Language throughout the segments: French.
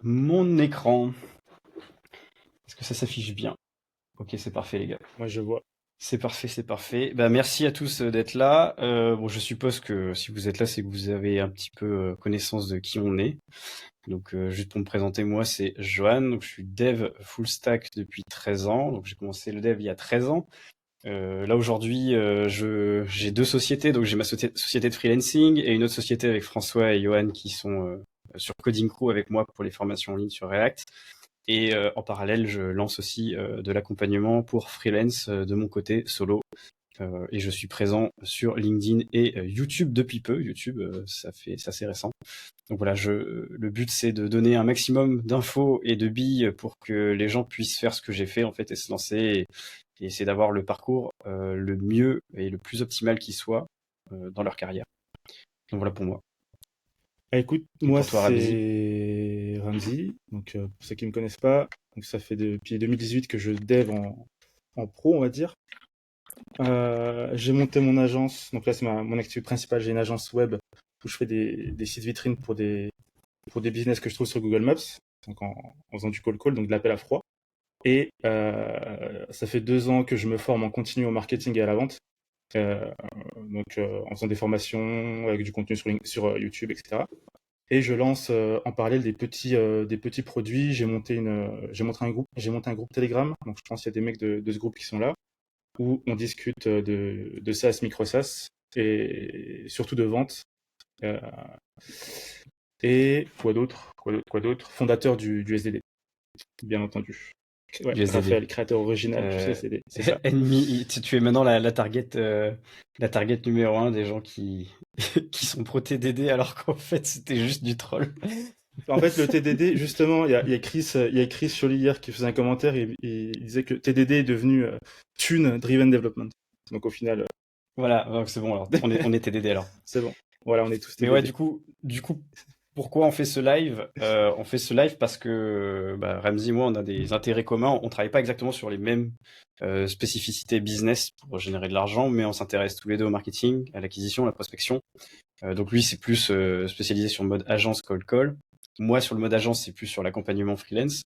mon écran. Est-ce que ça s'affiche bien? Ok, c'est parfait, les gars. Moi, je vois. C'est parfait, c'est parfait. Bah, merci à tous d'être là. Bon, je suppose que si vous êtes là, c'est que vous avez un petit peu connaissance de qui on est. Donc, juste pour me présenter, moi, c'est Johan. Donc, je suis dev full stack depuis 13 ans. Donc, j'ai commencé le dev il y a 13 ans. Là, aujourd'hui, j'ai deux sociétés. Donc, j'ai ma société de freelancing et une autre société avec François et Johan qui sont sur Coding Crew avec moi pour les formations en ligne sur React. Et en parallèle, je lance aussi de l'accompagnement pour freelance de mon côté, solo. Et je suis présent sur LinkedIn et YouTube depuis peu. YouTube, c'est assez récent. Donc voilà, le but c'est de donner un maximum d'infos et de billes pour que les gens puissent faire ce que j'ai fait en fait et se lancer et essayer d'avoir le parcours le mieux et le plus optimal qui soit dans leur carrière. Donc voilà pour moi. Ah, écoute, Et moi, pour toi, Ramzi? c'est Ramzi. Donc, pour ceux qui me connaissent pas, donc ça fait depuis 2018 que je dev en pro, on va dire. J'ai monté mon agence. Donc là, c'est mon activité principale. J'ai une agence web où je fais des sites vitrines pour des business que je trouve sur Google Maps. Donc, en faisant du call, donc de l'appel à froid. Et ça fait 2 ans que je me forme en continu au marketing et à la vente. En faisant des formations avec du contenu sur YouTube, etc. Et je lance en parallèle des petits produits. J'ai monté un groupe Telegram. Donc je pense qu'il y a des mecs de ce groupe qui sont là, où on discute de SaaS, micro SaaS, et surtout de vente. Euh, et quoi d'autre? Fondateur du SDD, bien entendu. Ouais, Du SDD. Raphaël, créateur original du Euh, SDD, c'est ça. ennemi, tu es maintenant la target numéro un des gens qui, qui sont pro TDD alors qu'en fait c'était juste du troll. En fait, le TDD, justement, il y a Chris Choly hier qui faisait un commentaire et il disait que TDD est devenu Tune Driven Development. Donc au final, Voilà, donc c'est bon alors, on est TDD alors. c'est bon. Voilà, on est tous Mais ouais, TDD. du coup, pourquoi on fait ce live? On fait ce live parce que bah, Ramzi et moi, on a des intérêts communs. On travaille pas exactement sur les mêmes spécificités business pour générer de l'argent, mais on s'intéresse tous les deux au marketing, à l'acquisition, à la prospection. Donc lui, c'est plus spécialisé sur le mode agence cold call. Moi, sur le mode agence, c'est plus sur l'accompagnement freelance.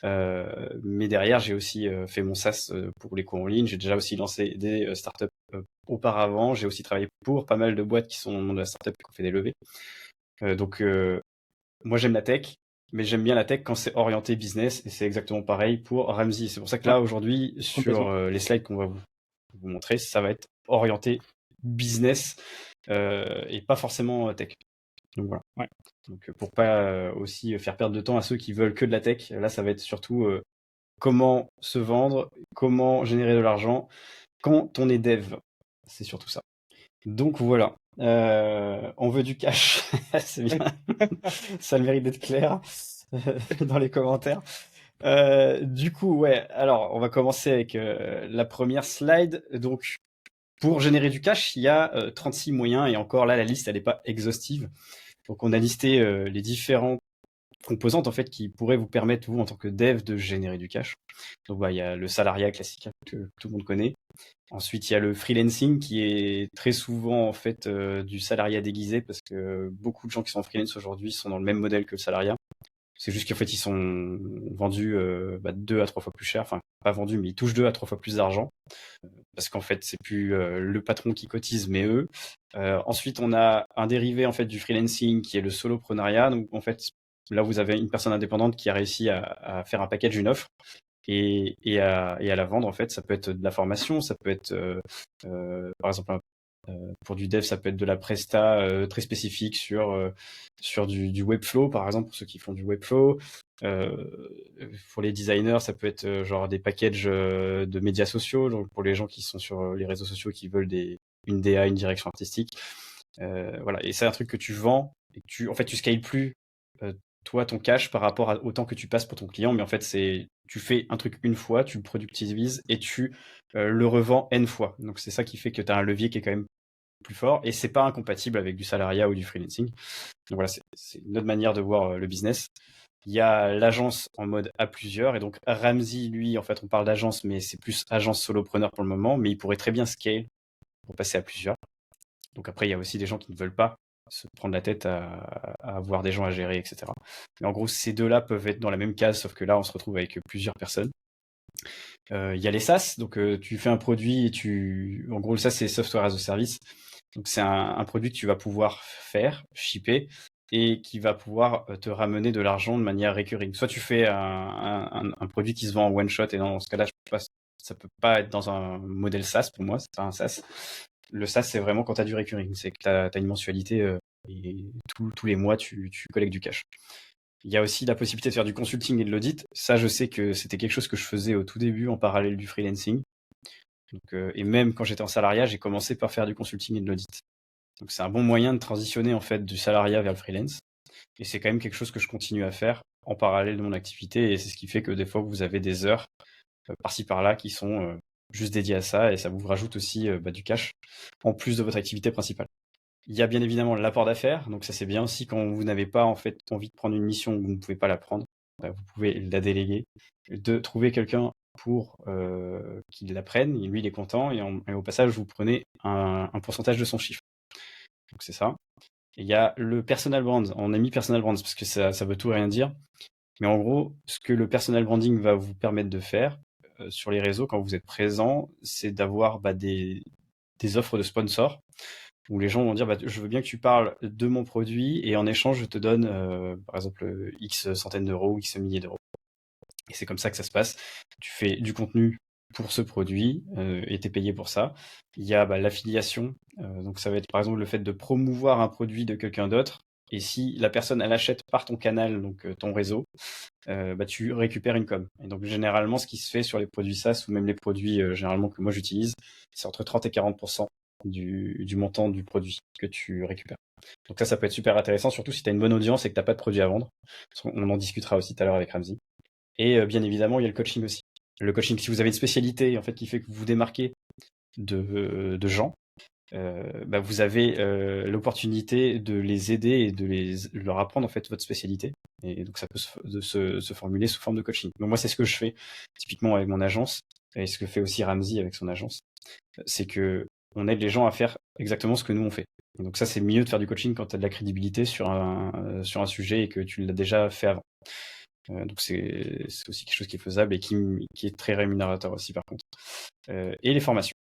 Mais derrière, j'ai aussi fait mon SaaS pour les cours en ligne. J'ai déjà aussi lancé des startups auparavant. J'ai aussi travaillé pour pas mal de boîtes qui sont dans le monde de la startup et qui ont fait des levées. Donc, moi, j'aime la tech, mais j'aime bien la tech quand c'est orienté business et c'est exactement pareil pour Ramsey. C'est pour ça que Ouais, là, aujourd'hui, sur complètement. les slides qu'on va vous montrer, ça va être orienté business et pas forcément tech. Donc voilà. Ouais. Donc pour pas aussi faire perdre de temps à ceux qui veulent que de la tech, là ça va être surtout comment se vendre, comment générer de l'argent quand on est dev. C'est surtout ça. Donc voilà. On veut du cash, c'est bien. Ça a le mérite d'être clair dans les commentaires. Du coup, ouais. Alors, on va commencer avec la première slide. Donc, pour générer du cash, il y a 36 moyens et encore là, la liste, elle n'est pas exhaustive. Donc, on a listé les différents composantes en fait qui pourraient vous permettre vous en tant que dev de générer du cash. Donc bah il y a le salariat classique que tout le monde connaît. Ensuite il y a le freelancing qui est très souvent en fait du salariat déguisé parce que beaucoup de gens qui sont en freelance aujourd'hui sont dans le même modèle que le salariat. C'est juste qu'en fait ils sont vendus 2 à 3 fois plus cher, enfin pas vendus mais ils touchent 2 à 3 fois plus d'argent parce qu'en fait c'est plus le patron qui cotise mais eux. Ensuite on a un dérivé en fait du freelancing qui est le soloprenariat. Donc en fait là vous avez une personne indépendante qui a réussi à faire un package, une offre et à la vendre en fait. Ça peut être de la formation, ça peut être par exemple pour du dev ça peut être de la presta très spécifique sur du Webflow par exemple pour ceux qui font du Webflow. Pour les designers ça peut être genre des packages de médias sociaux, donc pour les gens qui sont sur les réseaux sociaux qui veulent une DA, une direction artistique. Voilà, et c'est un truc que tu vends et que tu scales plus toi ton cash par rapport au temps que tu passes pour ton client, mais en fait tu fais un truc une fois, tu le productivises et tu le revends n fois. Donc c'est ça qui fait que tu as un levier qui est quand même plus fort et c'est pas incompatible avec du salariat ou du freelancing. Donc voilà, c'est une autre manière de voir le business. Il y a l'agence en mode à plusieurs et donc Ramsey, lui, en fait, on parle d'agence, mais c'est plus agence solopreneur pour le moment, mais il pourrait très bien scale pour passer à plusieurs. Donc après, il y a aussi des gens qui ne veulent pas se prendre la tête à avoir des gens à gérer, etc. Mais en gros, ces deux-là peuvent être dans la même case, sauf que là, on se retrouve avec plusieurs personnes. Il y a les SaaS, donc tu fais un produit et en gros, le SaaS, c'est Software as a Service. Donc c'est un produit que tu vas pouvoir faire, shipper, et qui va pouvoir te ramener de l'argent de manière recurring. Soit tu fais un produit qui se vend en one shot, et dans ce cas-là, ça peut pas être dans un modèle SaaS pour moi, c'est pas un SaaS. Le SaaS, c'est vraiment quand tu as du recurring, c'est que tu as une mensualité et tous les mois, tu collectes du cash. Il y a aussi la possibilité de faire du consulting et de l'audit. Ça, je sais que c'était quelque chose que je faisais au tout début en parallèle du freelancing. Donc, et même quand j'étais en salariat, j'ai commencé par faire du consulting et de l'audit. Donc c'est un bon moyen de transitionner en fait du salariat vers le freelance. Et c'est quand même quelque chose que je continue à faire en parallèle de mon activité. Et c'est ce qui fait que des fois, vous avez des heures par-ci par-là qui sont juste dédiées à ça. Et ça vous rajoute aussi du cash en plus de votre activité principale. Il y a bien évidemment l'apport d'affaires. Donc ça, c'est bien aussi quand vous n'avez pas en fait envie de prendre une mission où vous ne pouvez pas la prendre. Vous pouvez la déléguer, de trouver quelqu'un pour qu'il la prenne. Et lui, il est content. Et au passage, vous prenez un pourcentage de son chiffre. Donc c'est ça. Et il y a le personal brand. On a mis personal brand parce que ça veut tout et rien dire. Mais en gros, ce que le personal branding va vous permettre de faire sur les réseaux quand vous êtes présent, c'est d'avoir des offres de sponsors où les gens vont dire je veux bien que tu parles de mon produit et en échange je te donne par exemple X centaines d'euros, X milliers d'euros. Et c'est comme ça que ça se passe. Tu fais du contenu pour ce produit et t'es payé pour ça. Il y a l'affiliation. Donc ça va être par exemple le fait de promouvoir un produit de quelqu'un d'autre. Et si la personne elle achète par ton canal, donc ton réseau, tu récupères une com. Et donc généralement ce qui se fait sur les produits SaaS ou même les produits généralement que moi j'utilise, c'est entre 30 et 40% du montant du produit que tu récupères. Donc ça peut être super intéressant, surtout si tu as une bonne audience et que tu n'as pas de produit à vendre. On en discutera aussi tout à l'heure avec Ramzi. Et bien évidemment, il y a le coaching aussi. Le coaching, si vous avez une spécialité en fait qui fait que vous vous démarquez de gens, vous avez l'opportunité de les aider et de leur apprendre en fait votre spécialité. Et donc ça peut se formuler sous forme de coaching. Donc moi, c'est ce que je fais typiquement avec mon agence et ce que fait aussi Ramzi avec son agence. C'est que on aide les gens à faire exactement ce que nous on fait. Et donc ça, c'est mieux de faire du coaching quand tu as de la crédibilité sur un sujet et que tu l'as déjà fait avant. Donc c'est aussi quelque chose qui est faisable et qui est très rémunérateur aussi par contre. Et les formations.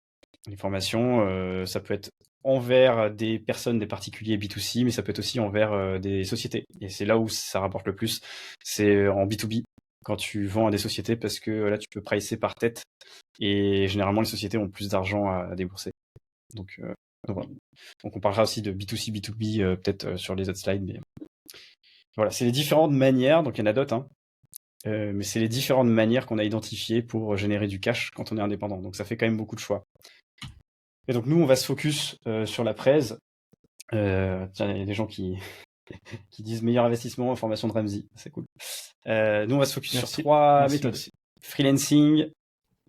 Les formations, ça peut être envers des personnes, des particuliers B2C, mais ça peut être aussi envers des sociétés. Et c'est là où ça rapporte le plus, c'est en B2B, quand tu vends à des sociétés, parce que là, tu peux pricer par tête, et généralement, les sociétés ont plus d'argent à débourser. Donc voilà. Donc on parlera aussi de B2C, B2B, peut-être sur les autres slides, mais voilà, c'est les différentes manières, donc il y en a d'autres, hein. Mais c'est les différentes manières qu'on a identifiées pour générer du cash quand on est indépendant. Donc ça fait quand même beaucoup de choix. Et donc nous, on va se focus sur la presse. Tiens, il y a des gens qui disent meilleur investissement en formation de Ramsey. C'est cool. Nous, on va se focus sur trois méthodes. Merci. Freelancing,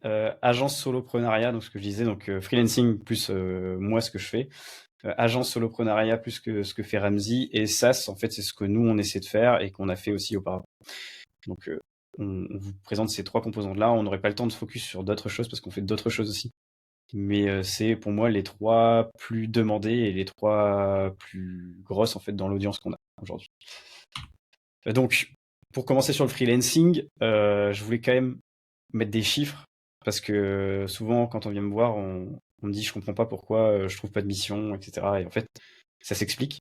agence soloprenariat, donc ce que je disais, donc freelancing plus moi ce que je fais. Agence soloprenariat plus que ce que fait Ramsey. Et SaaS, en fait, c'est ce que nous, on essaie de faire et qu'on a fait aussi auparavant. Donc on vous présente ces trois composantes-là. On n'aurait pas le temps de se focus sur d'autres choses parce qu'on fait d'autres choses aussi. Mais c'est pour moi les trois plus demandés et les trois plus grosses en fait dans l'audience qu'on a aujourd'hui. Donc pour commencer sur le freelancing, je voulais quand même mettre des chiffres parce que souvent quand on vient me voir, on me dit je comprends pas pourquoi je trouve pas de mission, etc. Et en fait ça s'explique.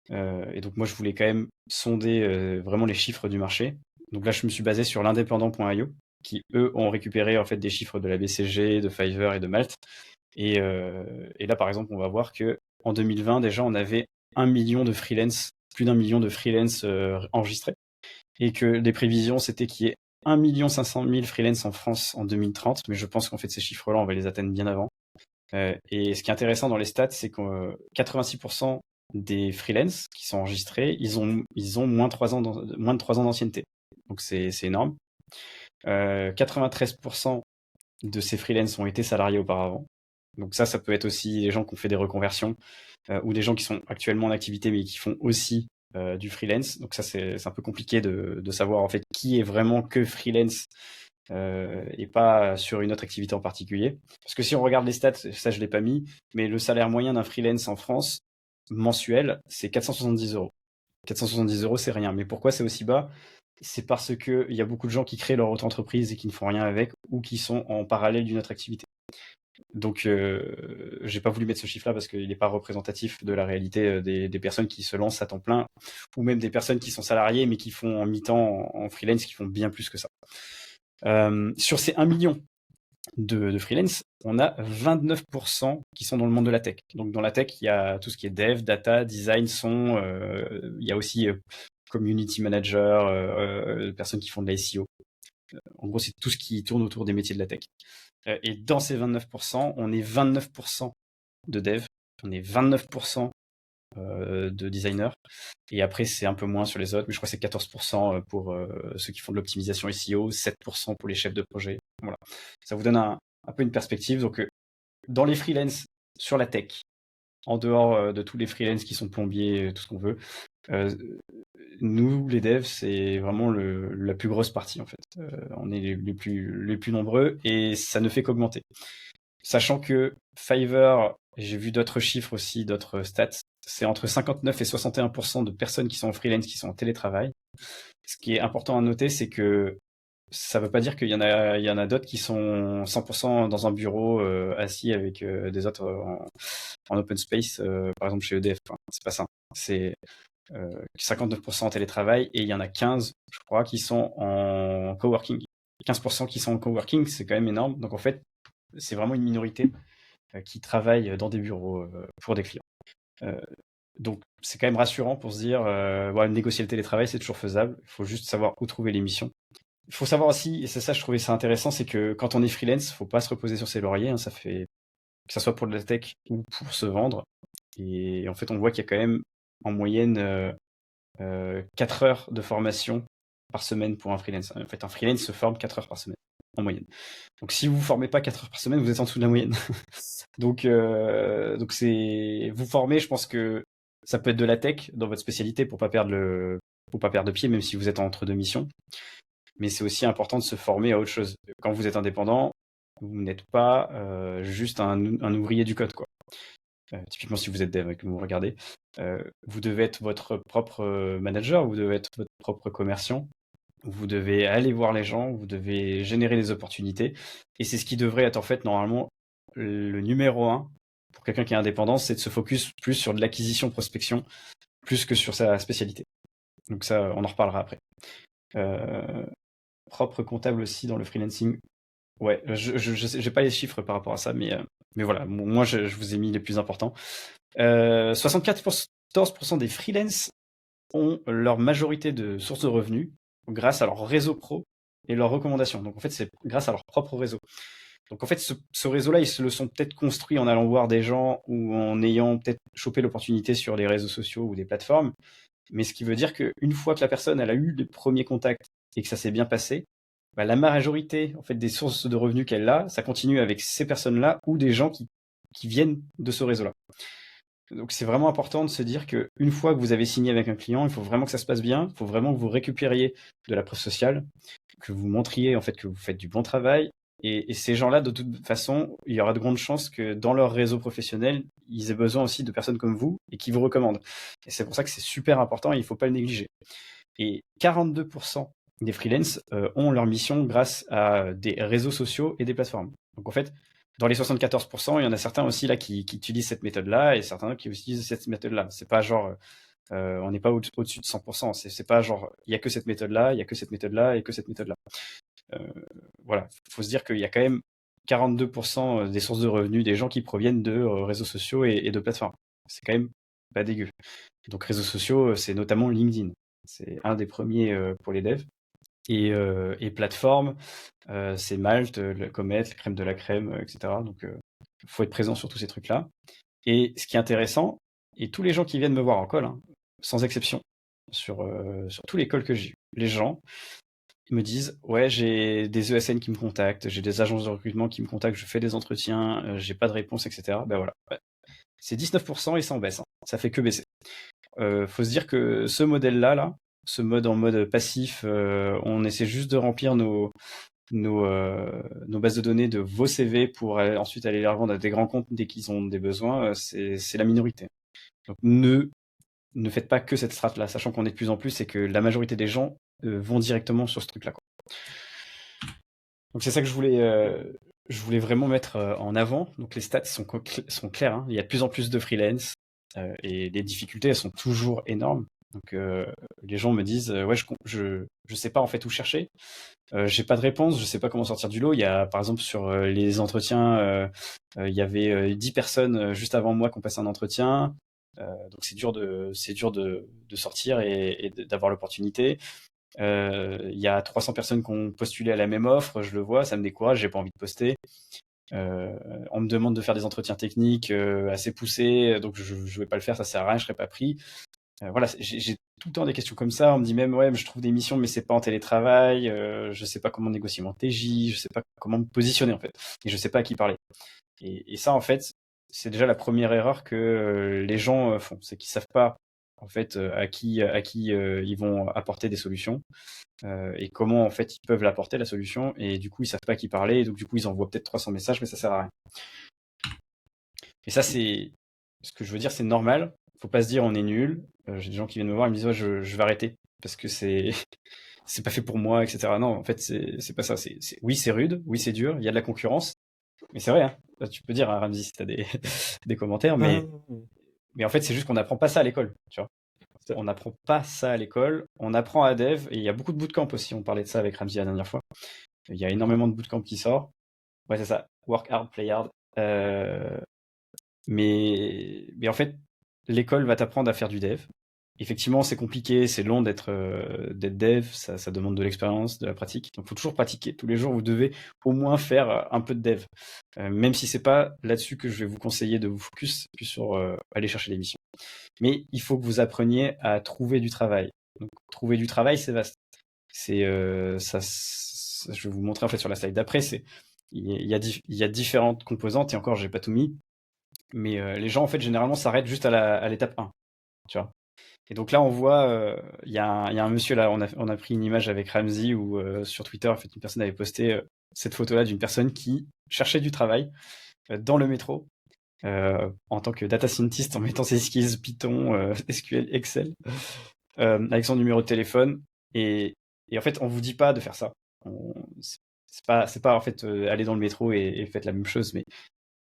Et donc moi je voulais quand même sonder vraiment les chiffres du marché. Donc là je me suis basé sur l'indépendant.io qui eux ont récupéré en fait des chiffres de la BCG, de Fiverr et de Malte. Et là par exemple on va voir que en 2020 déjà on avait 1 million de freelance, plus d'1 million de freelance enregistrés, et que les prévisions c'était qu'il y ait 1 500 000 freelance en France en 2030, mais je pense qu'en fait ces chiffres-là on va les atteindre bien avant. Et ce qui est intéressant dans les stats, c'est que 86% des freelance qui sont enregistrés, ils ont moins de 3 ans d'ancienneté. Donc c'est énorme. 93% de ces freelance ont été salariés auparavant. Donc ça peut être aussi des gens qui ont fait des reconversions ou des gens qui sont actuellement en activité mais qui font aussi du freelance. Donc ça c'est un peu compliqué de savoir en fait qui est vraiment que freelance et pas sur une autre activité en particulier. Parce que si on regarde les stats, ça je l'ai pas mis, mais le salaire moyen d'un freelance en France, mensuel, c'est 470 euros. 470 euros, c'est rien. Mais pourquoi c'est aussi bas? C'est parce qu'il y a beaucoup de gens qui créent leur auto-entreprise et qui ne font rien avec ou qui sont en parallèle d'une autre activité. Donc, j'ai pas voulu mettre ce chiffre-là parce qu'il n'est pas représentatif de la réalité des personnes qui se lancent à temps plein ou même des personnes qui sont salariées mais qui font en mi-temps en freelance, qui font bien plus que ça. Sur ces 1 million de freelance, on a 29% qui sont dans le monde de la tech. Donc dans la tech, il y a tout ce qui est dev, data, design, son, il y a aussi community manager, personnes qui font de la SEO. En gros, c'est tout ce qui tourne autour des métiers de la tech. Et dans ces 29%, on est 29% de dev, on est 29% de designers. Et après, c'est un peu moins sur les autres, mais je crois que c'est 14% pour ceux qui font de l'optimisation SEO, 7% pour les chefs de projet. Voilà. Ça vous donne un peu une perspective. Donc, dans les freelances sur la tech, en dehors de tous les freelances qui sont plombiers, tout ce qu'on veut, nous, les devs, c'est vraiment la plus grosse partie, en fait. On est les plus nombreux et ça ne fait qu'augmenter. Sachant que Fiverr, j'ai vu d'autres chiffres aussi, d'autres stats, c'est entre 59 et 61% de personnes qui sont en freelance qui sont en télétravail. Ce qui est important à noter, c'est que ça veut pas dire qu'il y en a d'autres qui sont 100% dans un bureau assis avec des autres en open space, par exemple chez EDF. Enfin, c'est pas ça. C'est 59% en télétravail et il y en a 15, je crois, qui sont en coworking. 15% qui sont en coworking, c'est quand même énorme. Donc en fait, c'est vraiment une minorité qui travaille dans des bureaux pour des clients. Donc c'est quand même rassurant pour se dire, négocier le télétravail, c'est toujours faisable. Il faut juste savoir où trouver les missions. Il faut savoir aussi, et c'est ça, je trouvais ça intéressant, c'est que quand on est freelance, faut pas se reposer sur ses lauriers. Hein, ça fait que ça soit pour de la tech ou pour se vendre. Et en fait, on voit qu'il y a quand même en moyenne 4 heures de formation par semaine pour un freelance. En fait, un freelance se forme 4 heures par semaine en moyenne. Donc si vous ne formez pas 4 heures par semaine, vous êtes en dessous de la moyenne. donc c'est vous former, je pense que ça peut être de la tech dans votre spécialité pour pas perdre de pied, même si vous êtes entre deux missions. Mais c'est aussi important de se former à autre chose. Quand vous êtes indépendant, vous n'êtes pas juste un ouvrier du code, quoi. Typiquement, si vous êtes dev et que vous regardez, vous devez être votre propre manager, vous devez être votre propre commerciant, vous devez aller voir les gens, vous devez générer des opportunités. Et c'est ce qui devrait être en fait normalement le numéro 1 pour quelqu'un qui est indépendant, c'est de se focus plus sur de l'acquisition prospection, plus que sur sa spécialité. Donc ça, on en reparlera après. Propre comptable aussi dans le freelancing. Ouais, je n'ai pas les chiffres par rapport à ça, mais voilà, moi je vous ai mis les plus importants. 74% des freelances ont leur majorité de sources de revenus grâce à leur réseau pro et leurs recommandations. Donc en fait, c'est grâce à leur propre réseau. Donc en fait, ce réseau-là, ils se le sont peut-être construits en allant voir des gens ou en ayant peut-être chopé l'opportunité sur les réseaux sociaux ou des plateformes. Mais ce qui veut dire qu'une fois que la personne elle a eu les premiers contacts et que ça s'est bien passé, la majorité en fait des sources de revenus qu'elle a, ça continue avec ces personnes-là ou des gens qui viennent de ce réseau-là. Donc c'est vraiment important de se dire qu'une fois que vous avez signé avec un client, il faut vraiment que ça se passe bien, il faut vraiment que vous récupériez de la preuve sociale, que vous montriez en fait que vous faites du bon travail. Et ces gens-là, de toute façon, il y aura de grandes chances que dans leur réseau professionnel, ils aient besoin aussi de personnes comme vous et qui vous recommandent. Et c'est pour ça que c'est super important et il ne faut pas le négliger. Et 42% des freelances ont leur mission grâce à des réseaux sociaux et des plateformes. Donc en fait, dans les 74%, il y en a certains aussi là qui utilisent cette méthode-là et certains qui utilisent cette méthode-là. C'est pas genre on n'est pas au-dessus de 100%. C'est pas genre il y a que cette méthode-là, il y a que cette méthode-là et que cette méthode-là. Voilà, faut se dire qu'il y a quand même 42% des sources de revenus des gens qui proviennent de réseaux sociaux et de plateformes. C'est quand même pas dégueu. Donc réseaux sociaux, c'est notamment LinkedIn. C'est un des premiers pour les devs. Et plateforme, c'est Malte, le Comet, la crème de la crème, etc. Donc il faut être présent sur tous ces trucs-là. Et ce qui est intéressant, et tous les gens qui viennent me voir en call, hein, sans exception, sur tous les calls que j'ai eu, les gens me disent ouais, j'ai des ESN qui me contactent, j'ai des agences de recrutement qui me contactent, je fais des entretiens, j'ai pas de réponse, etc. Ben voilà, ouais. C'est 19% et ça en baisse, hein. Ça fait que baisser. Faut se dire que ce modèle-là, ce mode en mode passif, on essaie juste de remplir nos bases de données de vos CV pour ensuite aller les revendre à des grands comptes dès qu'ils ont des besoins, c'est la minorité. Donc ne faites pas que cette strat-là, sachant qu'on est de plus en plus et que la majorité des gens vont directement sur ce truc-là, quoi. Donc c'est ça que je voulais vraiment mettre en avant. Donc les stats sont claires, hein. Il y a de plus en plus de freelance et les difficultés, elles sont toujours énormes. Donc les gens me disent ouais, je sais pas en fait où chercher. J'ai pas de réponse, je sais pas comment sortir du lot. Il y a par exemple sur les entretiens, il y avait 10 personnes juste avant moi qui ont passé un entretien. Donc c'est dur de sortir et d'avoir l'opportunité. Il y a 300 personnes qui ont postulé à la même offre, je le vois, ça me décourage, j'ai pas envie de poster. On me demande de faire des entretiens techniques assez poussés, donc je vais pas le faire, ça sert à rien, je serai pas pris. Voilà, j'ai tout le temps des questions comme ça. On me dit même ouais, mais je trouve des missions, mais c'est pas en télétravail. Je sais pas comment négocier mon TJ, je sais pas comment me positionner en fait, et je sais pas à qui parler. Et ça en fait, c'est déjà la première erreur que les gens font, c'est qu'ils savent pas en fait à qui ils vont apporter des solutions et comment en fait ils peuvent l'apporter la solution. Et du coup ils savent pas à qui parler, et donc du coup ils envoient peut-être 300 messages, mais ça sert à rien. Et ça c'est ce que je veux dire, c'est normal. Faut pas se dire on est nul. J'ai des gens qui viennent me voir, ils me disent ouais, je vais arrêter parce que c'est c'est pas fait pour moi, etc. Non, en fait c'est pas ça. Oui c'est rude, oui c'est dur, il y a de la concurrence, mais c'est vrai. Hein. Tu peux dire à Ramzi si t'as des des commentaires, Ah, mais en fait c'est juste qu'on n'apprend pas ça à l'école. Tu vois, ça- on n'apprend pas ça à l'école. On apprend à dev et il y a beaucoup de bootcamp aussi. On parlait de ça avec Ramzi la dernière fois. Il y a énormément de bootcamp qui sort. Ouais c'est ça. Work hard, play hard. Mais en fait, l'école va t'apprendre à faire du dev. Effectivement, c'est compliqué, c'est long d'être dev, ça demande de l'expérience, de la pratique. Donc, il faut toujours pratiquer. Tous les jours, vous devez au moins faire un peu de dev. Même si c'est pas là-dessus que je vais vous conseiller de vous focus, c'est plus sur aller chercher des missions. Mais il faut que vous appreniez à trouver du travail. Donc, trouver du travail, c'est vaste. C'est je vais vous montrer en fait sur la slide d'après. Il y a différentes composantes et encore, j'ai pas tout mis. Mais les gens, en fait, généralement, s'arrêtent juste à l'étape 1, tu vois. Et donc là, on voit, il y a un monsieur là, on a pris une image avec Ramsey où sur Twitter, en fait, une personne avait posté cette photo-là d'une personne qui cherchait du travail dans le métro en tant que data scientist en mettant ses skills Python, SQL, Excel, avec son numéro de téléphone. Et, et en fait, on vous dit pas de faire ça. On- c'est pas en fait aller dans le métro et faites la même chose, mais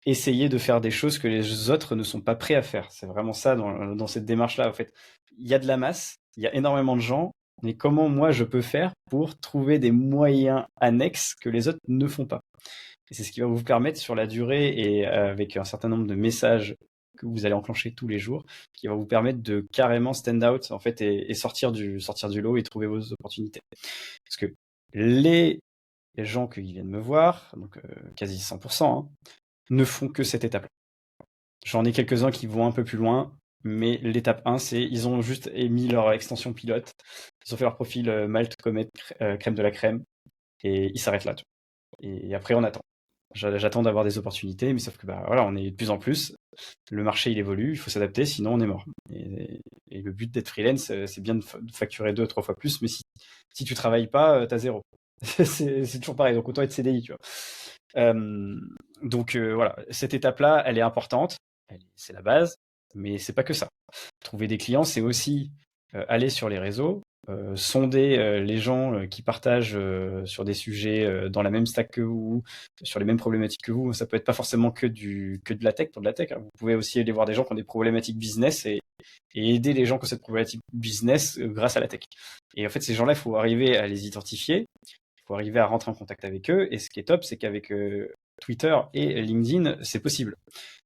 essayer de faire des choses que les autres ne sont pas prêts à faire. C'est vraiment ça dans cette démarche-là. En fait, il y a de la masse, il y a énormément de gens, mais comment moi je peux faire pour trouver des moyens annexes que les autres ne font pas? Et c'est ce qui va vous permettre sur la durée et avec un certain nombre de messages que vous allez enclencher tous les jours, qui va vous permettre de carrément stand out en fait et sortir du lot et trouver vos opportunités. Parce que les gens qui viennent me voir, donc quasi 100%, hein, ne font que cette étape-là. J'en ai quelques-uns qui vont un peu plus loin, mais l'étape 1, c'est ils ont juste émis leur extension pilote, ils ont fait leur profil Malte, Comet, crème de la crème, et ils s'arrêtent là. Et après, on attend. J'attends d'avoir des opportunités, mais sauf que bah voilà, on est de plus en plus. Le marché il évolue, il faut s'adapter, sinon on est mort. Et le but d'être freelance, c'est bien de facturer 2 3 fois plus, mais si tu travailles pas, t'as zéro. C'est toujours pareil, donc autant être CDI, tu vois. Donc voilà, cette étape-là, elle est importante, c'est la base, mais c'est pas que ça. Trouver des clients, c'est aussi aller sur les réseaux, sonder les gens qui partagent sur des sujets dans la même stack que vous, sur les mêmes problématiques que vous. Ça peut être pas forcément que de la tech pour de la tech, hein. Vous pouvez aussi aller voir des gens qui ont des problématiques business et aider les gens qui ont cette problématique business grâce à la tech. Et en fait, ces gens-là, il faut arriver à les identifier, il faut arriver à rentrer en contact avec eux. Et ce qui est top, c'est qu'avec Twitter et LinkedIn, c'est possible.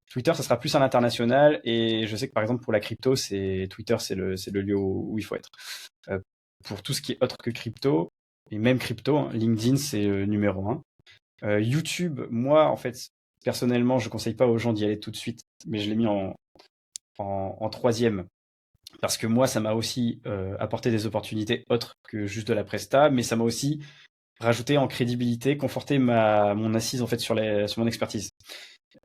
Twitter, ça sera plus à l'international. Et je sais que par exemple, pour la crypto, Twitter, c'est le lieu où il faut être. Pour tout ce qui est autre que crypto, et même crypto, hein, LinkedIn, c'est numéro 1. YouTube, moi, en fait, personnellement, je conseille pas aux gens d'y aller tout de suite, mais je l'ai mis en troisième. Parce que moi, ça m'a aussi apporté des opportunités autres que juste de la presta, mais ça m'a aussi rajouté en crédibilité, conforté mon assise en fait sur mon expertise.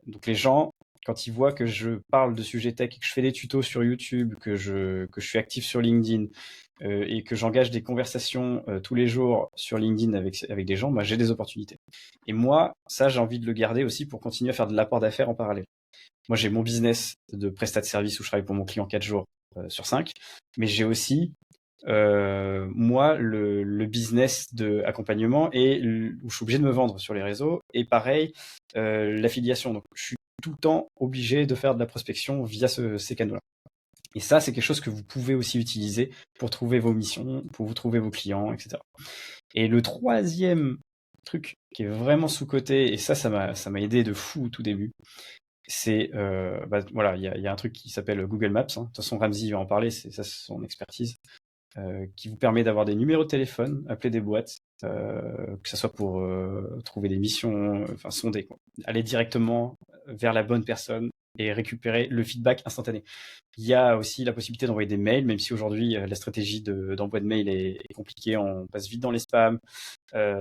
Donc les gens, quand ils voient que je parle de sujets tech, que je fais des tutos sur YouTube, que je suis actif sur LinkedIn et que j'engage des conversations tous les jours sur LinkedIn avec des gens, bah, j'ai des opportunités. Et moi, ça, j'ai envie de le garder aussi pour continuer à faire de l'apport d'affaires en parallèle. Moi, j'ai mon business de prestat de service où je travaille pour mon client 4 jours sur 5, mais j'ai aussi moi le business de accompagnement et où je suis obligé de me vendre sur les réseaux, et pareil l'affiliation. Donc je suis tout le temps obligé de faire de la prospection via ces canaux-là. Et ça, c'est quelque chose que vous pouvez aussi utiliser pour trouver vos missions, pour vous trouver vos clients, etc. Et le troisième truc qui est vraiment sous-coté, et ça m'a aidé de fou au tout début, c'est voilà, il y a un truc qui s'appelle Google Maps. Hein. De toute façon, Ramsey va en parler, c'est son expertise, qui vous permet d'avoir des numéros de téléphone, appeler des boîtes, que ce soit pour trouver des missions, enfin sonder, quoi. Aller directement vers la bonne personne et récupérer le feedback instantané. Il y a aussi la possibilité d'envoyer des mails, même si aujourd'hui la stratégie d'envoi de mail est compliquée, on passe vite dans les spams,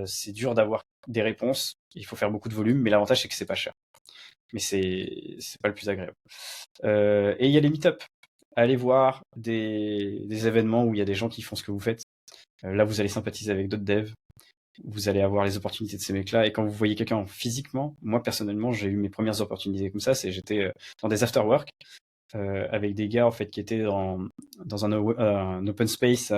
c'est dur d'avoir des réponses, il faut faire beaucoup de volume, mais l'avantage c'est que c'est pas cher. Mais c'est pas le plus agréable. Et il y a les meet-up. Allez voir des événements où il y a des gens qui font ce que vous faites. Là, vous allez sympathiser avec d'autres devs. Vous allez avoir les opportunités de ces mecs-là. Et quand vous voyez quelqu'un physiquement, moi personnellement, j'ai eu mes premières opportunités comme ça. J'étais dans des after-work avec des gars en fait qui étaient dans un open space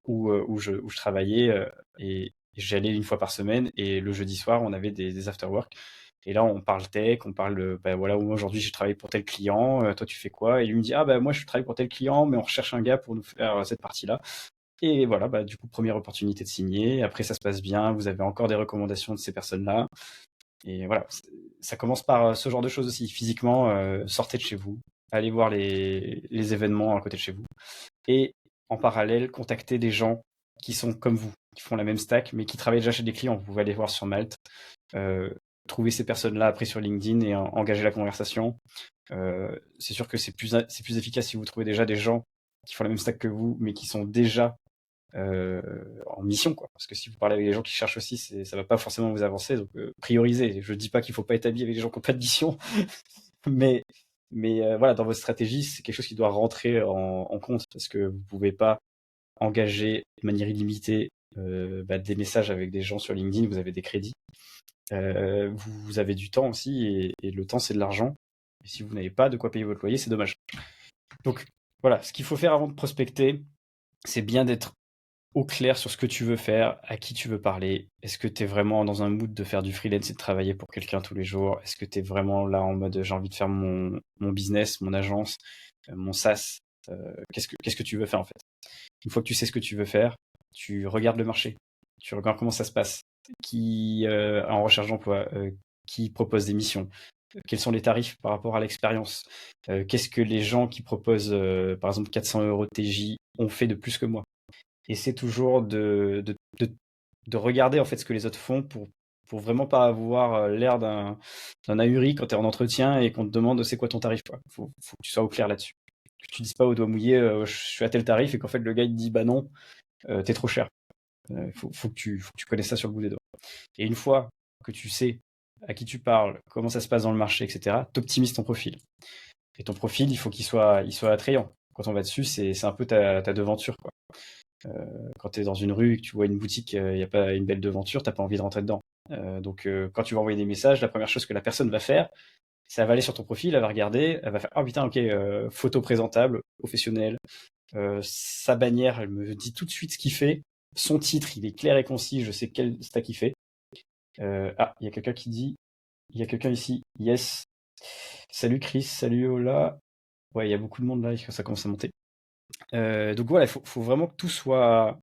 où je travaillais, et j'allais une fois par semaine. Et le jeudi soir, on avait des after-work. Et là, on parle tech, on parle, voilà, moi aujourd'hui je travaille pour tel client, toi tu fais quoi? Et lui me dit, ah moi je travaille pour tel client, mais on recherche un gars pour nous faire cette partie-là. Et voilà, du coup, première opportunité de signer. Après, ça se passe bien, vous avez encore des recommandations de ces personnes-là. Et voilà, ça commence par ce genre de choses aussi. Physiquement, sortez de chez vous, allez voir les événements à côté de chez vous. Et en parallèle, contactez des gens qui sont comme vous, qui font la même stack, mais qui travaillent déjà chez des clients. Vous pouvez aller voir sur Malte. Trouver ces personnes-là après sur LinkedIn et engager la conversation. C'est sûr que c'est plus efficace si vous trouvez déjà des gens qui font la même stack que vous, mais qui sont déjà en mission, quoi. Parce que si vous parlez avec des gens qui cherchent aussi, ça va pas forcément vous avancer. Donc priorisez. Je dis pas qu'il faut pas être habillé avec des gens qui n'ont pas de mission, mais voilà, dans votre stratégie, c'est quelque chose qui doit rentrer en compte, parce que vous pouvez pas engager de manière illimitée des messages avec des gens sur LinkedIn. Vous avez des crédits. Vous avez du temps aussi, et le temps c'est de l'argent. Et si vous n'avez pas de quoi payer votre loyer, c'est dommage. Donc voilà, ce qu'il faut faire avant de prospecter, c'est bien d'être au clair sur ce que tu veux faire, à qui tu veux parler. Est-ce que tu es vraiment dans un mood de faire du freelance et de travailler pour quelqu'un tous les jours? Est-ce que tu es vraiment là en mode j'ai envie de faire mon business, mon agence, mon SaaS? Qu'est-ce que tu veux faire en fait? Une fois que tu sais ce que tu veux faire, tu regardes le marché, tu regardes comment ça se passe, qui en recherche d'emploi, qui propose des missions, quels sont les tarifs par rapport à l'expérience, qu'est-ce que les gens qui proposent par exemple 400 € de TJ ont fait de plus que moi. Et c'est toujours de regarder en fait ce que les autres font pour vraiment pas avoir l'air d'un ahuri quand tu es en entretien et qu'on te demande c'est quoi ton tarif, quoi. Faut que tu sois au clair là-dessus. Que tu dises pas au doigt mouillé je suis à tel tarif, et qu'en fait le gars il te dit bah non, t'es trop cher. Faut que tu connaisses ça sur le bout des doigts. Et une fois que tu sais à qui tu parles, comment ça se passe dans le marché, etc., t'optimises ton profil. Et ton profil, il faut qu'il soit attrayant. Quand on va dessus, c'est un peu ta devanture, quoi. Quand tu es dans une rue et que tu vois une boutique, il n'y a pas une belle devanture, t'as pas envie de rentrer dedans. Donc quand tu vas envoyer des messages, la première chose que la personne va faire, c'est elle va aller sur ton profil, elle va regarder, elle va faire « Ah putain, ok, photo présentable, professionnelle. Sa bannière, elle me dit tout de suite ce qu'il fait. Son titre, il est clair et concis, je sais quel stack il fait. » il y a quelqu'un qui dit « Il y a quelqu'un ici. Yes. Salut Chris, salut Ola. » Ouais, il y a beaucoup de monde là, ça commence à monter. Donc voilà, il faut vraiment que tout soit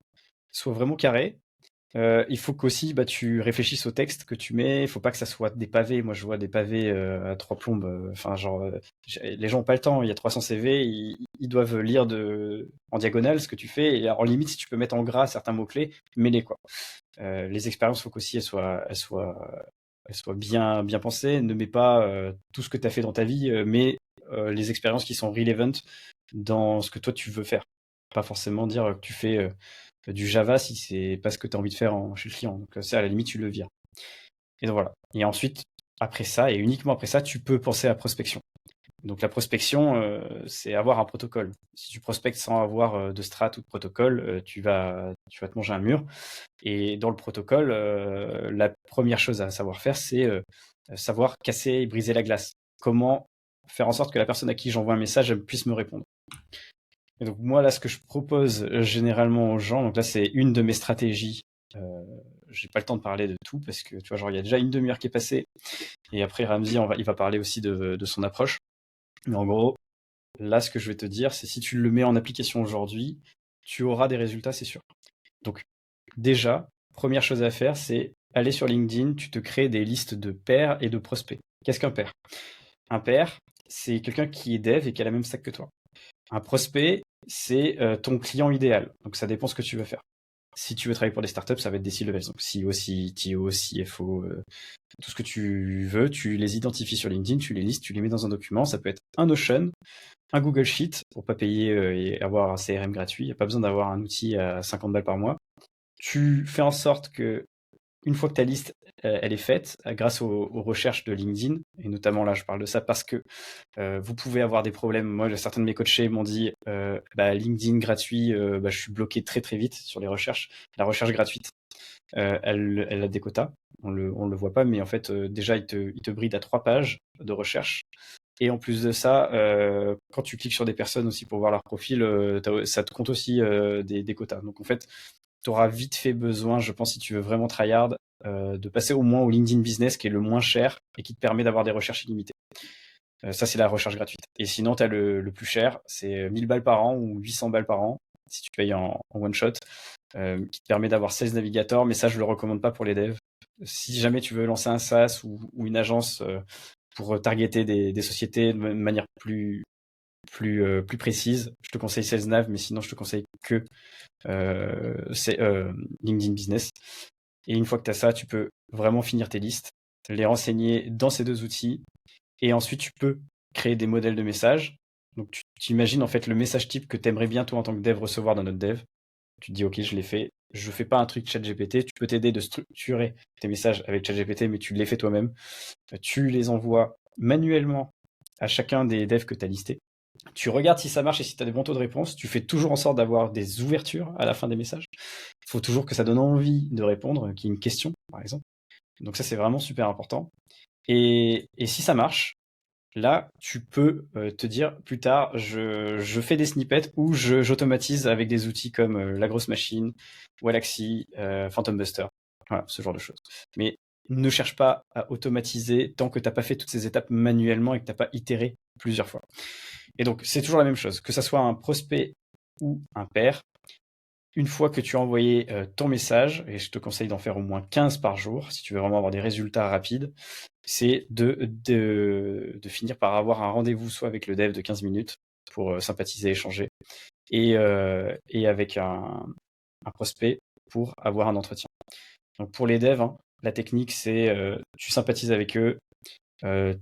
vraiment carré. Il faut qu'aussi tu réfléchisses au texte que tu mets. Il faut pas que ça soit des pavés. Moi, je vois des pavés à trois plombes. Enfin, les gens ont pas le temps. Il y a 300 CV, ils doivent lire en diagonale ce que tu fais. Et en limite, si tu peux mettre en gras certains mots clés, mets-les, quoi. Les expériences, faut qu'aussi elles soient bien pensées. Ne mets pas tout ce que tu as fait dans ta vie, mais les expériences qui sont relevant dans ce que toi tu veux faire. Pas forcément dire que tu fais du Java si c'est pas ce que tu as envie de faire chez le client. Donc ça, à la limite, tu le vires. Et donc voilà. Et ensuite, après ça, et uniquement après ça, tu peux penser à prospection. Donc la prospection, c'est avoir un protocole. Si tu prospectes sans avoir de strat ou de protocole, tu vas te manger un mur. Et dans le protocole, la première chose à savoir faire, c'est savoir casser et briser la glace. comment faire en sorte que la personne à qui j'envoie un message elle puisse me répondre. Et donc moi là, ce que je propose généralement aux gens, donc là c'est une de mes stratégies. J'ai pas le temps de parler de tout parce que tu vois, genre il y a déjà une demi-heure qui est passée et après Ramzi il va parler aussi de son approche. Mais en gros, là ce que je vais te dire, c'est si tu le mets en application aujourd'hui, tu auras des résultats, c'est sûr. Donc déjà, première chose à faire, c'est aller sur LinkedIn, tu te crées des listes de pairs et de prospects. Qu'est-ce qu'un pair? Un pair, c'est quelqu'un qui est dev et qui a la même stack que toi. Un prospect, c'est ton client idéal. Donc ça dépend ce que tu veux faire. Si tu veux travailler pour des startups, ça va être des C-levels. Donc CEO, CTO, CFO, tout ce que tu veux, tu les identifies sur LinkedIn, tu les listes, tu les mets dans un document. Ça peut être un Notion, un Google Sheet pour pas payer et avoir un CRM gratuit. Il n'y a pas besoin d'avoir un outil à 50 balles par mois. Tu fais en sorte que une fois que ta liste elle est faite, grâce aux recherches de LinkedIn, et notamment là je parle de ça parce que vous pouvez avoir des problèmes. Moi, certains de mes coachés m'ont dit LinkedIn gratuit, je suis bloqué très très vite sur les recherches. La recherche gratuite, elle a des quotas. On le voit pas, mais en fait déjà il te bride à 3 pages de recherche. Et en plus de ça, quand tu cliques sur des personnes aussi pour voir leur profil, ça te compte aussi des quotas. Donc en fait, tu auras vite fait besoin, je pense, si tu veux vraiment tryhard, de passer au moins au LinkedIn Business qui est le moins cher et qui te permet d'avoir des recherches illimitées. Ça, c'est la recherche gratuite. Et sinon, tu as le plus cher, c'est 1000 balles par an ou 800 balles par an, si tu payes en one shot, qui te permet d'avoir 16 navigateurs, mais ça, je le recommande pas pour les devs. Si jamais tu veux lancer un SaaS ou une agence pour targeter des sociétés de manière plus précise, je te conseille SalesNav, mais sinon, je te conseille que LinkedIn Business. Et une fois que tu as ça, tu peux vraiment finir tes listes, les renseigner dans ces deux outils. Et ensuite, tu peux créer des modèles de messages. Donc, tu imagines en fait le message type que tu aimerais bien, toi, en tant que dev, recevoir dans notre dev. Tu te dis, OK, je l'ai fait. Je fais pas un truc ChatGPT. Tu peux t'aider de structurer tes messages avec ChatGPT, mais tu les fais toi-même. Tu les envoies manuellement à chacun des devs que tu as listés. Tu regardes si ça marche et si tu as des bons taux de réponse. Tu fais toujours en sorte d'avoir des ouvertures à la fin des messages. Il faut toujours que ça donne envie de répondre, qu'il y ait une question, par exemple. Donc ça, c'est vraiment super important. Et si ça marche, là, tu peux te dire plus tard, je fais des snippets ou j'automatise avec des outils comme La Grosse Machine, Wallaxy, Phantom Buster. Voilà, ce genre de choses. Mais ne cherche pas à automatiser tant que tu n'as pas fait toutes ces étapes manuellement et que tu n'as pas itéré plusieurs fois. Et donc, c'est toujours la même chose, que ça soit un prospect ou un pair. Une fois que tu as envoyé ton message, et je te conseille d'en faire au moins 15 par jour, si tu veux vraiment avoir des résultats rapides, c'est de finir par avoir un rendez-vous soit avec le dev de 15 minutes pour sympathiser, échanger, et avec un prospect pour avoir un entretien. Donc pour les devs, la technique, c'est tu sympathises avec eux,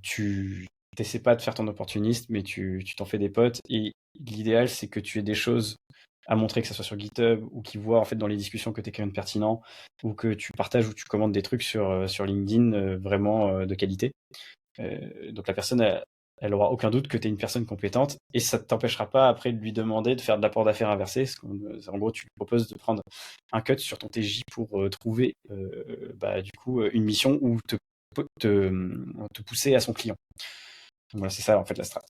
tu n'essaies pas de faire ton opportuniste, mais tu t'en fais des potes, et l'idéal, c'est que tu aies des choses à montrer, que ça soit sur GitHub ou qu'ils voient en fait dans les discussions que tu es quelqu'un de pertinent ou que tu partages ou tu commandes des trucs sur LinkedIn vraiment de qualité. Donc la personne, elle aura aucun doute que tu es une personne compétente et ça ne t'empêchera pas après de lui demander de faire de l'apport d'affaires inversé. En gros, tu lui proposes de prendre un cut sur ton TJ pour trouver du coup une mission ou te pousser à son client. Donc voilà, c'est ça en fait la strat.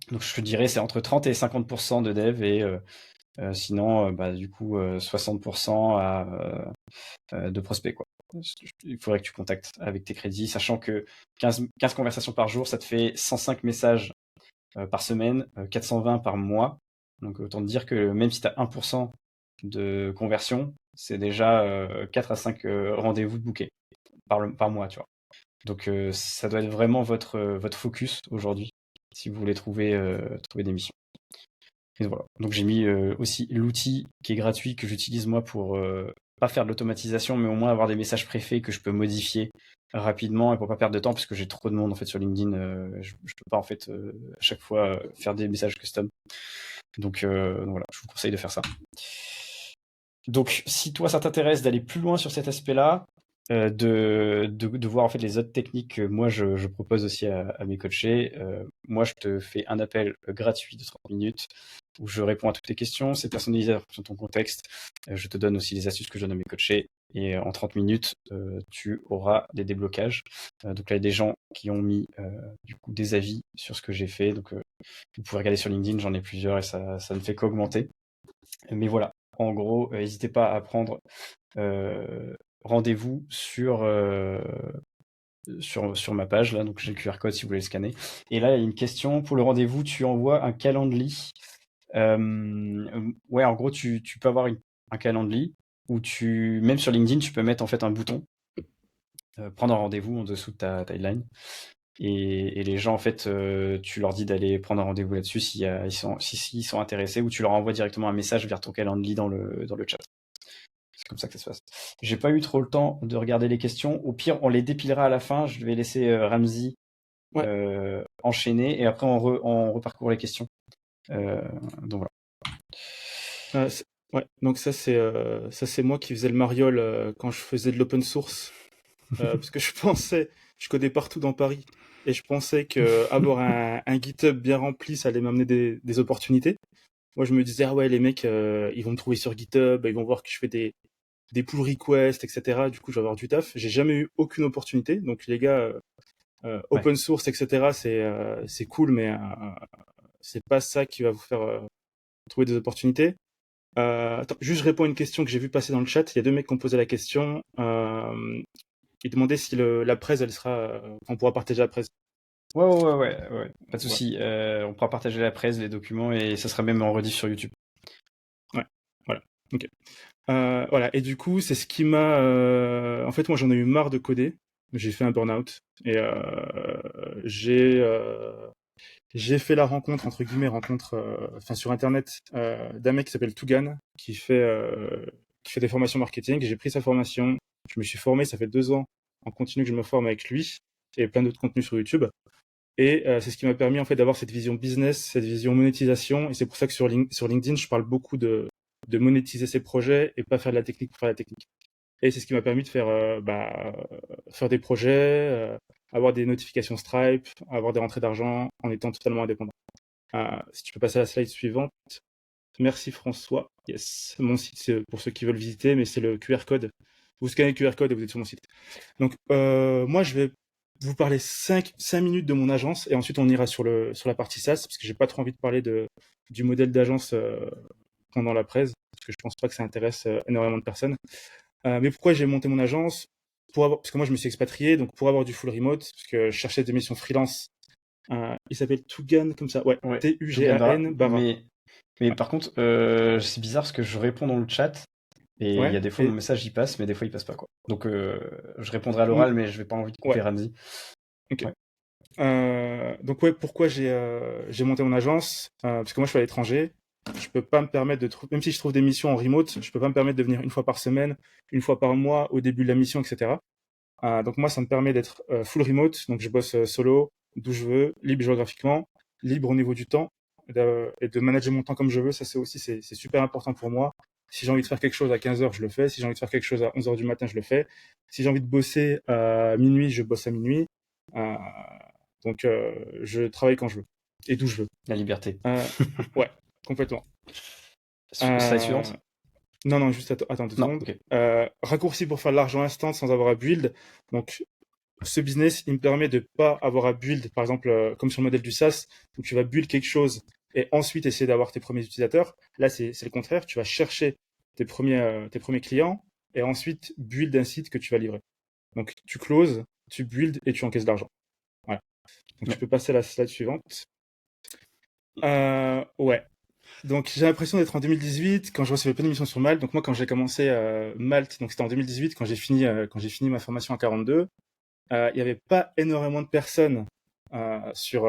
Donc je te dirais c'est entre 30 et 50% de dev et sinon, du coup, 60% de prospects, quoi. Il faudrait que tu contactes avec tes crédits, sachant que 15 conversations par jour, ça te fait 105 messages par semaine, 420 par mois. Donc autant te dire que même si tu as 1% de conversion, c'est déjà 4 à 5 rendez-vous de bookés par mois, tu vois. Donc ça doit être vraiment votre focus aujourd'hui si vous voulez trouver des missions. Et voilà. Donc j'ai mis aussi l'outil qui est gratuit que j'utilise moi pour pas faire de l'automatisation, mais au moins avoir des messages préfaits que je peux modifier rapidement et pour pas perdre de temps parce que j'ai trop de monde en fait sur LinkedIn. Je peux pas en fait à chaque fois faire des messages custom. Donc voilà, je vous conseille de faire ça. Donc si toi ça t'intéresse d'aller plus loin sur cet aspect-là, de voir en fait les autres techniques que moi je propose aussi à mes coachés. Moi, je te fais un appel gratuit de 30 minutes où je réponds à toutes tes questions. C'est personnalisé en fonction de ton contexte. Je te donne aussi les astuces que je donne à mes coachés. Et en 30 minutes, tu auras des déblocages. Donc là, il y a des gens qui ont mis du coup des avis sur ce que j'ai fait. Donc vous pouvez regarder sur LinkedIn, j'en ai plusieurs et ça ne fait qu'augmenter. Mais voilà, en gros, n'hésitez pas à prendre rendez-vous sur ma page, là, donc j'ai le QR code si vous voulez le scanner. Et là, il y a une question, pour le rendez-vous, tu envoies un calendrier. Ouais, en gros, tu peux avoir un calendrier où même sur LinkedIn, tu peux mettre en fait un bouton, prendre un rendez-vous en dessous de ta timeline. Et les gens, en fait, tu leur dis d'aller prendre un rendez-vous là-dessus s'ils sont intéressés, ou tu leur envoies directement un message vers ton calendrier dans le chat. C'est comme ça que ça se passe. J'ai pas eu trop le temps de regarder les questions. Au pire, on les dépilera à la fin. Je vais laisser Ramzi Ouais. enchaîner et après on reparcourt les questions. Donc voilà. Ouais, donc ça c'est moi qui faisais le mariole quand je faisais de l'open source parce que je codais partout dans Paris et je pensais que avoir un GitHub bien rempli ça allait m'amener des opportunités. Moi je me disais ah ouais les mecs ils vont me trouver sur GitHub, ils vont voir que je fais des pull requests etc. Du coup je vais avoir du taf. J'ai jamais eu aucune opportunité donc les gars open source etc. C'est cool mais c'est pas ça qui va vous faire trouver des opportunités. Attends, juste je réponds à une question que j'ai vu passer dans le chat. Il y a deux mecs qui ont posé la question. Ils demandaient si la presse, elle sera, on pourra partager la presse. Ouais. Pas de souci. On pourra partager la presse, les documents et ça sera même en rediff sur YouTube. Ouais, voilà. Ok. Voilà. Et du coup, c'est ce qui m'a. En fait, moi, j'en ai eu marre de coder. J'ai fait un burn-out et j'ai fait la rencontre entre guillemets enfin sur internet d'un mec qui s'appelle Tougan qui fait des formations marketing. J'ai pris sa formation, je me suis formé, ça fait 2 ans en continu que je me forme avec lui et plein d'autres contenus sur YouTube. Et c'est ce qui m'a permis en fait d'avoir cette vision business, cette vision monétisation. Et c'est pour ça que sur LinkedIn, je parle beaucoup de monétiser ses projets et pas faire de la technique pour faire la technique. Et c'est ce qui m'a permis de faire des projets, avoir des notifications Stripe, avoir des rentrées d'argent en étant totalement indépendant. Si tu peux passer à la slide suivante. Merci François. Yes, mon site c'est pour ceux qui veulent visiter, mais c'est le QR code. Vous scannez le QR code et vous êtes sur mon site. Donc moi je vais vous parler 5 minutes de mon agence et ensuite on ira sur la partie SaaS parce que j'ai pas trop envie de parler du modèle d'agence pendant la presse parce que je pense pas que ça intéresse énormément de personnes. Mais pourquoi j'ai monté mon agence parce que moi je me suis expatrié, donc pour avoir du full remote, parce que je cherchais des missions freelance. Il s'appelle Tugan comme ça, ouais, Tugan Barra. Mais par contre, c'est bizarre parce que je réponds dans le chat et il y Ouais, a des fois mon message il passe, mais des fois il passe pas quoi. Donc je répondrai à l'oral, mais je vais pas envie de couper ouais. Ramzi. Ok. Ouais. Donc ouais, pourquoi j'ai monté mon agence parce que moi je suis à l'étranger, je peux pas me permettre de trouver, même si je trouve des missions en remote, je peux pas me permettre de venir une fois par semaine, une fois par mois au début de la mission, etc. Donc moi ça me permet d'être full remote, donc je bosse solo, d'où je veux, libre géographiquement, libre au niveau du temps et de manager mon temps comme je veux. Ça c'est super important pour moi. Si j'ai envie de faire quelque chose à 15h, je le fais. Si j'ai envie de faire quelque chose à 11h du matin, je le fais. Si j'ai envie de bosser à minuit, je bosse à minuit. Euh, donc, je travaille quand je veux et d'où je veux. La liberté. Ouais, complètement. Slide suivante. Non, juste attends 2 secondes. Ok. Raccourci pour faire de l'argent instant sans avoir à build. Donc, ce business, il me permet de pas avoir à build, par exemple, comme sur le modèle du SaaS, où tu vas build quelque chose et ensuite essayer d'avoir tes premiers utilisateurs. Là, c'est le contraire. Tu vas chercher tes premiers clients et ensuite build un site que tu vas livrer. Donc, tu closes, tu build et tu encaisses de l'argent. Voilà. Donc, tu peux passer à la slide suivante. Ouais. Donc j'ai l'impression d'être en 2018 quand je recevais plein d'émissions sur Malte. Donc moi quand j'ai commencé Malte, donc c'était en 2018 quand j'ai fini ma formation à 42, il n'y avait pas énormément de personnes sur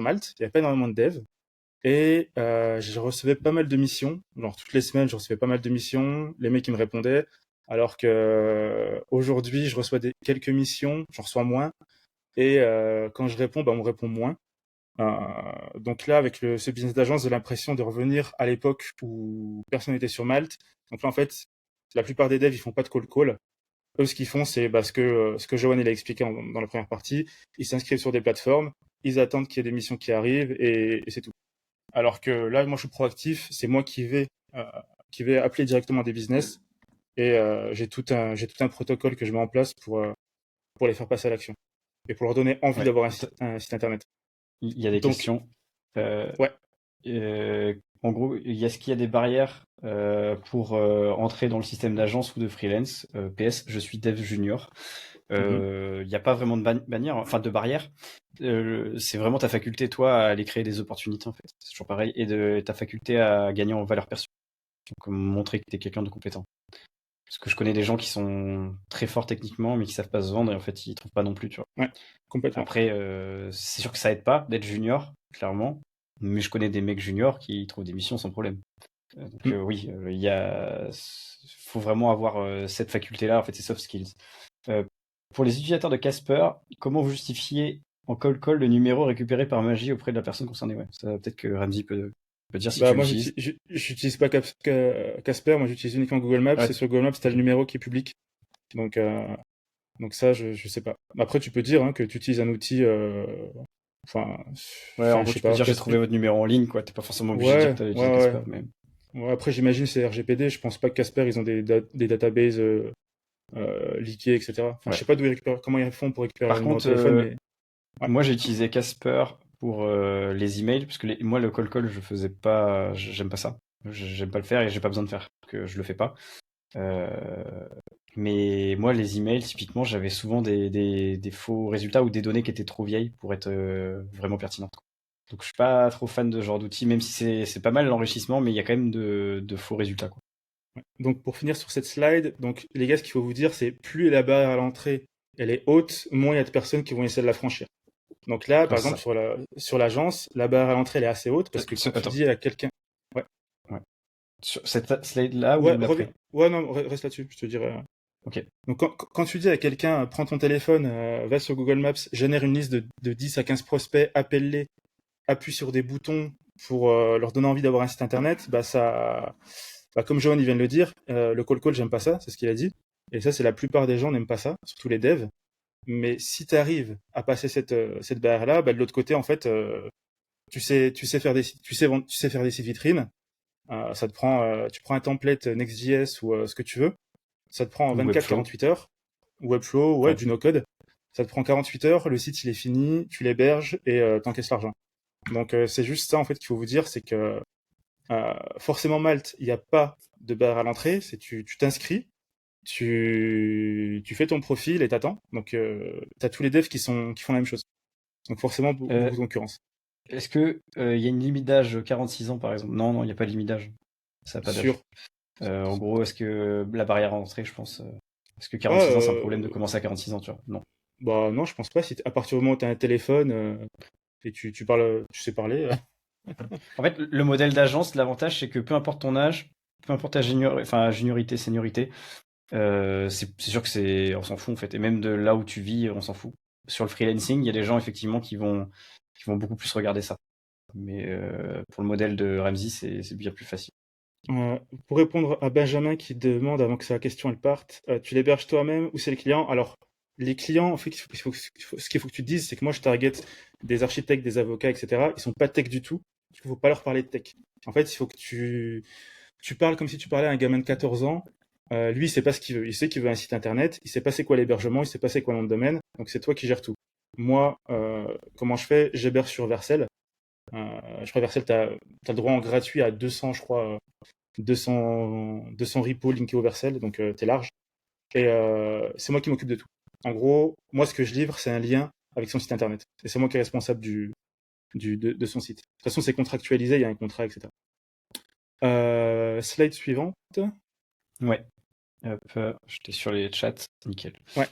Malte. Il n'y avait pas énormément de devs et je recevais pas mal de missions. Genre toutes les semaines je recevais pas mal de missions. Les mecs ils me répondaient. Alors que aujourd'hui je reçois quelques missions, j'en reçois moins et quand je réponds, bah, on me répond moins. Donc là, avec ce business d'agence, j'ai l'impression de revenir à l'époque où personne n'était sur Malte. Donc là, en fait, la plupart des devs, ils font pas de call. eux, ce qu'ils font, c'est ce que Johan il a expliqué dans la première partie. Ils s'inscrivent sur des plateformes, ils attendent qu'il y ait des missions qui arrivent et c'est tout. Alors que là, moi, je suis proactif, c'est moi qui vais appeler directement des business et j'ai tout un protocole que je mets en place pour les faire passer à l'action et pour leur donner envie Ouais. d'avoir un site internet. Il y a des Donc, questions. Euh, ouais. En gros, est-ce qu'il y a des barrières pour entrer dans le système d'agence ou de freelance? PS, je suis dev junior. Mhm. Il n'y a pas vraiment de bannière, enfin de barrière. C'est vraiment ta faculté, toi, à aller créer des opportunités, en fait. C'est toujours pareil. Et ta faculté à gagner en valeur perçue. Donc, montrer que tu es quelqu'un de compétent. Parce que je connais des gens qui sont très forts techniquement, mais qui savent pas se vendre et en fait, ils trouvent pas non plus, tu vois. Ouais, complètement. Après, c'est sûr que ça aide pas d'être junior, clairement. Mais je connais des mecs juniors qui trouvent des missions sans problème. Donc Mm. oui, faut vraiment avoir cette faculté-là, en fait, ces soft skills. Euh, pour les utilisateurs de Casper, comment vous justifiez en cold call le numéro récupéré par magie auprès de la personne concernée? Ouais, ça peut-être que Ramsey peut dire si Bah, tu moi, l'utilises. j'utilise pas Casper, moi, j'utilise uniquement Google Maps. Ouais, Et sur Google Maps, t'as le numéro qui est public. Donc, donc ça, je sais pas. Après, tu peux dire que tu utilises un outil, enfin, ouais, en gros, je sais tu peux pas. dire j'ai trouvé votre numéro en ligne, quoi. T'es pas forcément obligé de dire que Ouais, tu as ouais, utilisé ouais. Casper, mais Ouais, après, j'imagine c'est RGPD. Je pense pas que Casper, ils ont des databases leakées, etc. Enfin, je ouais. sais pas comment ils font pour récupérer Par le numéro de contre, téléphone, mais ouais. moi j'ai utilisé Casper pour les emails, parce que moi le cold call, je faisais pas, j'aime pas ça. J'aime pas le faire et j'ai pas besoin de faire, que je le fais pas. Euh, mais moi, les emails, typiquement, j'avais souvent des faux résultats ou des données qui étaient trop vieilles pour être vraiment pertinentes. Donc, je suis pas trop fan de ce genre d'outils, même si c'est pas mal l'enrichissement, mais il y a quand même de faux résultats, quoi. Donc, pour finir sur cette slide, donc les gars, ce qu'il faut vous dire, c'est plus la barrière à l'entrée elle est haute, moins il y a de personnes qui vont essayer de la franchir. Donc là, Ouais, par c'est exemple, ça. sur l'agence, la barrière à l'entrée elle est assez haute parce que quand tu Attends, dis à quelqu'un, ouais, ouais. Sur cette slide-là ouais, ou reviens, l'après? ouais, non, reste là-dessus, je te dirai. Ok. Donc quand tu dis à quelqu'un, prends ton téléphone, va sur Google Maps, génère une liste de 10 à 15 prospects, appelle-les, appuie sur des boutons pour leur donner envie d'avoir un site internet, bah, comme Johan il vient de le dire, le call call, j'aime pas ça, c'est ce qu'il a dit. Et ça, c'est la plupart des gens n'aiment pas ça, surtout les devs. Mais si tu arrives à passer cette barrière-là, bah, de l'autre côté, en fait, tu sais faire des sites, tu sais faire des sites vitrines. Ça te prend, tu prends un template Next.js ou ce que tu veux. Ça te prend Ou Webflow. 24-48 heures. Webflow, ouais, Ouais. du no-code. Ça te prend 48 heures, le site il est fini, tu l'héberges et t'encaisses l'argent. Donc c'est juste ça en fait qu'il faut vous dire, c'est que forcément Malte, il n'y a pas de barrière à l'entrée, c'est tu t'inscris, tu fais ton profil et t'attends. Donc tu as tous les devs qui font la même chose. Donc forcément Euh, beaucoup de concurrence. Est-ce que il y a une limite d'âge 46 ans, par exemple? Non, non, il n'y a pas de limite d'âge. Ça n'a pas d'âge. Sur En gros, est-ce que la barrière à l'entrée, je pense, est-ce que ah 46 ans, c'est un problème de commencer à 46 ans, tu vois? Non. bah non, je pense pas. Si à partir du moment où tu as un téléphone et tu parles, tu sais parler. En fait, le modèle d'agence, l'avantage, c'est que peu importe ton âge, peu importe ta enfin, juniorité, seniorité, c'est sûr que on s'en fout en fait. Et même de là où tu vis, on s'en fout. Sur le freelancing, il y a des gens effectivement qui vont beaucoup plus regarder ça. Mais pour le modèle de Ramsey, c'est bien plus facile. Euh, pour répondre à Benjamin qui demande avant que sa question elle parte, tu l'héberges toi-même ou c'est le client? Alors, les clients, en fait, ce qu'il faut que tu te dises, c'est que moi je target des architectes, des avocats, etc. Ils sont pas tech du tout. Il faut pas leur parler de tech. En fait, il faut que tu parles comme si tu parlais à un gamin de 14 ans. Lui, il sait pas ce qu'il veut. Il sait qu'il veut un site internet. Il sait pas c'est quoi l'hébergement. Il sait pas c'est quoi le nom de domaine. Donc c'est toi qui gères tout. Moi, comment je fais? J'héberge sur Vercel. Je crois que Vercel, t'as le droit en gratuit à 200, je crois, 200 repos linkés au Vercel, donc t'es large. Et c'est moi qui m'occupe de tout. En gros, moi, ce que je livre, c'est un lien avec son site internet. Et c'est moi qui est responsable de son site. De toute façon, c'est contractualisé, il y a un contrat, etc. Slide suivante. Ouais. Hop, j'étais sur les chats, nickel. Ouais.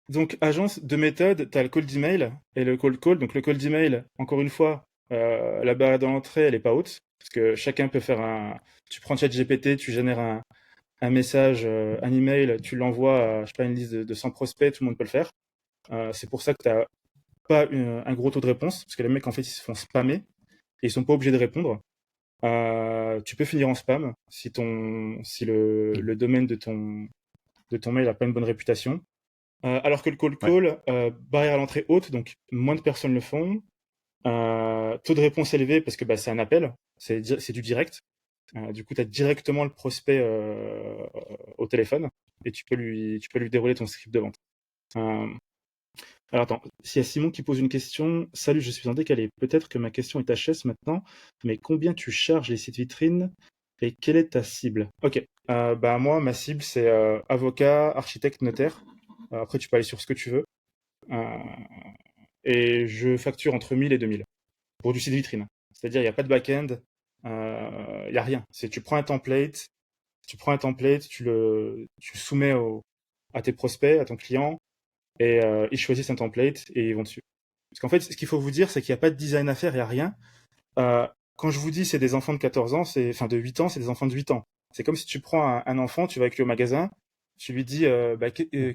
Donc, agence de méthode, tu as le cold email et le cold call. Donc, le cold email, encore une fois, la barre d'entrée, elle est pas haute. Parce que chacun peut faire un. Tu prends ChatGPT, tu génères un message, un email, tu l'envoies à, je sais pas, une liste de 100 prospects, tout le monde peut le faire. C'est pour ça que tu n'as pas un gros taux de réponse, parce que les mecs, en fait, ils se font spammer et ils sont pas obligés de répondre. Tu peux finir en spam si le domaine de de ton mail n'a pas une bonne réputation. Alors que le cold call, barrière à l'entrée haute, donc moins de personnes le font. Taux de réponse élevé parce que c'est un appel, c'est du direct. Du coup, tu as directement le prospect au téléphone et tu peux lui dérouler ton script de vente. Alors attends, s'il y a Simon qui pose une question, salut, je suis en décalé. Peut-être que ma question est HS maintenant, mais combien tu charges les sites vitrines et quelle est ta cible? Ok, moi, ma cible, c'est avocat, architecte, notaire. Après, tu peux aller sur ce que tu veux. Euh, et je facture entre 1000 et 2000 pour du site vitrine. C'est-à-dire, il n'y a pas de back-end, il n'y a rien. Tu prends un template, tu le soumets à tes prospects, à ton client, et ils choisissent un template et ils vont dessus. Parce qu'en fait, ce qu'il faut vous dire, c'est qu'il n'y a pas de design à faire, il n'y a rien. Quand je vous dis c'est des enfants de 14 ans, de 8 ans, c'est des enfants de 8 ans. C'est comme si tu prends un enfant, tu vas avec lui au magasin, tu lui dis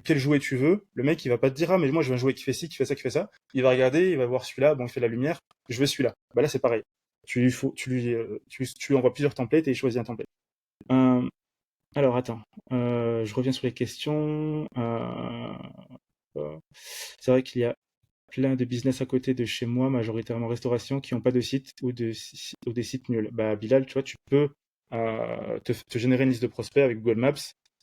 quel jouet tu veux. Le mec, il va pas te dire ah mais moi je veux un jouet qui fait ci, qui fait ça, qui fait ça. Il va regarder, il va voir celui-là, bon il fait la lumière, je veux celui-là. Là c'est pareil. Tu lui envoies plusieurs templates et il choisit un template. Euh, alors attends, je reviens sur les questions. C'est vrai qu'il y a plein de business à côté de chez moi, majoritairement restauration, qui n'ont pas de site ou des sites nuls. Bilal, tu vois, tu peux te générer une liste de prospects avec Google Maps.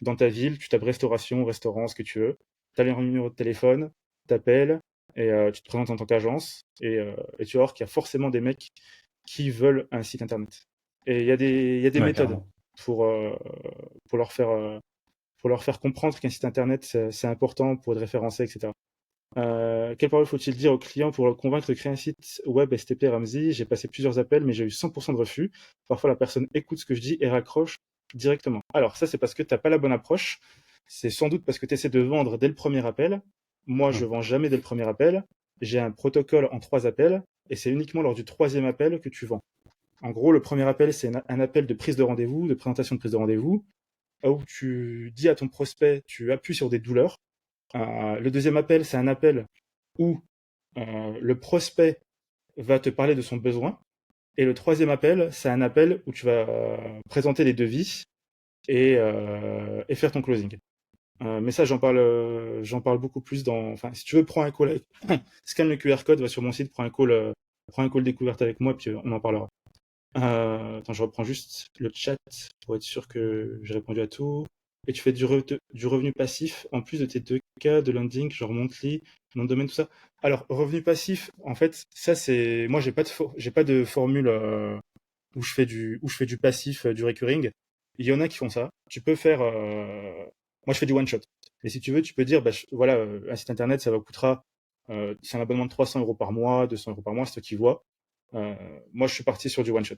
Dans ta ville, tu tapes restauration, restaurant, ce que tu veux. Tu as leur numéro de téléphone, t'appelles et tu te présentes en tant qu'agence et tu vas voir qu'il y a forcément des mecs qui veulent un site internet. Et il y a des Ouais, méthodes carrément. pour, euh, pour leur faire comprendre qu'un site internet, c'est important pour être référencé, etc. Quelle parole faut-il dire au client pour le convaincre de créer un site web STP Ramsey? J'ai passé plusieurs appels, mais j'ai eu 100% de refus. Parfois, la personne écoute ce que je dis et raccroche directement. Alors, ça, c'est parce que tu n'as pas la bonne approche. C'est sans doute parce que tu essaies de vendre dès le premier appel. Moi, je Hum. vends jamais dès le premier appel. J'ai un protocole en 3 appels et c'est uniquement lors du 3e appel que tu vends. En gros, le premier appel, c'est un appel de prise de rendez-vous, de présentation de prise de rendez-vous, où tu dis à ton prospect, tu appuies sur des douleurs. Le deuxième appel, c'est un appel où le prospect va te parler de son besoin. Et le troisième appel, c'est un appel où tu vas présenter les devis et faire ton closing. Mais ça, j'en parle beaucoup plus dans. Enfin, si tu veux, prends un call, scanne le QR code, va sur mon site, prends un call découverte avec moi, puis on en parlera. Attends, je reprends juste le chat pour être sûr que j'ai répondu à tout. Et tu fais du revenu passif en plus de tes 2 cas de landing, genre monthly, nom de domaine, tout ça. Alors, revenu passif, en fait, ça c'est. Moi, j'ai pas de formule où je fais du passif, du recurring. Il y en a qui font ça. Tu peux faire. Moi, je fais du one shot. Et si tu veux, tu peux dire, voilà, un site internet, ça va coûtera. C'est un abonnement de 300 € par mois, 200 € par mois, c'est toi qui vois. Moi, je suis parti sur du one shot.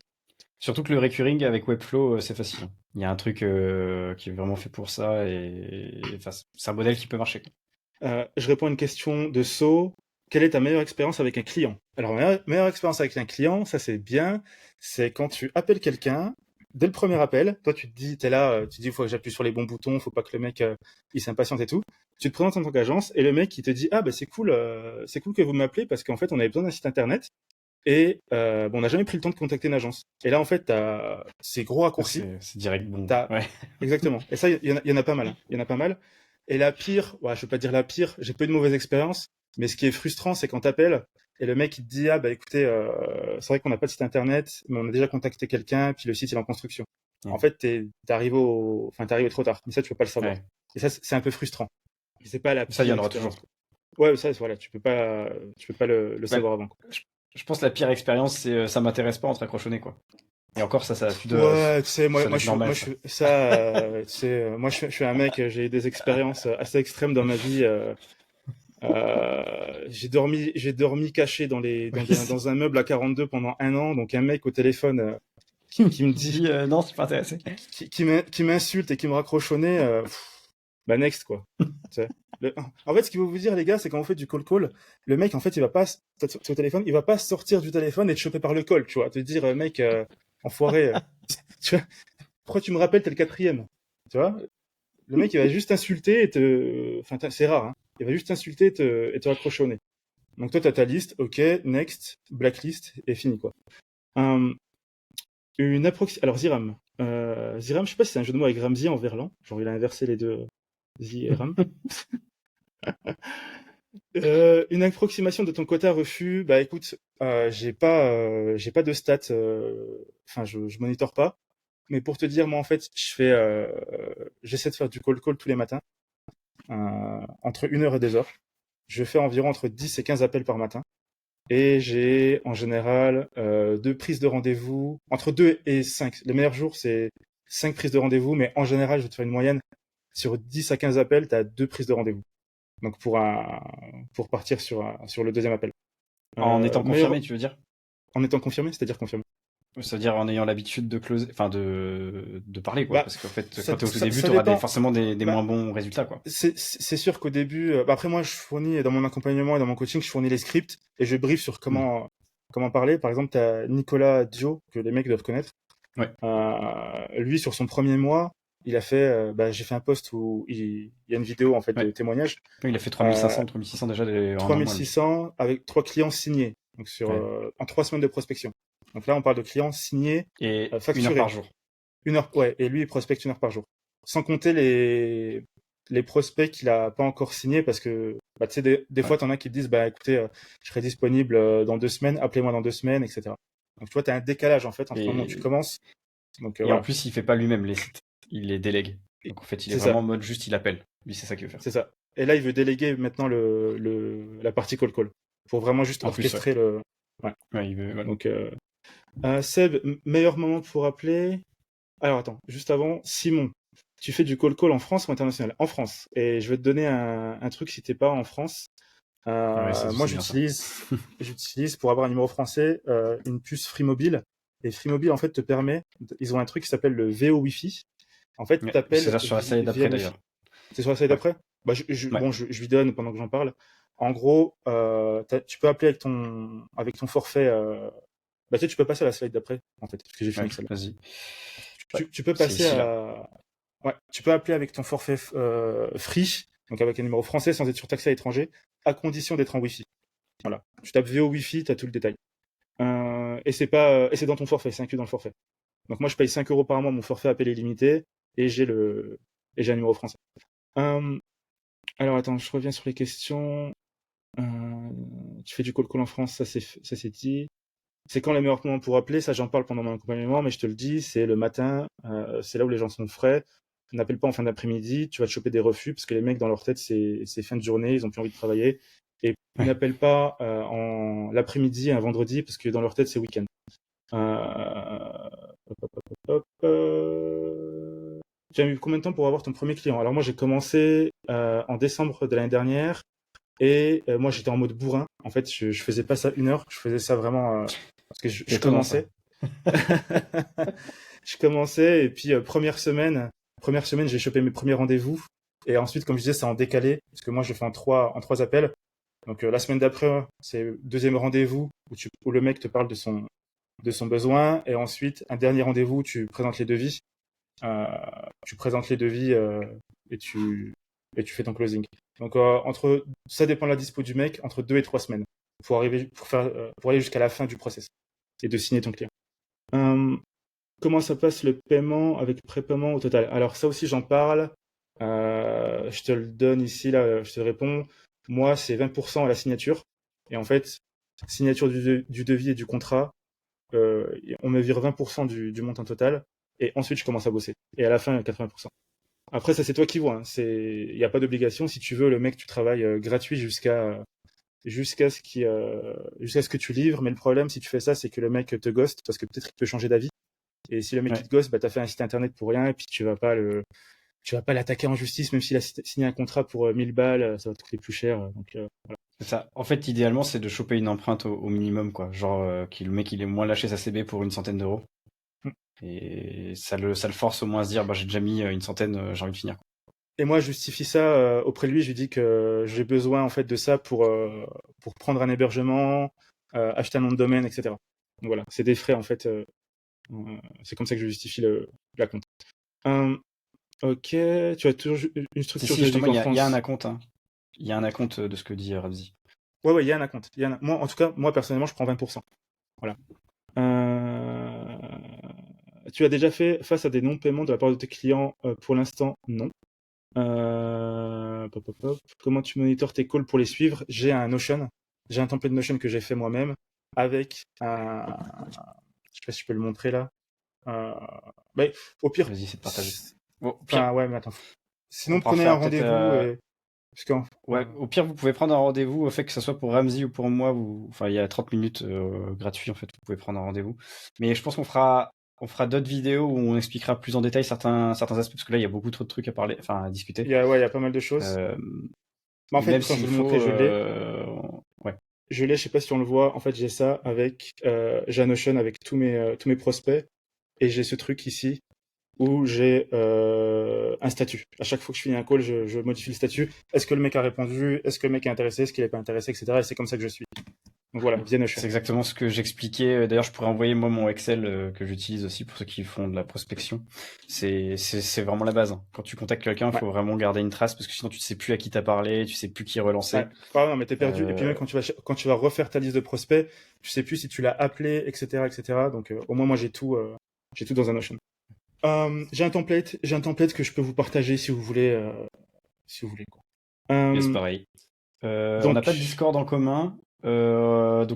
Surtout que le recurring avec Webflow, c'est facile. Il y a un truc qui est vraiment fait pour ça et enfin, c'est un modèle qui peut marcher. Je réponds à une question de So. Quelle est ta meilleure expérience avec un client? Alors, ma meilleure expérience avec un client, ça c'est bien, c'est quand tu appelles quelqu'un, dès le premier appel, toi tu te dis, t'es là, tu te dis, il faut que j'appuie sur les bons boutons, faut pas que le mec il s'impatiente et tout. Tu te présentes en tant qu'agence et le mec il te dit, ah c'est cool que vous m'appelez parce qu'en fait on avait besoin d'un site internet et on n'a jamais pris le temps de contacter une agence. Et là en fait, t'as ces gros raccourcis. C'est direct bon. T'as... Ouais. Exactement. Et ça, il y en a pas mal. Hein. Il y en a pas mal. Et la pire, ouais, je veux pas dire la pire, j'ai pas eu de mauvaise expérience, mais ce qui est frustrant, c'est quand t'appelles et le mec il te dit ah bah écoutez, c'est vrai qu'on n'a pas de site internet, mais on a déjà contacté quelqu'un, puis le site il est en construction. En Ouais. fait, t'es arrivé trop tard. Mais ça, tu peux pas le savoir. Ouais. Et ça, c'est un peu frustrant. Et c'est pas la Ça, il y pire en aura expérience. toujours. Quoi. Ouais, ça, voilà, tu peux pas le Ouais. savoir avant. Quoi. Je pense que la pire expérience, c'est ça m'intéresse pas, on te raccroche au nez, quoi. Et encore, Ouais, tu sais, ça doit être normal, ça. je suis un mec, j'ai eu des expériences assez extrêmes dans ma vie. J'ai dormi caché Oui, c'est dans un meuble à 42 pendant 1 an. Donc un mec au téléphone qui me qui dit, dit non, c'est pas intéressé. qui m'insulte et qui me raccroche au nez, next quoi. Tu sais. En fait, ce qu'il faut vous dire les gars, c'est quand vous faites du call, le mec en fait il va pas au téléphone, il va pas sortir du téléphone et te choper par le col, tu vois, te dire mec enfoiré, tu vois, pourquoi tu me rappelles, t'es le quatrième, tu vois. Le mec il va juste insulter enfin c'est rare, hein. Il va juste insulter et te raccrocher au nez. Donc toi, tu as ta liste, ok, next, blacklist, et fini quoi. Euh, Alors Ziram. Ziram, je sais pas si c'est un jeu de mots avec Ramsey en verlan. Genre il a inversé les deux. JRM. Une approximation de ton quota refus. Bah écoute, j'ai pas de stats. Enfin, je monitore pas. Mais pour te dire, moi en fait, j'essaie de faire du call tous les matins, entre 1 heure et 2 heures. Je fais environ entre 10 et 15 appels par matin. Et j'ai en général 2 prises de rendez-vous, entre 2 et 5. Le meilleur jour, c'est 5 prises de rendez-vous, mais en général, je vais te faire une moyenne. Sur 10 à 15 appels, tu as 2 prises de rendez-vous. Donc pour partir sur le deuxième appel. En étant Meilleur confirmé, tu veux dire? en étant confirmé, c'est-à-dire confirmé. C'est-à-dire en ayant l'habitude de closer, enfin de parler, quoi. Bah, Parce qu'en fait, ça, quand tu es au tout ça, début, ça tu auras dépend. forcément des Bah, moins bons résultats, quoi. c'est sûr qu'au début, bah après moi je fournis dans mon accompagnement et dans mon coaching, je fournis les scripts et je brief sur Hmm. comment parler. Par exemple, tu as Nicolas Dio que les mecs doivent connaître. Ouais. Lui sur son premier mois, il a fait, bah, j'ai fait un post où il y a une vidéo en fait de Ouais. témoignage. Il a fait Euh, 3500, 3600 déjà en un mois, lui. 3600 avec 3 clients signés, donc Ouais. en 3 semaines de prospection. Donc là, on parle de clients signés, Et 1 heure par facturés. jour. 1 heure, ouais, et lui, il prospecte 1 heure par jour. Sans compter les prospects qu'il a pas encore signés parce que, bah, tu sais, des Ouais. fois, t'en as qui te disent, bah, écoutez, je serai disponible dans 2 semaines, appelez-moi dans 2 semaines, etc. Donc, tu vois, t'as un décalage, en fait, entre le moment où tu Et, commences. Donc, et en voilà. plus, il fait pas lui-même les sites. Il les délègue. Donc en fait, il est C'est vraiment ça, en mode juste, il appelle. Lui, c'est ça qu'il veut faire. c'est ça. Et là, il veut déléguer maintenant la partie call pour vraiment juste En plus, ouais. orchestrer le, ouais. Ouais, il veut, voilà. Donc, Seb, meilleur moment pour appeler. Alors attends, juste avant, Simon, tu fais du call en France ou international? En France. Et je vais te donner un truc si t'es pas en France. Ouais, Moi, c'est bien ça. j'utilise pour avoir un numéro français une puce Free Mobile. Et Free Mobile, en fait, te permet, ils ont un truc qui s'appelle le VO Wi-Fi. En fait, Ouais, c'est t'appelles ça sur la slide via d'après le Wi-Fi. d'ailleurs. C'est sur la slide Ouais. d'après? Bah, Ouais. bon, je lui donne pendant que j'en parle. En gros, tu peux appeler avec ton forfait. Bah, tu sais, tu peux passer à la slide d'après, en fait, parce que j'ai fini Ouais. avec celle-là. Vas-y. Ouais. Tu peux C'est passer ici là. à, ouais, tu peux appeler avec ton forfait free, donc avec un numéro français sans être surtaxé à l'étranger, à condition d'être en Wi-Fi. Voilà. Tu tapes VO Wi-Fi, tu as tout le détail. Et c'est dans ton forfait, c'est inclus dans le forfait. Donc moi, je paye 5 euros par mois mon forfait appel illimité et j'ai un numéro français. Euh, alors attends, je reviens sur les questions. Tu fais du call en France, ça c'est dit. C'est quand les meilleurs moments pour appeler? Ça, j'en parle pendant mon accompagnement, mais je te le dis, c'est le matin. C'est là où les gens sont frais. N'appelle pas en fin d'après-midi, tu vas te choper des refus parce que les mecs dans leur tête c'est fin de journée, ils ont plus envie de travailler. Et Ouais. n'appelle pas en l'après-midi, un vendredi, parce que dans leur tête c'est week-end. Hop, Tu as eu combien de temps pour avoir ton premier client? Alors moi j'ai commencé en décembre de l'année dernière et moi j'étais en mode bourrin. En fait je faisais pas ça 1 heure, je faisais ça vraiment parce que C'est je étonnant ça. commençais. Je commençais et puis première semaine j'ai chopé mes premiers rendez-vous et ensuite comme je disais c'est en décalé parce que moi je fais en trois appels. Donc la semaine d'après c'est deuxième rendez-vous où le mec te parle de son besoin et ensuite un dernier rendez-vous où tu présentes les devis. Euh, Tu présentes les devis et tu fais ton closing. Donc ça dépend de la dispo du mec entre 2 et 3 semaines pour aller jusqu'à la fin du process et de signer ton client. Euh, Comment ça passe le paiement avec prépaiement au total? Alors ça aussi j'en parle. Je te le donne ici là, je te réponds. Moi c'est 20% à la signature et en fait signature du devis et du contrat, on me vire 20% du montant total et ensuite je commence à bosser. Et à la fin 80%. Après ça c'est toi qui vois. Hein. Il n'y a pas d'obligation. Si tu veux le mec tu travailles gratuit jusqu'à ce que tu livres. Mais le problème si tu fais ça c'est que le mec te ghost parce que peut-être qu'il peut changer d'avis. Et si le mec qui Ouais. te gosse, bah, t'as fait un site internet pour rien, et puis tu vas pas l'attaquer en justice, même s'il a signé un contrat pour 1000 balles, ça va te coûter plus cher. Donc, C'est ça. En fait, idéalement, c'est de choper une empreinte au minimum, quoi. Genre, le mec, il est moins lâché sa CB pour une centaine d'euros. voilà. Et ça le force au moins à se dire, bah, j'ai déjà mis une centaine, j'ai envie de finir. Et moi, je justifie ça auprès de lui. Je lui dis que j'ai besoin en fait de ça pour prendre un hébergement, acheter un nom de domaine, etc. Donc voilà, c'est des frais en fait. C'est comme ça que je justifie la compte. Euh, ok, tu as toujours une structure Si, justement, juridique en il y a un France. acompte, hein. Il y a un acompte de ce que dit Ramzi. Ouais, ouais, il y a un acompte. Moi, en tout cas, moi personnellement, je prends 20%. Voilà. Euh, Tu as déjà fait face à des non-paiements de la part de tes clients? Pour l'instant, non. Comment tu monitores tes calls pour les suivre? J'ai un Notion. J'ai un template Notion que j'ai fait moi-même avec un. Je sais pas si je peux le montrer là. Euh, mais au pire. Vas-y, c'est de partager. Bon, au pire, Enfin, ouais, mais attends. on Sinon, pourra prenez un faire peut-être. rendez-vous. Parce qu'en. Ouais, au pire, vous pouvez prendre un rendez-vous, au fait que ce soit pour Ramsey ou pour moi, enfin, il y a 30 minutes gratuits, en fait, vous pouvez prendre un rendez-vous. Mais je pense qu'on fera d'autres vidéos où on expliquera plus en détail certains aspects, parce que là, il y a beaucoup trop de trucs à parler, enfin, à discuter. Ouais, il y a pas mal de choses. Euh, Mais en et même fait, quand je s'il vous le faut, montrais, je l'ai. ouais, Je sais pas si on le voit. En fait, j'ai ça avec. J'ai un Notion avec tous mes prospects. Et j'ai ce truc ici où j'ai un statut. À chaque fois que je finis un call, je modifie le statut. Est-ce que le mec a répondu? Est-ce que le mec est intéressé? Est-ce qu'il n'est pas intéressé, etc. Et c'est comme ça que je suis. Donc voilà, via Notion. c'est exactement ce que j'expliquais. D'ailleurs, je pourrais envoyer moi mon Excel que j'utilise aussi pour ceux qui font de la prospection. C'est vraiment la base, hein. Quand tu contactes quelqu'un, il Ouais, faut vraiment garder une trace parce que sinon tu ne sais plus à qui t'as parlé, tu sais plus qui ouais. relancer. Ah non, mais t'es perdu. Et puis Euh, même quand tu vas refaire ta liste de prospects, tu sais plus si tu l'as appelé, etc., etc. Donc au moins moi j'ai tout dans un Notion. J'ai un template que je peux vous partager si vous voulez quoi. yes, Euh, pareil. On n'a pas de donc, Discord en commun, donc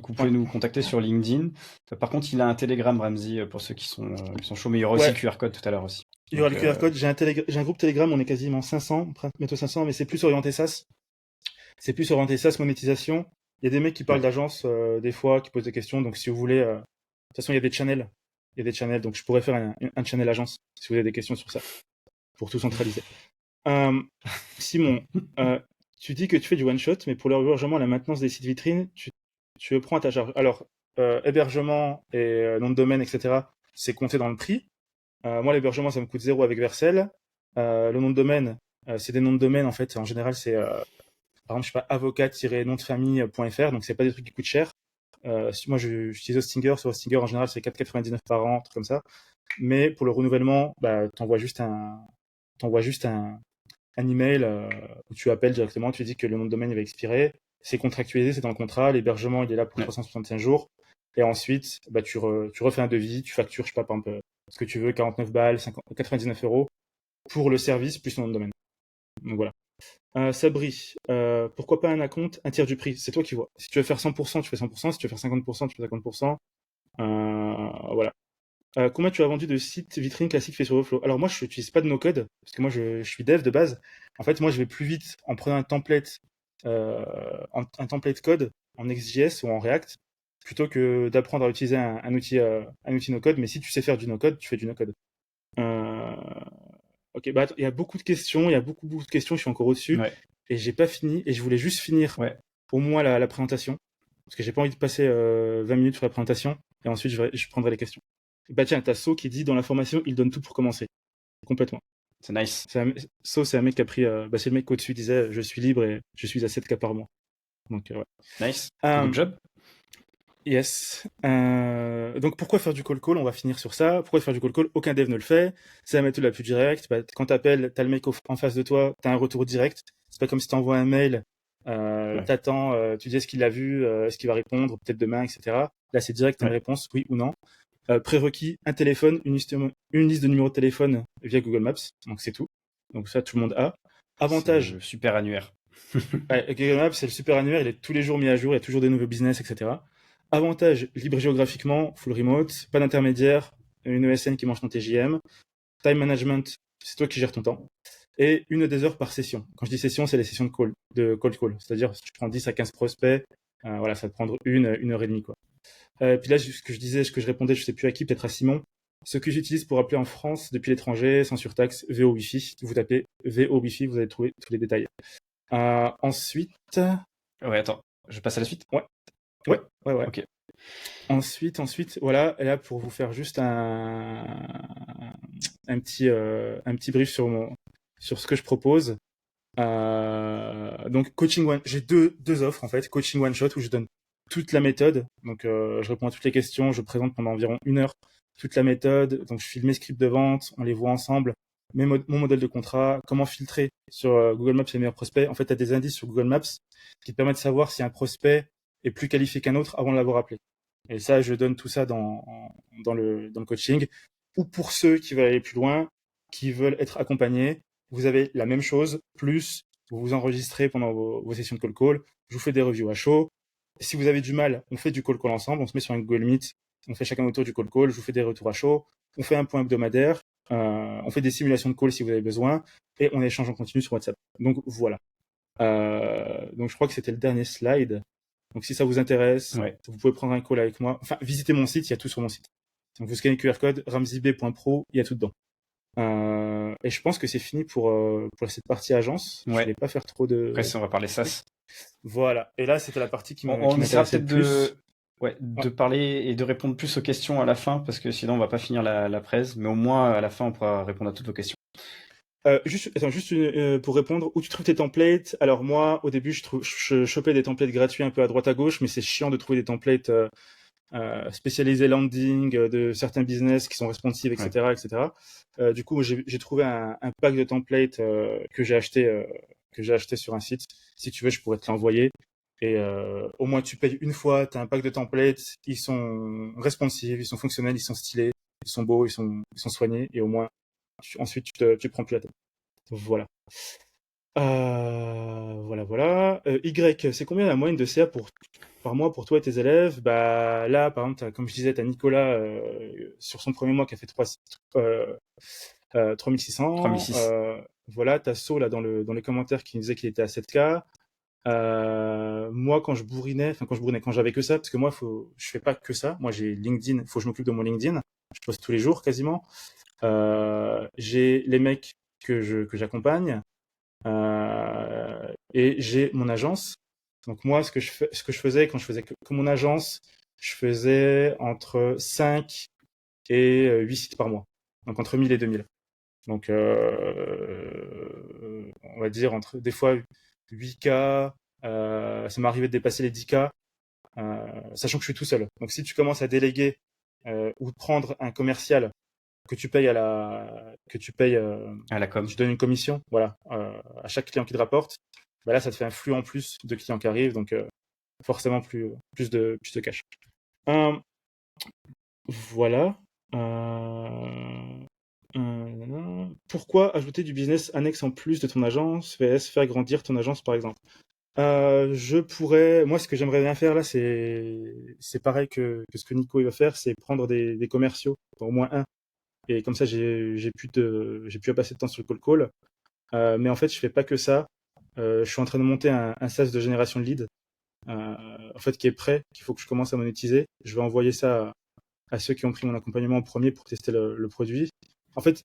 vous ouais, pouvez nous contacter sur LinkedIn. Par contre, il a un Telegram, Ramsey, pour ceux qui sont chauds, mais il y aura aussi ouais, le QR code tout à l'heure aussi. il y aura Donc, le QR code. J'ai un groupe Telegram, on est quasiment 500, bientôt 500, mais c'est plus orienté SaaS. C'est plus orienté SaaS monétisation. Il y a des mecs qui parlent ouais. d'agence des fois, qui posent des questions. Donc si vous voulez, de toute façon il y a des channels. Il y a des channels, donc je pourrais faire un channel agence si vous avez des questions sur ça, pour tout centraliser. Euh, Simon, euh, tu dis que tu fais du one shot, mais pour l'hébergement et la maintenance des sites vitrines, tu le prends à ta charge. Alors, hébergement et nom de domaine, etc., c'est compté dans le prix. Moi, l'hébergement, ça me coûte 0 avec Vercel. Le nom de domaine, c'est des noms de domaine, en fait. En général, c'est, par exemple, je sais pas, avocat-nom-de-famille.fr, donc c'est pas des trucs qui coûtent cher. Moi, j'utilise Hostinger. Sur Hostinger, en général, c'est 4,99 par an, un truc comme ça. Mais pour le renouvellement, bah, t'envoies juste un email où tu appelles directement, tu dis que le nom de domaine il va expirer. C'est contractualisé, c'est dans le contrat. L'hébergement, il est là pour Ouais. 365 jours. Et ensuite, bah, tu refais un devis, tu factures, je sais pas, par exemple, ce que tu veux, 49 balles, 99 euros pour le service plus ton nom de domaine. Donc voilà. Sabri, pourquoi pas un acompte, un tiers du prix? C'est toi qui vois. Si tu veux faire 100%, tu fais 100%. Si tu veux faire 50%, tu fais 50%. Voilà. Combien tu as vendu de sites vitrines classiques faits sur Overflow? Alors moi, je n'utilise pas de no-code, parce que moi, je suis dev de base. En fait, moi, je vais plus vite en prenant euh, un template code en Next.js ou en React, plutôt que d'apprendre à utiliser un outil no-code. Mais si tu sais faire du no-code, tu fais du no-code. Euh, ok, bah il y a beaucoup de questions, il y a beaucoup de questions, je suis encore au-dessus, Ouais. et j'ai pas fini, et je voulais juste finir Ouais. au moins la présentation, parce que j'ai pas envie de passer 20 minutes sur la présentation, et ensuite je prendrai les questions. Bah tiens, t'as So qui dit dans la formation, il donne tout pour commencer. Complètement. C'est nice. So, c'est un mec qui a pris. C'est le mec qu'au-dessus disait je suis libre et je suis à 7K par mois. Donc, ouais. Nice. Good Euh, job. yes. Donc, pourquoi faire du call-call? On va finir sur ça. Pourquoi faire du call-call? Aucun dev ne le fait. C'est la méthode la plus directe. Bah, quand t'appelles, t'as le mec en face de toi, t'as un retour direct. C'est pas comme si t'envoies un mail, Ouais. t'attends, tu dis est-ce qu'il l'a vu, est-ce qu'il va répondre, peut-être demain, etc. Là, c'est direct, t'as une Ouais. réponse, oui ou non. Prérequis, un téléphone, une liste de numéros de téléphone via Google Maps. Donc c'est tout. Donc ça, tout le monde a. C'est Avantage, le super annuaire. Google Maps, c'est le super annuaire, il est tous les jours mis à jour, il y a toujours des nouveaux business, etc. Avantage, libre géographiquement, full remote, pas d'intermédiaire, une ESN qui mange ton TJM. Time management, c'est toi qui gères ton temps. Et une des heures par session. Quand je dis session, c'est les sessions de cold call. C'est-à-dire, si tu prends 10 à 15 prospects, voilà, ça va te prendre une heure et demie, quoi. Puis là, ce que je disais, ce que je répondais, je sais plus à qui, peut-être à Simon. Ce que j'utilise pour appeler en France depuis l'étranger, sans surtaxe, VO Wi-Fi. Vous tapez VO Wi-Fi, vous allez trouver tous les détails. Ensuite, Ouais, attends. Je passe à la suite? ouais, ouais, ouais. Ok. Ensuite, voilà, et là pour vous faire juste un petit brief sur ce que je propose. Donc coaching one, j'ai deux offres en fait, coaching one shot où je donne toute la méthode. Donc je réponds à toutes les questions, je présente pendant environ une heure toute la méthode. Donc je file mes scripts de vente, on les voit ensemble, mon modèle de contrat, comment filtrer sur Google Maps les meilleurs prospects. En fait, tu as des indices sur Google Maps qui te permettent de savoir si un prospect est plus qualifié qu'un autre avant de l'avoir appelé. Et ça, je donne tout ça dans le coaching. Ou pour ceux qui veulent aller plus loin, qui veulent être accompagnés, vous avez la même chose, plus vous vous enregistrez pendant vos sessions de call. Je vous fais des reviews à chaud. Si vous avez du mal, on fait du call ensemble, on se met sur un Google Meet, on fait chacun autour du call, je vous fais des retours à chaud, on fait un point hebdomadaire, on fait des simulations de call si vous avez besoin, et on échange en continu sur WhatsApp. Donc voilà. Donc je crois que c'était le dernier slide. Donc si ça vous intéresse, Ouais. vous pouvez prendre un call avec moi. Enfin, visitez mon site, il y a tout sur mon site. Donc vous scannez le QR code, ramseyb.pro, il y a tout dedans. Et je pense que c'est fini pour cette partie agence. Je Ouais. voulais pas faire trop de... Après, on va parler SaaS. Voilà. Et là, c'était la partie qui On essaiera m'intéressait le peut-être plus. de parler et de répondre plus aux questions à la fin, parce que sinon on va pas finir la presse, mais au moins à la fin on pourra répondre à toutes vos questions. Juste pour répondre, où tu trouves tes templates? Alors moi, au début, je chopais des templates gratuits un peu à droite à gauche, mais c'est chiant de trouver des templates spécialisés landing de certains business qui sont responsive, etc., etc. Du coup, j'ai trouvé un pack de templates que j'ai acheté sur un site. Si tu veux, je pourrais te l'envoyer. Et au moins, tu payes une fois, tu as un pack de templates, ils sont responsive, ils sont fonctionnels, ils sont stylés, ils sont beaux, ils sont soignés, et au moins, ensuite, tu prends plus la tête. Voilà. Voilà. Y, c'est combien la moyenne de CA par mois pour toi et tes élèves? Bah là, par exemple, comme je disais, t'as Nicolas sur son premier mois qui a fait 3600. 3600. Voilà, t'as So là dans les commentaires qui me disait qu'il était à 7K. Moi, quand j'avais que ça, parce que moi, je fais pas que ça. Moi, j'ai LinkedIn, faut que je m'occupe de mon LinkedIn. Je poste tous les jours quasiment. J'ai les mecs que j'accompagne. Et j'ai mon agence. Donc moi, ce que je faisais quand je faisais que mon agence, je faisais entre 5 et 8 sites par mois. Donc entre 1000 et 2000. Donc on va dire des fois 8K, ça m'est arrivé de dépasser les 10K, sachant que je suis tout seul. Donc si tu commences à déléguer ou prendre un commercial que tu payes À la com. tu donnes une commission, voilà, à chaque client qui te rapporte, bah là, ça te fait un flux en plus de clients qui arrivent, donc forcément plus de cash. Euh, voilà. Pourquoi ajouter du business annexe en plus de ton agence, vs faire grandir ton agence, par exemple? Moi, ce que j'aimerais bien faire là, c'est pareil que ce que Nico il va faire, c'est prendre des commerciaux, au moins un, et comme ça, j'ai plus à passer de temps sur le call. Mais en fait, je fais pas que ça. Je suis en train de monter un SaaS de génération de leads, en fait, qui est prêt, qu'il faut que je commence à monétiser. Je vais envoyer ça à ceux qui ont pris mon accompagnement en premier pour tester le produit. En fait,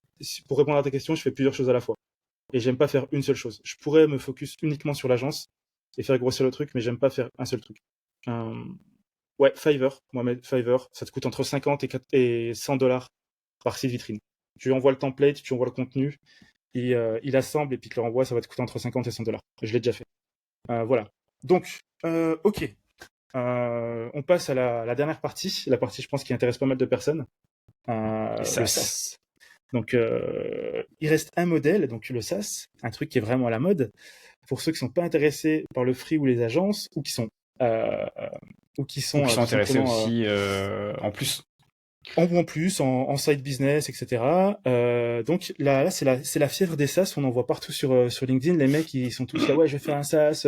pour répondre à ta question, je fais plusieurs choses à la fois. Et j'aime pas faire une seule chose. Je pourrais me focus uniquement sur l'agence et faire grossir le truc, mais j'aime pas faire un seul truc. Ouais, Fiverr, Mohamed, Fiverr, ça te coûte entre 50 et 100 dollars par site vitrine. Tu envoies le template, tu envoies le contenu, il assemble et puis tu le renvoie, ça va te coûter entre 50 et 100 dollars. Je l'ai déjà fait. Voilà. Donc, ok. On passe à la dernière partie, la partie, je pense, qui intéresse pas mal de personnes. Le SaaS. Donc, il reste un modèle, donc le SaaS, un truc qui est vraiment à la mode. Pour ceux qui sont pas intéressés par le free ou les agences, ou qui sont intéressés aussi en plus. En plus, en side business, etc. Donc là c'est la fièvre des SaaS. On en voit partout sur LinkedIn. Les mecs, ils sont tous là, ouais, je vais faire un SaaS.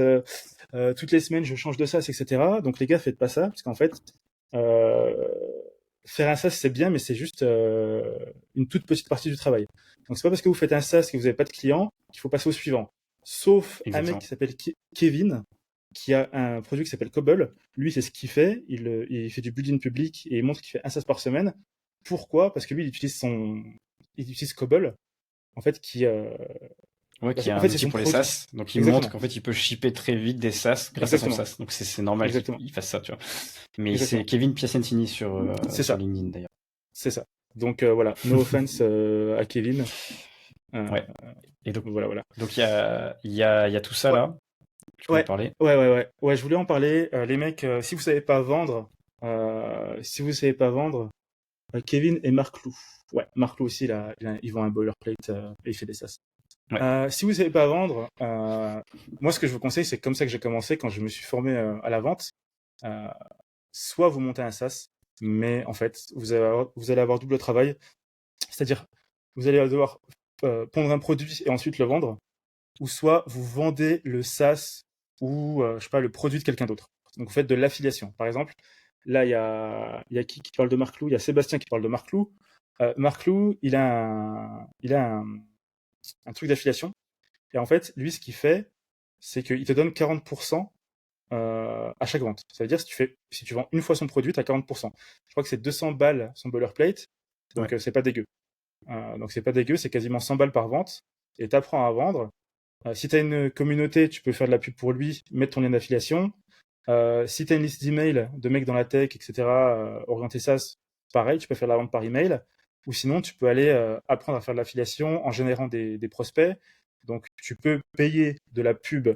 Toutes les semaines, je change de SaaS, etc. Donc les gars, faites pas ça, parce qu'en fait, faire un SaaS, c'est bien, mais c'est juste une toute petite partie du travail. Donc c'est pas parce que vous faites un SaaS que vous n'avez pas de clients qu'il faut passer au suivant. Sauf Exactement. un mec qui s'appelle Kevin, qui a un produit qui s'appelle Cobble. Lui, c'est ce qu'il fait. Il fait du building public et il montre qu'il fait un SaaS par semaine. Pourquoi? Parce que lui, il utilise Cobble, en fait, qui est un outil pour les SaaS. Donc, il montre qu'en fait, il peut shipper très vite des SaaS grâce à son SaaS. Donc, c'est normal qu'il fasse ça, tu vois. Mais c'est Kevin Piacentini sur LinkedIn, d'ailleurs. C'est ça. Donc, voilà. No offense à Kevin. Ouais. Et donc, voilà. Donc, il y a tout ça, là. Tu voulais parler? Ouais, je voulais en parler. Les mecs, si vous savez pas vendre, Kevin et Marc Lou. Ouais, Marc Lou aussi, ils vend un boilerplate et il fait des SaaS. Ouais. Si vous savez pas vendre, moi, ce que je vous conseille, c'est comme ça que j'ai commencé quand je me suis formé à la vente. Soit vous montez un SaaS, mais en fait, vous allez avoir double travail. C'est-à-dire, vous allez devoir pondre un produit et ensuite le vendre, ou soit vous vendez le SaaS ou je sais pas, le produit de quelqu'un d'autre. Donc vous faites de l'affiliation. Par exemple, là il y a qui parle de Marc Lou, il y a Sébastien qui parle de Marc Lou. Marc Lou, il a un truc d'affiliation. Et en fait, lui, ce qu'il fait, c'est qu'il te donne 40% à chaque vente. Ça veut dire si tu vends une fois son produit, tu as 40%. Je crois que c'est 200 balles son boilerplate, donc Ouais. c'est pas dégueu. Donc c'est pas dégueu, c'est quasiment 100 balles par vente, et tu apprends à vendre. Si tu as une communauté, tu peux faire de la pub pour lui, mettre ton lien d'affiliation. Si tu as une liste d'emails de mecs dans la tech, etc., orienté SaaS, pareil, tu peux faire de la vente par email. Ou sinon, tu peux aller apprendre à faire de l'affiliation en générant des prospects. Donc, tu peux payer de la pub,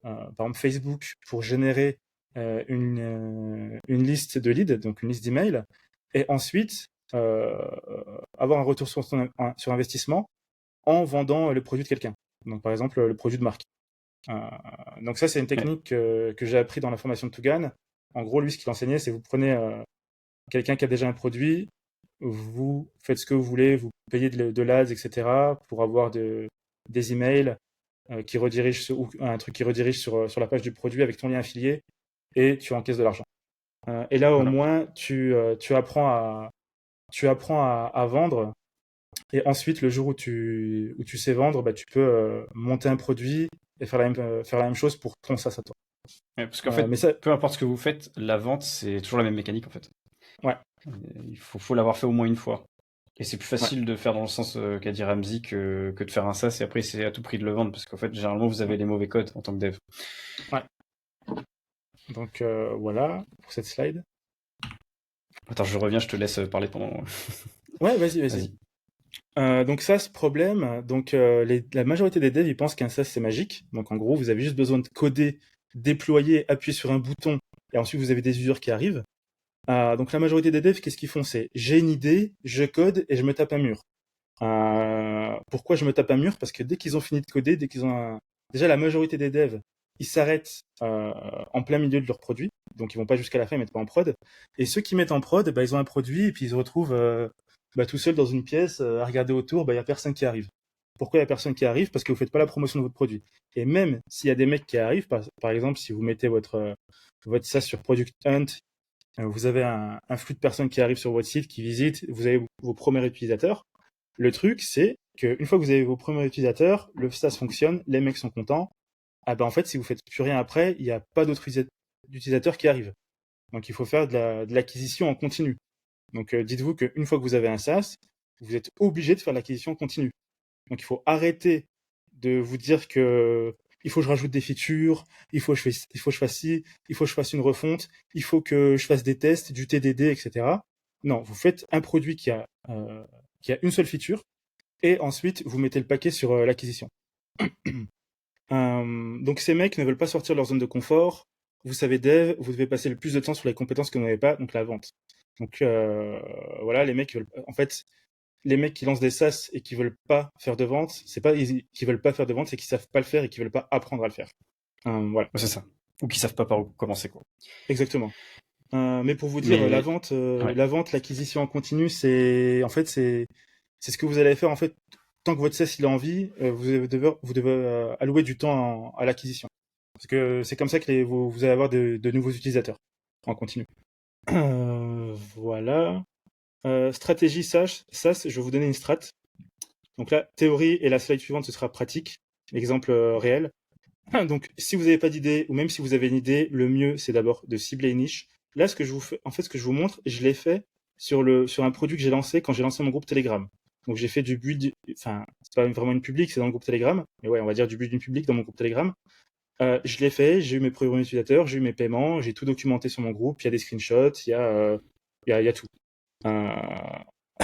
par exemple Facebook, pour générer une liste de leads, donc une liste d'emails. Et ensuite, avoir un retour sur investissement en vendant le produit de quelqu'un. Donc, par exemple, le produit de marque. Euh, donc ça, c'est une Ouais. technique que j'ai appris dans la formation de Tugan. En gros, lui, ce qu'il enseignait, c'est vous prenez quelqu'un qui a déjà un produit, vous faites ce que vous voulez, vous payez de l'ADS, etc., pour avoir des emails qui redirigent ou un truc qui redirige sur la page du produit avec ton lien affilié, et tu encaisses de l'argent. Et là, au Voilà. moins, tu apprends à vendre. Et ensuite, le jour où tu sais vendre, bah, tu peux monter un produit et faire la même chose pour ton SaaS à toi. Ouais, parce qu'en fait, Mais ça, peu importe ce que vous faites, la vente, c'est toujours la même mécanique en fait. ouais, Il faut l'avoir fait au moins une fois. Et c'est plus ouais, facile de faire dans le sens qu'a dit Ramsey que de faire un SaaS et après c'est à tout prix de le vendre parce qu'en fait, généralement, vous avez ouais, les mauvais codes en tant que dev. ouais. Donc voilà pour cette slide. Attends, je reviens, je te laisse parler pendant. Ouais, vas-y, vas-y. Vas-y. Donc ça, ce problème, donc la majorité des devs, ils pensent qu'un SaaS c'est magique. Donc en gros, vous avez juste besoin de coder, déployer, appuyer sur un bouton, et ensuite vous avez des users qui arrivent. Donc la majorité des devs, qu'est-ce qu'ils font? C'est j'ai une idée, je code et je me tape un mur. Pourquoi je me tape un mur? Parce que dès qu'ils ont fini de coder, dès qu'ils ont déjà la majorité des devs, ils s'arrêtent en plein milieu de leur produit, donc ils vont pas jusqu'à la fin, ils mettent pas en prod. Et ceux qui mettent en prod, bah, ils ont un produit et puis ils se retrouvent bah, tout seuls dans une pièce à regarder autour, bah, il y a personne qui arrive. Pourquoi il y a personne qui arrive? Parce que vous faites pas la promotion de votre produit. Et même s'il y a des mecs qui arrivent, par exemple, si vous mettez votre SaaS sur Product Hunt, vous avez un flux de personnes qui arrivent sur votre site, qui visitent, vous avez vos premiers utilisateurs. Le truc, c'est qu'une fois que vous avez vos premiers utilisateurs, le SaaS fonctionne, les mecs sont contents. Ah ben en fait, si vous faites plus rien après, il n'y a pas d'autres utilisateurs qui arrivent. Donc il faut faire de l'acquisition en continu. Donc dites-vous qu'une fois que vous avez un SaaS, vous êtes obligé de faire l'acquisition en continu. Donc il faut arrêter de vous dire que il faut que je rajoute des features, il faut que je fasse ci, il faut que je fasse une refonte, il faut que je fasse des tests, du TDD, etc. Non, vous faites un produit qui a une seule feature, et ensuite vous mettez le paquet sur l'acquisition. Donc ces mecs ne veulent pas sortir de leur zone de confort. Vous savez dev, vous devez passer le plus de temps sur les compétences que vous n'avez pas, donc la vente. Donc voilà, les mecs veulent, en fait, les mecs qui lancent des SaaS et qui veulent pas faire de vente, c'est pas qui veulent pas faire de vente, c'est qu'ils savent pas le faire et qui veulent pas apprendre à le faire. Voilà, Ouais, c'est ça. Ou qui savent pas par où commencer, quoi. exactement. Mais pour vous dire, Mais ouais. la vente, l'acquisition en continu, c'est en fait c'est ce que vous allez faire en fait tant que votre SaaS il est en vie, vous devez allouer du temps à l'acquisition. Parce que c'est comme ça que vous allez avoir de nouveaux utilisateurs en continu. Voilà. Stratégie SaaS, je vais vous donner une strat. Donc là, théorie et la slide suivante, ce sera pratique, exemple réel. Donc, si vous n'avez pas d'idée, ou même si vous avez une idée, le mieux, c'est d'abord de cibler une niche. Là, ce que je vous fais, en fait, ce que je vous montre, je l'ai fait sur un produit que j'ai lancé quand j'ai lancé mon groupe Telegram. Donc, j'ai fait du build, enfin, c'est pas vraiment une public, c'est dans le groupe Telegram. Mais ouais, on va dire du build d'une public dans mon groupe Telegram. Je l'ai fait, j'ai eu mes premiers utilisateurs, j'ai eu mes paiements, j'ai tout documenté sur mon groupe, il y a des screenshots, il y a tout. Euh,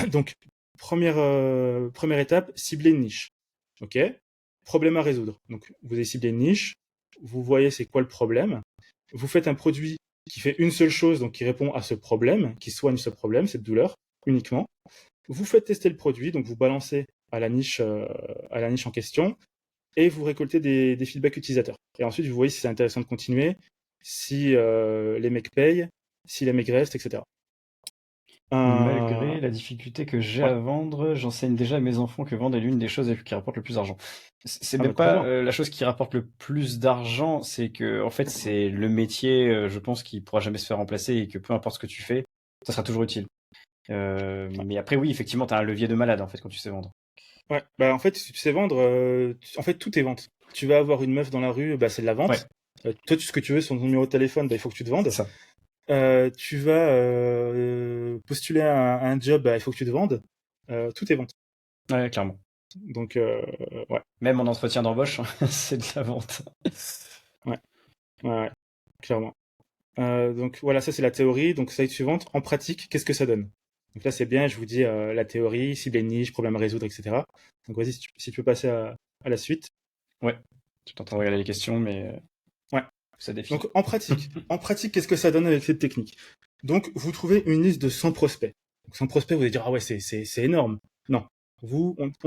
donc, première étape, cibler une niche. OK? Problème à résoudre. Donc, vous avez ciblé une niche, vous voyez c'est quoi le problème, vous faites un produit qui fait une seule chose, donc qui répond à ce problème, qui soigne ce problème, cette douleur, uniquement. Vous faites tester le produit, donc vous balancez à la niche en question, et vous récoltez des feedbacks utilisateurs. Et ensuite, vous voyez si c'est intéressant de continuer, si les mecs payent, si les mecs restent, etc. Euh, Malgré la difficulté que j'ai ouais. à vendre, j'enseigne déjà à mes enfants que vendre est l'une des choses qui rapportent le plus d'argent. C'est Ah même bah trop pas bien. la chose qui rapporte le plus d'argent, c'est que en fait c'est le métier, je pense, qui pourra jamais se faire remplacer et que peu importe ce que tu fais, ça sera toujours utile. Mais après oui, effectivement, t'as un levier de malade en fait quand tu sais vendre. Ouais. Bah en fait, si tu sais vendre, en fait tout est vente. Tu vas avoir une meuf dans la rue, bah c'est de la vente. Ouais, Toi, ce que tu veux, son numéro de téléphone, bah il faut que tu te c'est vendes. ça. Tu vas postuler à un job, bah il faut que tu te vendes. Tout est vente. Ouais, clairement. Donc ouais, Même en entretien d'embauche, c'est de la vente. ouais, ouais, ouais, clairement. Donc voilà, ça c'est la théorie. Donc slide suivante. En pratique, qu'est-ce que ça donne? Donc là c'est bien, je vous dis la théorie, cible et niche, problème à résoudre, etc. Donc vas-y, si tu peux passer à la suite. Ouais. Je suis en train de regarder les questions, mais Ouais. ça défile. Donc en pratique, qu'est-ce que ça donne avec cette technique? Donc vous trouvez une liste de 100 prospects. Donc 100 prospects, vous allez dire ah ouais c'est énorme. Non.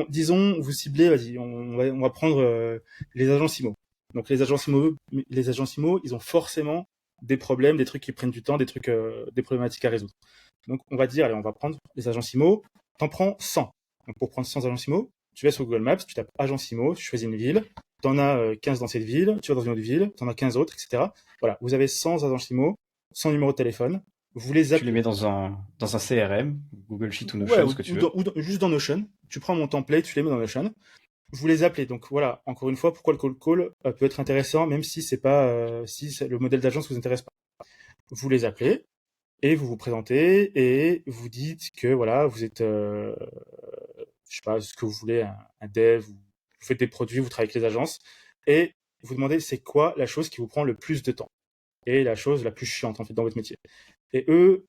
Disons vous ciblez, vas-y, on va prendre les agences IMO. Donc les agences IMO, ils ont forcément des problèmes, des trucs qui prennent du temps, des problématiques à résoudre. Donc on va dire allez, on va prendre les agences IMO. T'en prends 100. Donc pour prendre 100 agences IMO, tu vas sur Google Maps, tu tapes agence IMO, tu choisis une ville, t'en as 15 dans cette ville, tu vas dans une autre ville, t'en as 15 autres, etc. Voilà, vous avez 100 agents IMO, 100 numéros de téléphone, vous les Tu les appelez. mets dans un CRM, Google Sheet ou Ouais, Notion, ce que tu veux. juste dans Notion, tu prends mon template, tu les mets dans Notion, vous les appelez. Donc voilà, encore une fois, pourquoi le cold call peut être intéressant, même si c'est pas, le modèle d'agence vous intéresse pas. Vous les appelez et vous vous présentez et vous dites que voilà, vous êtes, je sais pas, ce que vous voulez, un dev, vous faites des produits, vous travaillez avec les agences et vous demandez c'est quoi la chose qui vous prend le plus de temps et la chose la plus chiante en fait dans votre métier. Et eux,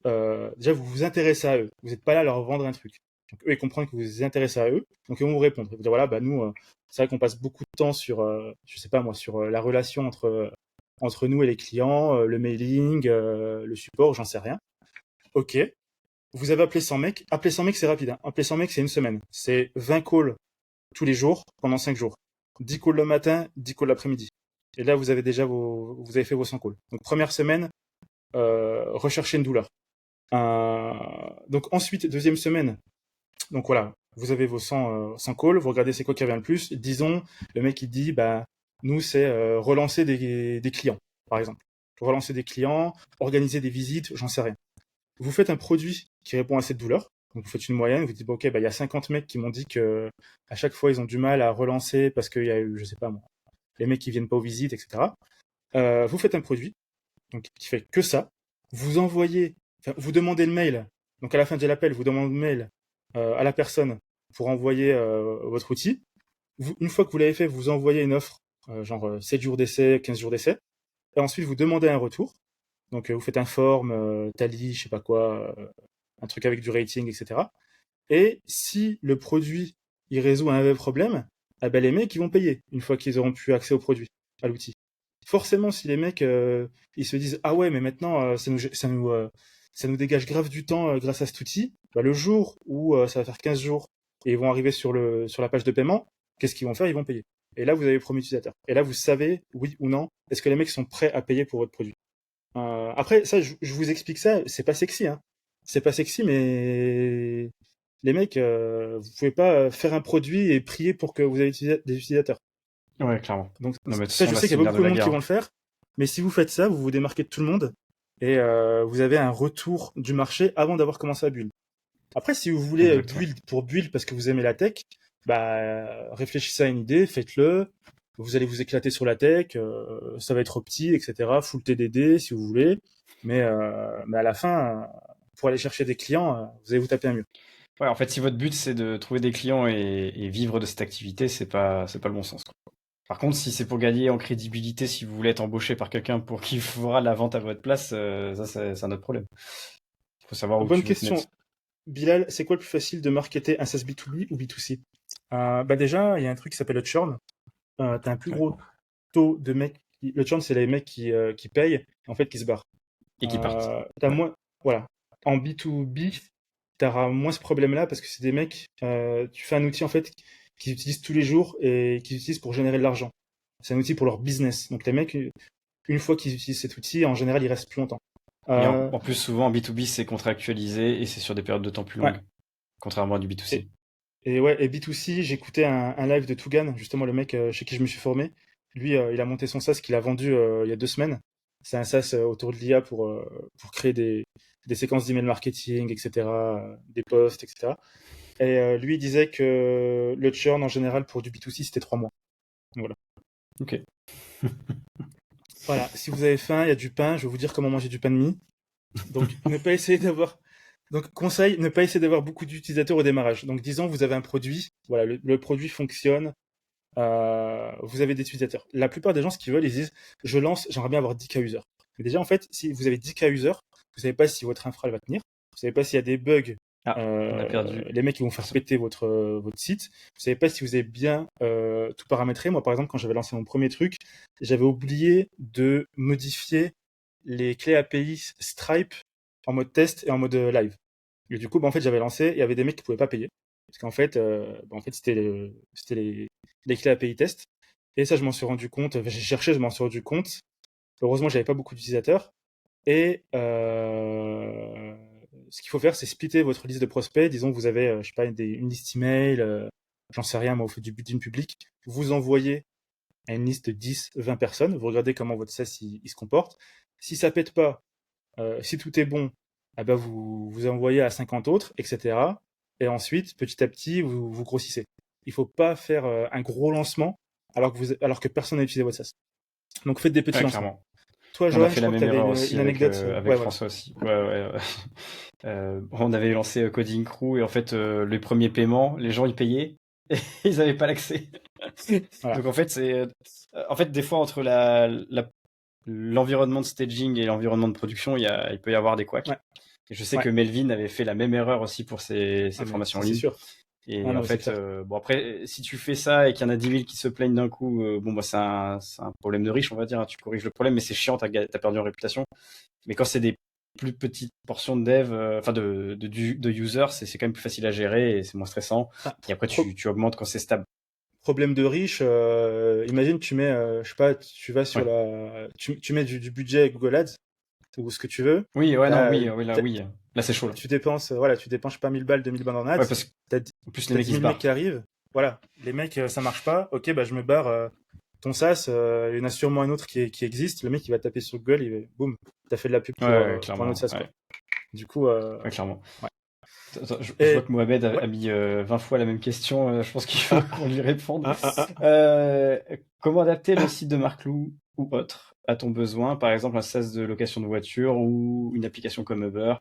déjà vous vous intéressez à eux. Vous n'êtes pas là à leur vendre un truc. Donc eux ils comprennent que vous vous intéressez à eux. Donc ils vont vous répondre. Ils vont dire voilà bah nous c'est vrai qu'on passe beaucoup de temps sur je sais pas moi sur la relation entre nous et les clients, le mailing, le support, j'en sais rien. Ok. Vous avez appelé 100 mecs. Appeler 100 mecs c'est rapide. Hein. Appeler 100 mecs c'est une semaine. C'est 20 calls tous les jours pendant 5 jours. 10 calls le matin, 10 calls l'après-midi. Et là vous avez déjà vous avez fait vos 100 calls. Donc première semaine, rechercher une douleur. Donc ensuite, deuxième semaine, donc voilà, vous avez vos 100 calls, vous regardez c'est quoi qui revient le plus. Disons, le mec il dit, bah, nous c'est relancer des clients, par exemple. Relancer des clients, organiser des visites, j'en sais rien. Vous faites un produit qui répond à cette douleur. Donc vous faites une moyenne, vous dites, bon, ok, bah, il y a 50 mecs qui m'ont dit que à chaque fois ils ont du mal à relancer parce qu'il y a eu, je sais pas moi, les mecs qui viennent pas aux visites, etc. Vous faites un produit donc qui fait que ça. Vous envoyez, enfin, vous demandez le mail. Donc à la fin de l'appel, vous demandez le mail à la personne pour envoyer votre outil. Une fois que vous l'avez fait, vous envoyez une offre, genre 7 jours d'essai, 15 jours d'essai. Et ensuite, vous demandez un retour. Donc vous faites un form, Tally, je sais pas quoi, un truc avec du rating, etc. Et si le produit il résout un vrai problème, ah ben les mecs ils vont payer une fois qu'ils auront pu accès au produit, à l'outil. Forcément, si les mecs ils se disent ah ouais mais maintenant ça nous dégage grave du temps grâce à cet outil, bah, le jour où ça va faire 15 jours et ils vont arriver sur la page de paiement, qu'est-ce qu'ils vont faire? Ils vont payer. Et là vous avez le premier utilisateur. Et là vous savez oui ou non est-ce que les mecs sont prêts à payer pour votre produit. Après ça je vous explique ça, c'est pas sexy hein. C'est pas sexy mais les mecs, vous pouvez pas faire un produit et prier pour que vous ayez des utilisateurs. Ouais, clairement. Donc Non, mais de toute ça, façon, je là, sais qu'il c'est y le a nerf de beaucoup de la monde qui guerre, vont hein. le faire, mais si vous faites ça, vous vous démarquez de tout le monde et vous avez un retour du marché avant d'avoir commencé à build. Après, si vous voulez Exactement. build pour build parce que vous aimez la tech, bah réfléchissez à une idée, faites-le. Vous allez vous éclater sur la tech, ça va être petit, etc. Full TDD si vous voulez, mais à la fin, pour aller chercher des clients, vous allez vous taper un mur. Ouais, en fait, si votre but c'est de trouver des clients et vivre de cette activité, c'est pas le bon sens, quoi. Par contre, si c'est pour gagner en crédibilité, si vous voulez être embauché par quelqu'un pour qui fera la vente à votre place, ça c'est un autre problème. Il faut savoir où Bonne tu veux te mettre. question. Bilal, c'est quoi le plus facile de marketer un SaaS B2B ou B2C? Bah déjà, il y a un truc qui s'appelle le churn. T'as un plus Ouais. gros taux de mecs. Le churn, c'est les mecs qui payent, en fait, qui se barrent. Et qui partent. T'as Ouais. moins, voilà. En B2B, t'auras moins ce problème-là parce que c'est des mecs. Tu fais un outil en fait qu'ils utilisent tous les jours et qu'ils utilisent pour générer de l'argent. C'est un outil pour leur business. Donc les mecs, une fois qu'ils utilisent cet outil, en général, ils restent plus longtemps. Et Euh, en plus, souvent, en B2B, c'est contractualisé et c'est sur des périodes de temps plus ouais. longues, contrairement à du B2C. Et, et ouais, et B2C, j'écoutais un live de Tougan, justement le mec chez qui je me suis formé. Lui, il a monté son SaaS qu'il a vendu il y a 2 semaines. C'est un SaaS autour de l'IA pour créer des séquences d'email marketing, etc., des posts, etc. Et lui, il disait que le churn en général pour du B2C, c'était 3 mois. Voilà. Ok. Voilà, si vous avez faim, il y a du pain, je vais vous dire comment manger du pain de mie. Donc, ne pas essayer d'avoir. Donc, conseil, ne pas essayer d'avoir beaucoup d'utilisateurs au démarrage. Donc, disons, vous avez un produit, voilà, le produit fonctionne, vous avez des utilisateurs. La plupart des gens, ce qu'ils veulent, ils disent, je lance, j'aimerais bien avoir 10K users. Mais déjà, en fait, si vous avez 10K users, vous savez pas si votre infra elle va tenir, vous savez pas s'il y a des bugs, Ah, on a perdu. les mecs ils vont faire péter votre site, vous savez pas si vous avez bien tout paramétré. Moi, par exemple, quand j'avais lancé mon premier truc, j'avais oublié de modifier les clés API Stripe en mode test et en mode live. Et du coup, bah, en fait, j'avais lancé, il y avait des mecs qui pouvaient pas payer. Parce qu'en fait, c'était les clés API test. Et ça, je m'en suis rendu compte. J'ai cherché, je m'en suis rendu compte. Heureusement, j'avais pas beaucoup d'utilisateurs. Et ce qu'il faut faire, c'est splitter votre liste de prospects. Disons que vous avez, je sais pas, une liste email, j'en sais rien, moi, vous faites du building public. Vous envoyez à une liste de 10, 20 personnes. Vous regardez comment votre SaaS il se comporte. Si ça pète pas, si tout est bon, eh ben vous envoyez à 50 autres, etc. Et ensuite, petit à petit, vous grossissez. Il faut pas faire un gros lancement alors que personne n'a utilisé votre SaaS. Donc faites des petits Ouais, lancements. clairement. Toi, On a Johan, fait je la crois que tu même avais erreur une aussi avec, anecdote. avec Ouais, voilà. François aussi. Ouais, ouais, ouais. On avait lancé Coding Crew et en fait, les premiers paiements, les gens ils payaient et ils n'avaient pas l'accès. Voilà. Donc en fait, en fait, des fois, entre l'environnement de staging et l'environnement de production, il peut y avoir des couacs. Ouais, Et je sais ouais. que Melvin avait fait la même erreur aussi pour ses Ah, mais formations en ça, c'est ligne. sûr. Ah Et non, en mais c'est fait, clair. bon après, si tu fais ça et qu'il y en a 10 000 qui se plaignent d'un coup, bon bah c'est un problème de riche, on va dire, hein. Tu corriges le problème, mais c'est chiant, t'as perdu en réputation. Mais quand c'est des plus petites portions de dev, enfin de users, c'est quand même plus facile à gérer et c'est moins stressant. Ah, Et après, tu augmentes quand c'est stable. problème de riche, imagine, tu mets, je sais pas, tu vas sur Ouais. tu mets du budget Google Ads, ou ce que tu veux. Oui, ouais, non, T'as, oui, oui, là, oui. Là, c'est chaud, là. tu dépenses, voilà, tu dépenses, je sais pas, 1000 balles, 2000 balles en Ouais, ads. parce qu'en plus, les T'as mecs, 10 ils se 000 mecs barrent. qui arrivent. Voilà. Les mecs, ça marche pas. Ok, bah, je me barre. Ton SaaS, il y en a sûrement un autre qui existe. Le mec, il va taper sur Google, boum, t'as fait de la pub Ouais, ouais, pour un autre clairement. SaaS, quoi. Ouais, Du coup, ouais, clairement. ouais. Attends, je vois Et, que Mohamed ouais. a mis 20 fois la même question. Je pense qu'il faut Ah, qu'on lui réponde. ah, ah, ah. Comment adapter le site de Marclou ou autre à ton besoin? Par exemple, un SaaS de location de voiture ou une application comme Uber.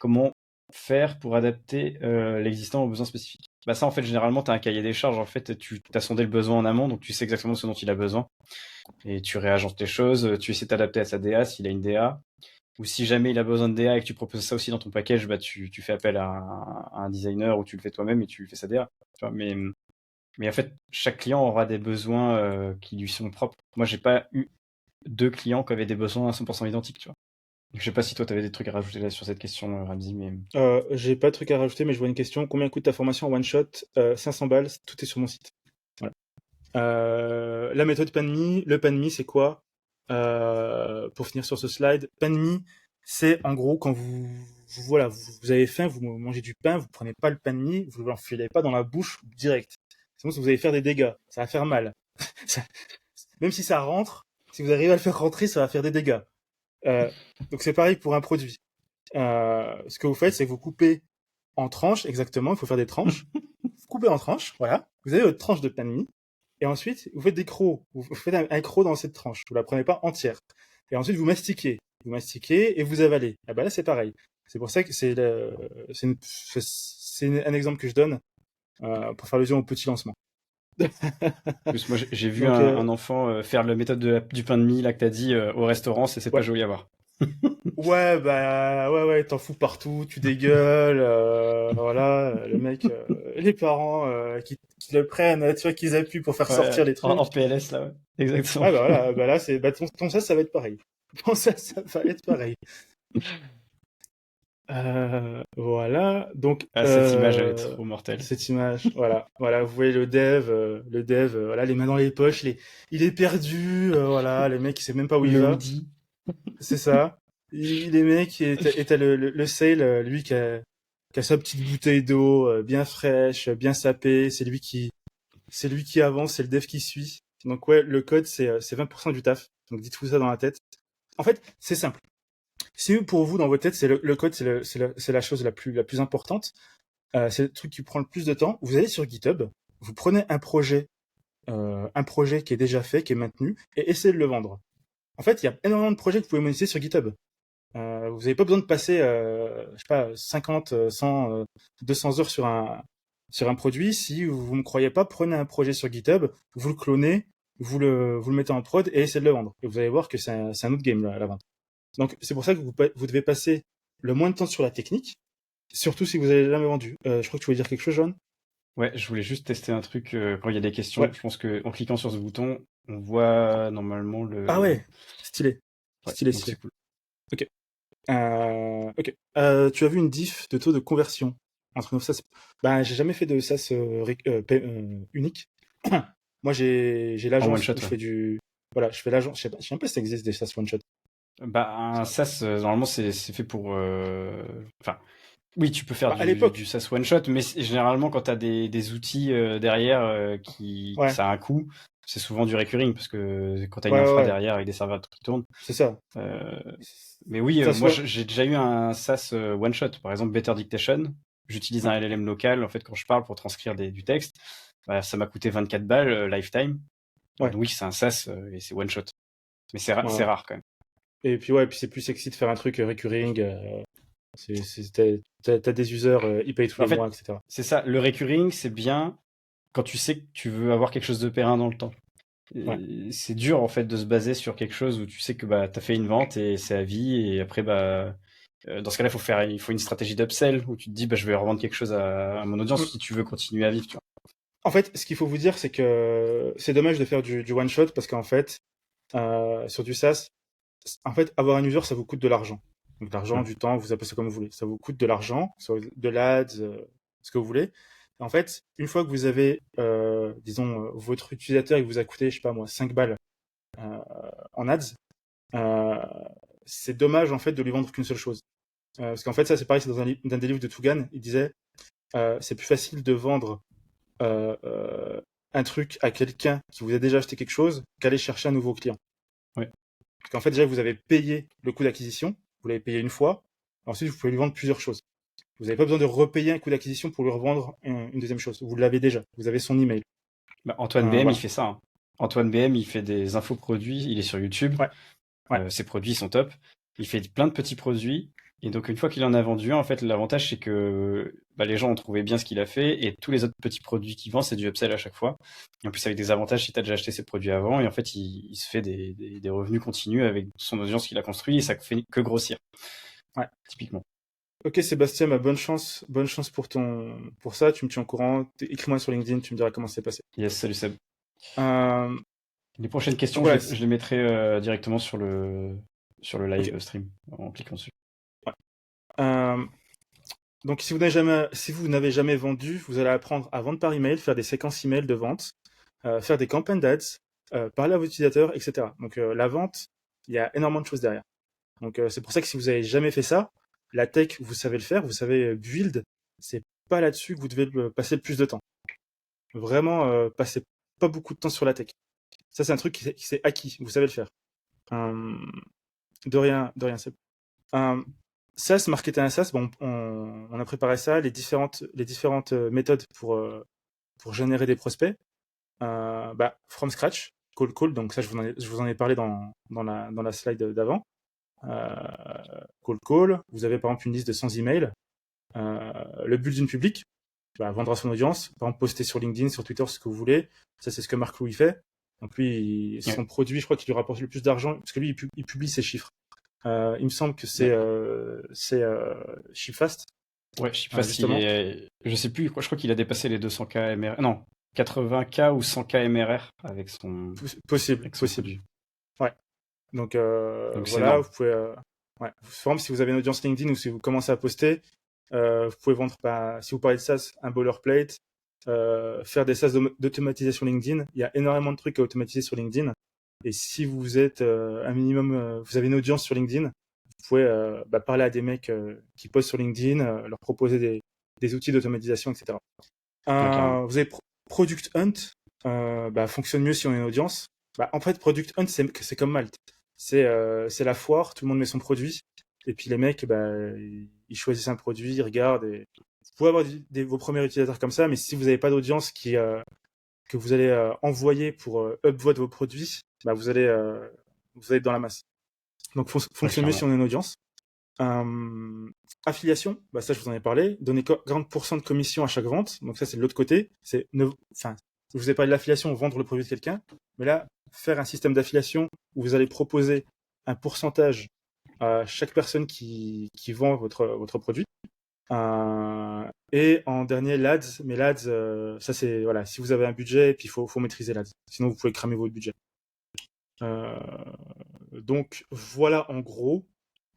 Comment faire pour adapter l'existant aux besoins spécifiques? Bah ça, en fait, généralement, tu as un cahier des charges. En fait, tu as sondé le besoin en amont, donc tu sais exactement ce dont il a besoin. Et tu réagences les choses. Tu essaies de t'adapter à sa DA s'il a une DA. Ou si jamais il a besoin de DA et que tu proposes ça aussi dans ton package, bah tu fais appel à un designer ou tu le fais toi-même et tu fais sa DA. Tu vois, mais en fait, chaque client aura des besoins qui lui sont propres. Moi, j'ai pas eu deux clients qui avaient des besoins à 100% identiques, tu vois. Je sais pas si toi, tu avais des trucs à rajouter là sur cette question, Ramzi, mais... J'ai pas de truc à rajouter, mais je vois une question. Combien coûte ta formation en one shot? 500 balles, tout est sur mon site. Voilà. La méthode PanMe, le PanMe, c'est quoi? Pour finir sur ce slide, PanMe, c'est en gros quand voilà, vous avez faim, vous mangez du pain, vous prenez pas le PanMe, vous l'enfilez pas dans la bouche direct. Sinon, vous allez faire des dégâts, ça va faire mal. Ça- Même si ça rentre, si vous arrivez à le faire rentrer, ça va faire des dégâts. Euh, donc c'est pareil pour un produit. Ce que vous faites, c'est que vous coupez en tranches, exactement, il faut faire des tranches. Vous coupez en tranches, voilà. Vous avez votre tranche de pain de mie. Et ensuite, vous faites des crocs. Vous faites un croc dans cette tranche. Vous la prenez pas entière. Et ensuite, vous mastiquez. Vous mastiquez et vous avalez. Et ben là, c'est pareil. C'est pour ça que c'est un exemple que je donne pour faire allusion au petit lancement. Plus, moi, j'ai vu Donc, un enfant faire la méthode du pain de mie, là, que t'as dit, au restaurant, c'est pas ouais. joli à voir. Ouais, bah, ouais, t'en fous partout, tu dégueules, voilà, le mec, les parents qui le prennent, tu vois, qu'ils appuient pour faire sortir Ouais, les en trucs. PLS, là, ouais. Exactement. Ouais, bah voilà, bah là, ton ça va être pareil. Ton ça va être pareil. Voilà, donc, Ah, cette image, elle est trop mortelle. cette image, voilà, vous voyez le dev, voilà, les mains dans les poches, il est perdu, voilà, le mec, il sait même pas où il Le va. hoodie. C'est ça. Les mecs, et t'as le sale, lui qui a sa petite bouteille d'eau, bien fraîche, bien sapée. C'est lui qui avance, c'est le dev qui suit. Donc ouais, le code, c'est 20% du taf. Donc dites-vous ça dans la tête. En fait, c'est simple. Si pour vous, dans votre tête, c'est le code, c'est la chose la plus importante, c'est le truc qui prend le plus de temps, vous allez sur GitHub, vous prenez un projet qui est déjà fait, qui est maintenu, et essayez de le vendre. En fait, il y a énormément de projets que vous pouvez monétiser sur GitHub. Vous n'avez pas besoin de passer, je sais pas, 50, 100, 200 heures sur un produit. Si vous me croyez pas, prenez un projet sur GitHub, vous le clonez, vous le mettez en prod et essayez de le vendre. Et vous allez voir que c'est un autre game, la vente. Donc, c'est pour ça que vous devez passer le moins de temps sur la technique, surtout si vous avez jamais vendu. Je crois que tu voulais dire quelque chose, John? Ouais, je voulais juste tester un truc quand il y a des questions. Ouais. Je pense que en cliquant sur ce bouton, on voit normalement Ah le. ouais, stylé. Ouais, Stylé, donc c'est stylé. cool. Ok. Ok. Tu as vu une diff de taux de conversion entre nos SaaS? Ben, j'ai jamais fait de SaaS unique. Moi, j'ai En one l'agence shot, où je ouais. fais voilà, je fais l'agence. Je sais même pas si ça existe des SaaS one shot. Bah, un SaaS, normalement, c'est fait pour. Enfin, oui, tu peux faire Bah, à du l'époque, SaaS one shot, mais généralement, quand tu as des outils derrière que ouais, ça a un coût, c'est souvent du recurring parce que quand tu as une ouais, ouais, infra ouais, derrière avec des serveurs qui tournent. c'est ça. euh, mais oui, Ça moi, soit, j'ai déjà eu un SaaS one shot. Par exemple, Better Dictation. J'utilise ouais, un LLM local en fait quand je parle pour transcrire du texte. Bah, ça m'a coûté 24 balles lifetime. ouais, Donc oui, c'est un SaaS et c'est one shot. Mais c'est ouais. rare quand même. Et puis ouais, puis c'est plus sexy de faire un truc recurring. T'as des users, ils payent tous En les fait, mois, etc. c'est ça. Le recurring, c'est bien quand tu sais que tu veux avoir quelque chose de périn dans le temps. Ouais. C'est dur en fait de se baser sur quelque chose où tu sais que bah, tu as fait une vente et c'est à vie et après bah dans ce cas-là il faut une stratégie d'upsell où tu te dis bah je vais revendre quelque chose à mon audience si tu veux continuer à vivre, tu vois. En fait, ce qu'il faut vous dire, c'est que c'est dommage de faire du one shot parce qu'en fait, sur du SaaS, en fait, avoir un user, ça vous coûte de l'argent. Donc, de l'argent, Mm. du temps, vous appelez ça comme vous voulez. Ça vous coûte de l'argent, soit de l'ads, ce que vous voulez. En fait, une fois que vous avez, disons, votre utilisateur, il vous a coûté, je sais pas moi, 5 balles euh, en ads, euh, c'est dommage en fait de lui vendre qu'une seule chose. Parce qu'en fait, ça, c'est pareil, c'est dans des livres de Tougan, il disait, c'est plus facile de vendre euh, euh, un truc à quelqu'un qui vous a déjà acheté quelque chose qu'aller chercher un nouveau client. Ouais. Parce qu'en fait, déjà, vous avez payé le coût d'acquisition, vous l'avez payé une fois, ensuite, vous pouvez lui vendre plusieurs choses. Vous n'avez pas besoin de repayer un coût d'acquisition pour lui revendre une deuxième chose. Vous l'avez déjà, vous avez son email. Bah, Antoine BM il Voilà. fait ça, hein. Antoine BM il fait des infoproduits, il est sur YouTube, Ouais, ouais. ses produits sont top. Il fait plein de petits produits et donc une fois qu'il en a vendu un, en fait l'avantage c'est que bah, les gens ont trouvé bien ce qu'il a fait et tous les autres petits produits qu'il vend c'est du upsell à chaque fois. Et en plus avec des avantages si tu as déjà acheté ces produits avant et en fait il se fait des revenus continus avec son audience qu'il a construit et ça fait que grossir Ouais. typiquement. Ok, Sébastien, bah, bonne chance pour ça. Tu me tiens au courant. Écris-moi sur LinkedIn, tu me diras comment c'est passé. Yes, salut Seb. Euh, Les prochaines donc questions voilà. je les mettrai directement sur le Ok. live stream en cliquant dessus. Ouais. Donc si vous n'avez jamais vendu, vous allez apprendre à vendre par email, faire des séquences email de vente, faire des campagnes d'ads, parler à vos utilisateurs, etc. Donc la vente, il y a énormément de choses derrière. Donc c'est pour ça que si vous avez jamais fait ça, la tech, vous savez le faire, vous savez build, c'est pas là-dessus que vous devez passer le plus de temps. Vraiment, passez pas beaucoup de temps sur la tech. Ça, c'est un truc qui s'est acquis, vous savez le faire. Euh, de rien, c'est. Euh, SaaS, marketer un SaaS, bon, on a préparé ça, les différentes méthodes pour générer des prospects. Bah, from scratch, cold call, donc ça, je vous en ai parlé dans la slide d'avant. Euh, Cold call, vous avez par exemple une liste de 100 emails. Le but d'une public, bah, vendre à son audience, par exemple poster sur LinkedIn, sur Twitter, ce que vous voulez. Ça, c'est ce que Marc Louis fait. Donc lui, Ouais, son produit, je crois qu'il lui rapporte le plus d'argent, parce que lui, il publie ses chiffres. Il me semble que ouais. c'est Shipfast, Ouais, je sais pas si. justement. Je sais plus, je crois qu'il a dépassé les 200K MRR. Non, 80K ou 100K MRR Possible, avec son possible. produit. Ouais. Donc Donc c'est voilà, énorme. vous pouvez. Ouais. Par exemple, si vous avez une audience LinkedIn ou si vous commencez à poster, vous pouvez vendre, bah, si vous parlez de SaaS, un boilerplate, faire des SaaS d'automatisation LinkedIn. Il y a énormément de trucs à automatiser sur LinkedIn. Et si vous êtes un minimum, vous avez une audience sur LinkedIn, vous pouvez parler à des mecs qui postent sur LinkedIn, leur proposer des outils d'automatisation, etc. Carrément. Vous avez Product Hunt, fonctionne mieux si on a une audience. En fait, Product Hunt, c'est comme Malte. C'est la foire, tout le monde met son produit, et puis les mecs, ils choisissent un produit, ils regardent. Et... Vous pouvez avoir vos premiers utilisateurs comme ça, mais si vous n'avez pas d'audience que vous allez envoyer pour upvote vos produits, vous allez être dans la masse. Donc, Ouais, fonctionne mieux si clairement. on a une audience. Affiliation, ça je vous en ai parlé. Donner 40% de commission à chaque vente. Donc ça c'est de l'autre côté. Je vous ai parlé de l'affiliation, vendre le produit de quelqu'un. Mais là, faire un système d'affiliation où vous allez proposer un pourcentage à chaque personne qui vend votre produit. Et en dernier, l'ADS. Mais l'ADS, ça c'est, voilà, si vous avez un budget, puis il faut maîtriser l'ADS. Sinon, vous pouvez cramer votre budget. Donc voilà en gros.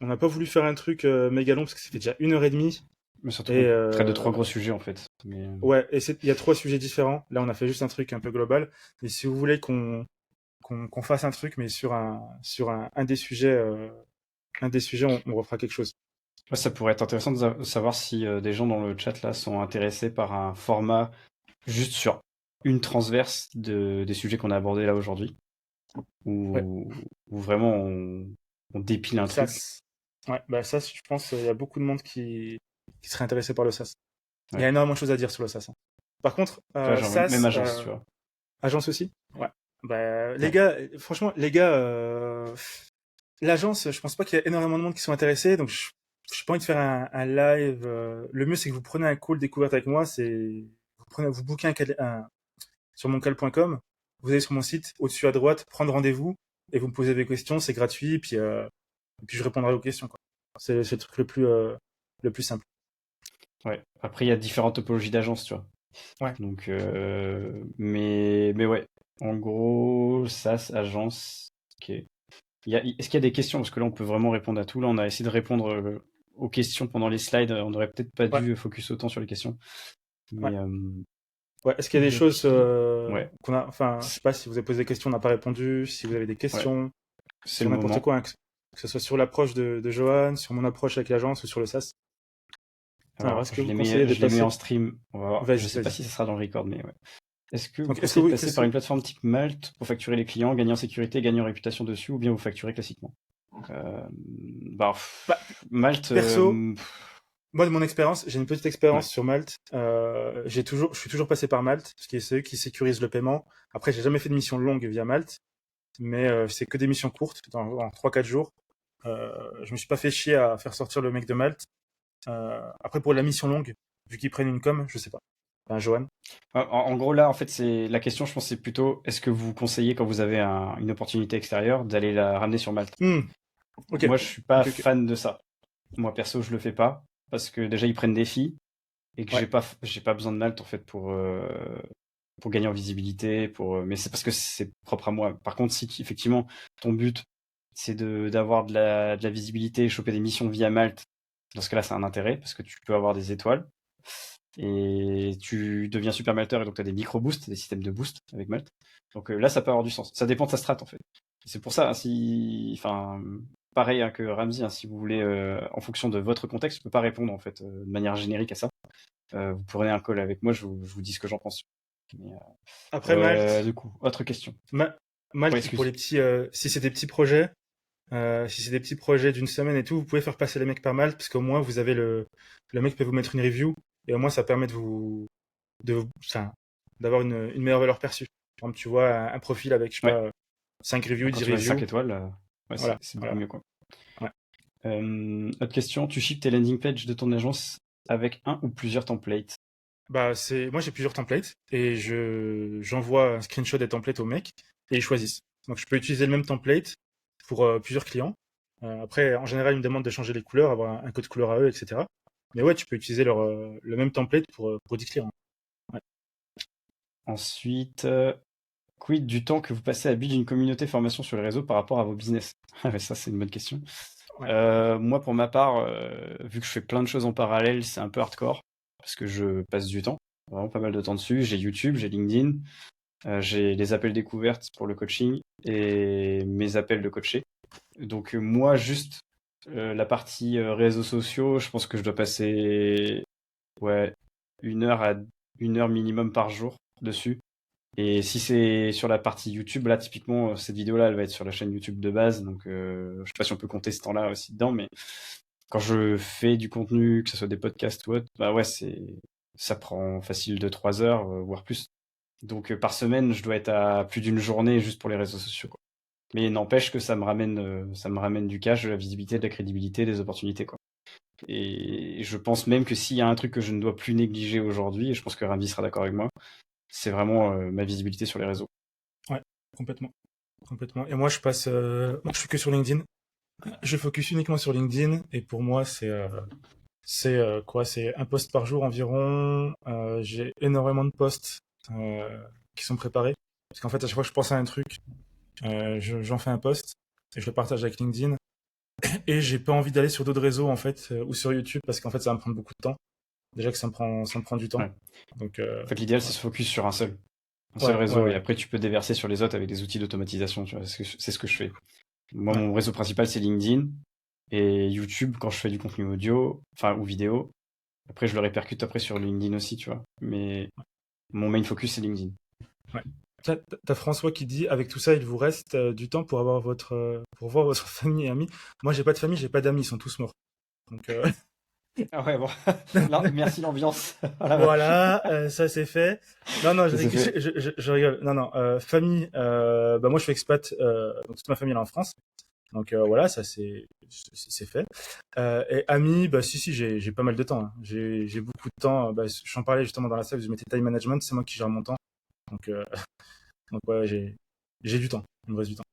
On n'a pas voulu faire un truc méga long parce que ça fait déjà 1h30. Mais surtout Et qu'on traite de 3 gros sujets en fait. Mais... ouais, et il y a 3 sujets différents. Là, on a fait juste un truc un peu global. Et si vous voulez qu'on fasse un truc, mais sur un des sujets, on refera quelque chose. Ouais, ça pourrait être intéressant de savoir si des gens dans le chat là sont intéressés par un format juste sur une transverse des sujets qu'on a abordés là aujourd'hui. Ouais. Où vraiment on dépile un truc. SaaS. Ouais, ça, je pense qu'il y a beaucoup de monde qui serait intéressé par le SaaS. Il y Ouais. a énormément de choses à dire sur le SaaS. Par contre, Là, genre, même SaaS, agence, tu vois. agence aussi. Ouais. Les Ouais. gars, franchement, l'agence, je pense pas qu'il y a énormément de monde qui sont intéressés, donc je n'ai pas envie de faire un live. Le mieux, c'est que vous prenez un call découverte avec moi. Vous bookez sur moncal.com. Vous allez sur mon site, au-dessus à droite, prendre rendez-vous et vous me posez des questions. C'est gratuit, puis je répondrai aux questions, quoi. C'est le truc le plus simple. Ouais. Après, il y a différentes topologies d'agences, tu vois. Ouais. Donc, mais ouais. En gros, SaaS, agence. Ok. Est-ce qu'il y a des questions? Parce que là, on peut vraiment répondre à tout. Là, on a essayé de répondre aux questions pendant les slides. On n'aurait peut-être pas Ouais. dû focus autant sur les questions. Ouais. Mais Ouais. Est-ce qu'il y a des choses ouais, qu'on a, enfin, je sais pas si vous avez posé des questions, on n'a pas répondu, si vous avez des ouais, questions c'est sur le n'importe moment. quoi, hein, que ce soit sur l'approche de Johan, sur mon approche avec l'agence ou sur le SaaS. Alors, Alors, est-ce que vous conseillez de je les mets passer... en stream. On va voir. Je sais pas Vas-y. si ça sera dans le record, mais ouais. Est-ce que vous Donc, est-ce que conseillez de vous, passer par une plateforme type Malte pour facturer les clients, gagner en sécurité, gagner en réputation dessus, ou bien vous facturez classiquement? bah, Malte, perso, moi, de mon expérience, j'ai une petite expérience ouais. sur Malte. Je suis toujours passé par Malte, parce que c'est eux qui sécurisent le paiement. Après, j'ai jamais fait de mission longue via Malte, mais c'est que des missions courtes, en 3-4 jours. Je me suis pas fait chier à faire sortir le mec de Malte. Après, pour la mission longue, vu qu'ils prennent une com, je sais pas. Johan. En gros, là, en fait, c'est la question, je pense, c'est plutôt est-ce que vous conseillez, quand vous avez une opportunité extérieure, d'aller la ramener sur Malte? Ok. Moi, je suis pas Ok. fan de ça. Moi, perso, je le fais pas parce que déjà, ils prennent des filles et que Ouais. j'ai pas besoin de Malte, en fait, pour gagner en visibilité, mais c'est parce que c'est propre à moi. Par contre, si effectivement, ton but, c'est d'avoir de la visibilité, choper des missions via Malte, dans ce cas-là, c'est un intérêt parce que tu peux avoir des étoiles. Et tu deviens super malteur et donc tu as des micro-boosts, des systèmes de boost avec Malte. Donc là, ça peut avoir du sens. Ça dépend de sa strat en fait. C'est pour ça, hein, enfin, pareil hein, que Ramsey, hein, si vous voulez, en fonction de votre contexte, je peux pas répondre en fait de manière générique à ça. Vous prenez un call avec moi, je vous dis ce que j'en pense. Mais, Après Malte, du coup, autre question. Ouais, Malte pour excuse. les petits, si c'est des petits projets, d'une semaine et tout, vous pouvez faire passer les mecs par Malte, parce qu'au moins vous avez le mec peut vous mettre une review, et au moins ça permet enfin, d'avoir une meilleure valeur perçue. Par exemple, tu vois un profil avec, je sais Ouais. pas, 5 reviews, Quand 10 tu vois 5 reviews. étoiles, ouais, Voilà. c'est beaucoup Voilà. mieux quoi. Ouais. Autre question, tu ships tes landing pages de ton agence avec un ou plusieurs templates? Moi j'ai plusieurs templates, et j'envoie un screenshot des templates aux mecs, et ils choisissent. Donc je peux utiliser le même template pour plusieurs clients. Après, en général, ils me demandent de changer les couleurs, avoir un code couleur à eux, etc. Mais ouais, tu peux utiliser le même template pour 10 clients. Ouais. Ensuite, quid du temps que vous passez à build une communauté formation sur les réseaux par rapport à vos business? Ah ouais, ça c'est une bonne question. Ouais. Moi pour ma part, vu que je fais plein de choses en parallèle, c'est un peu hardcore parce que je passe du temps, vraiment pas mal de temps dessus. J'ai YouTube, j'ai LinkedIn, j'ai les appels découvertes pour le coaching et mes appels de coacher. Donc moi juste La partie réseaux sociaux, je pense que je dois passer 1 heure minimum par jour dessus. Et si c'est sur la partie YouTube, là typiquement cette vidéo-là, elle va être sur la chaîne YouTube de base, donc je sais pas si on peut compter ce temps-là aussi dedans, mais quand je fais du contenu, que ce soit des podcasts ou autre, bah ouais, ça prend facile de 3 heures, voire plus. Donc par semaine, je dois être à plus d'une journée juste pour les réseaux sociaux, quoi. Mais n'empêche que ça me ramène du cash, de la visibilité, de la crédibilité, des opportunités, quoi. Et je pense même que s'il y a un truc que je ne dois plus négliger aujourd'hui, et je pense que Ravi sera d'accord avec moi, c'est vraiment ma visibilité sur les réseaux. Ouais, complètement. Complètement. Et moi, moi, je suis que sur LinkedIn. Je focus uniquement sur LinkedIn. Et pour moi, c'est un post par jour environ. J'ai énormément de posts qui sont préparés. Parce qu'en fait, à chaque fois que je pense à un truc, j'en fais un post et je le partage avec LinkedIn. Et j'ai pas envie d'aller sur d'autres réseaux, en fait, ou sur YouTube, parce qu'en fait, ça va me prendre beaucoup de temps. Déjà que ça me prend du temps. Ouais. Donc, En fait, l'idéal, c'est ouais, se focus sur un seul ouais, ouais, réseau, et ouais. après, tu peux déverser sur les autres avec des outils d'automatisation. Tu vois, c'est ce que je fais. Moi, Ouais. mon réseau principal, c'est LinkedIn et YouTube quand je fais du contenu audio, enfin, ou vidéo. Après, je le répercute après sur LinkedIn aussi, tu vois. Mais mon main focus, c'est LinkedIn. Ouais. T'as François qui dit, avec tout ça, il vous reste du temps pour avoir pour voir votre famille et amis. Moi, j'ai pas de famille, j'ai pas d'amis, ils sont tous morts. Donc, Ah ouais, bon. Là, merci l'ambiance. Ah la vache. voilà, ça c'est fait. Non, non, Ça c'est fait. je rigole. Non, non, famille, bah moi je suis expat, donc toute ma famille elle est en France. Donc voilà, ça c'est fait. Et amis, bah si, j'ai pas mal de temps, hein. J'ai beaucoup de temps. Bah, j'en parlais justement dans la salle, je mettais time management, c'est moi qui gère mon temps. Donc, donc ouais, j'ai du temps, il me reste du temps.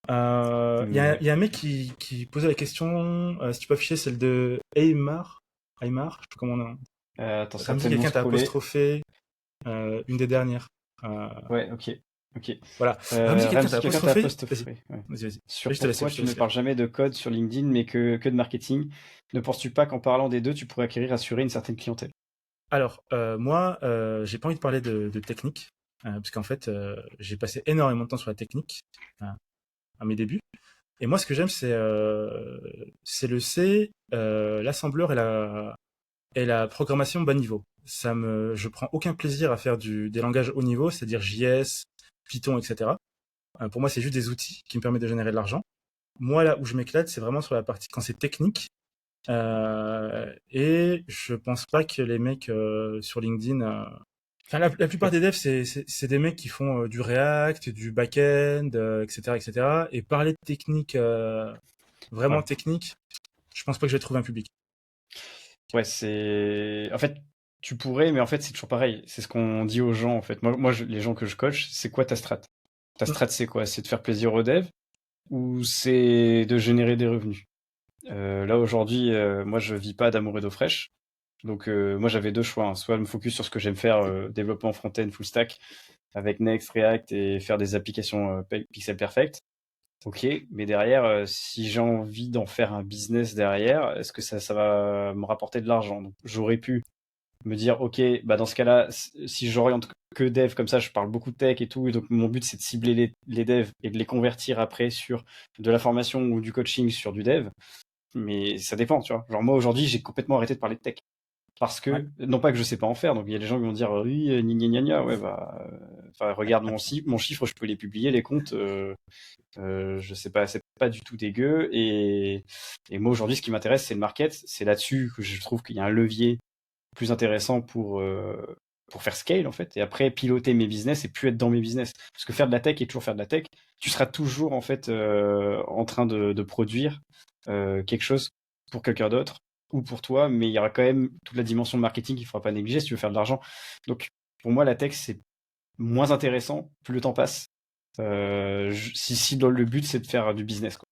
Ouais. Y a un mec qui posait la question, si tu peux afficher celle de Aymar, Aymar, je sais plus comment on a. Attends, Ramzi, certainement quelqu'un t'a scroller. apostrophé, une des dernières. Euh, Ouais, ok. Ok. voilà. Ramzi, quelqu'un t'a Ramsey, quelqu'un t'a apostrophé. Vas-y, apostrophé. Ouais. vas-y, vas-y. Sur Je te laisse lire, pourquoi je te tu ne laisse lire. parles jamais de code sur LinkedIn, mais que de marketing. Ne penses-tu pas qu'en parlant des deux, tu pourrais acquérir, assurer une certaine clientèle? Alors, moi, j'ai pas envie de parler de technique, parce qu'en fait, j'ai passé énormément de temps sur la technique euh, à mes débuts. Et moi, ce que j'aime, c'est le C, l'assembleur et la programmation bas niveau. Je prends aucun plaisir à faire des langages haut niveau, c'est-à-dire JS, Python, etc. Pour moi, c'est juste des outils qui me permettent de générer de l'argent. Moi, là où je m'éclate, c'est vraiment sur la partie quand c'est technique. Et je pense pas que les mecs sur LinkedIn, enfin la plupart des devs, c'est des mecs qui font du React, du back-end, etc., etc. Et parler de technique, vraiment Ouais. technique, je pense pas que je vais trouver un public. Ouais, c'est. En fait, tu pourrais, mais en fait, c'est toujours pareil. C'est ce qu'on dit aux gens, en fait. Les gens que je coach, c'est quoi ta strat? Ta Mm. strat, c'est quoi? C'est de faire plaisir aux devs ou c'est de générer des revenus? Là, aujourd'hui, moi, je vis pas d'amour et d'eau fraîche. Donc, moi, j'avais deux choix, hein. Soit me focus sur ce que j'aime faire, développement front-end, full stack, avec Next, React et faire des applications pixel perfect. Ok, mais derrière, si j'ai envie d'en faire un business derrière, est-ce que ça va me rapporter de l'argent? Donc, j'aurais pu me dire, ok, bah dans ce cas-là, si j'oriente que dev comme ça, je parle beaucoup de tech et tout, et donc mon but c'est de cibler les devs et de les convertir après sur de la formation ou du coaching sur du dev. Mais ça dépend, tu vois. Genre moi aujourd'hui, j'ai complètement arrêté de parler de tech. Parce Ouais, que, non pas que je sais pas en faire, donc il y a des gens qui vont dire oui, gna gna gna, ouais, bah, enfin, regarde mon chiffre, je peux les publier, les comptes, je sais pas, c'est pas du tout dégueu. Et moi aujourd'hui, ce qui m'intéresse, c'est le market, c'est là-dessus que je trouve qu'il y a un levier plus intéressant pour faire scale en fait, et après piloter mes business et plus être dans mes business. Parce que faire de la tech et toujours faire de la tech, tu seras toujours en fait en train de produire quelque chose pour quelqu'un d'autre ou pour toi, mais il y aura quand même toute la dimension de marketing qu'il ne faudra pas négliger si tu veux faire de l'argent. Donc pour moi, la tech, c'est moins intéressant plus le temps passe. Si le but c'est de faire du business, quoi.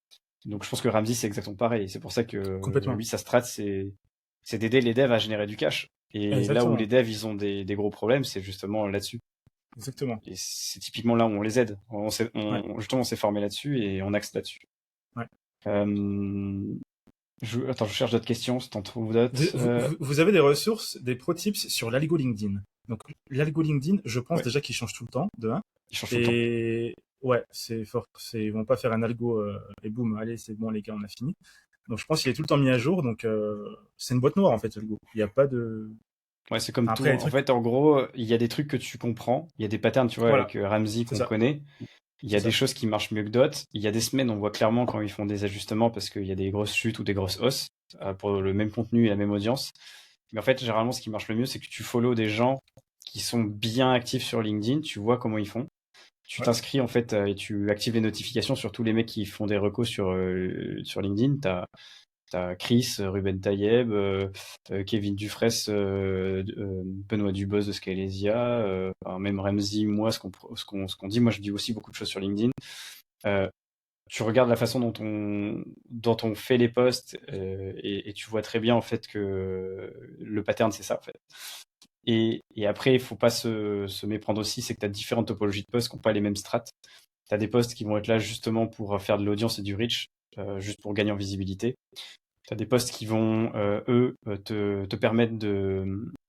Donc je pense que Ramsey c'est exactement pareil. C'est pour ça que complètement. lui sa strat c'est d'aider les devs à générer du cash. Et là où les Exactement. devs ils ont des gros problèmes, c'est justement là-dessus. Exactement. Et c'est typiquement là où on les aide. Ouais, Justement on s'est formé là-dessus et on axe là-dessus. ouais. Euh, attends, je cherche d'autres questions, si t'en trouves d'autres. Vous avez des ressources, des pro tips sur l'algo LinkedIn. Donc, l'algo LinkedIn, je pense Ouais, déjà qu'il change tout le temps, de un. ils changent tout le temps. Et ouais, c'est fort. Ils vont pas faire un algo et boum, allez, c'est bon les gars, on a fini. Donc je pense qu'il est tout le temps mis à jour. Donc c'est une boîte noire en fait, Algo. Il n'y a pas de. Ouais, c'est comme tout. Après, les En trucs. fait, en gros, il y a des trucs que tu comprends. Il y a des patterns, tu vois, Voilà, avec Ramsey c'est qu'on ça. connaît. Il y C'est a des ça. choses qui marchent mieux que d'autres. Il y a des semaines, on voit clairement quand ils font des ajustements parce qu'il y a des grosses chutes ou des grosses hausses pour le même contenu et la même audience. Mais en fait, généralement, ce qui marche le mieux, c'est que tu follow des gens qui sont bien actifs sur LinkedIn. Tu vois comment ils font. Tu Ouais. t'inscris en fait et tu actives les notifications sur tous les mecs qui font des recos sur LinkedIn. T'as Chris, Ruben Tayeb, Kevin Dufresne, Benoît Dubos de Scalesia, enfin, même Ramsey, moi, ce qu'on dit, moi je dis aussi beaucoup de choses sur LinkedIn. Euh, Tu regardes la façon dont on fait les posts et tu vois très bien en fait que le pattern c'est ça en fait. Et après, il faut pas se méprendre aussi, c'est que tu as différentes topologies de posts qui n'ont pas les mêmes strats. Tu as des posts qui vont être là justement pour faire de l'audience et du reach, juste pour gagner en visibilité. Tu as des posts qui vont, te permettre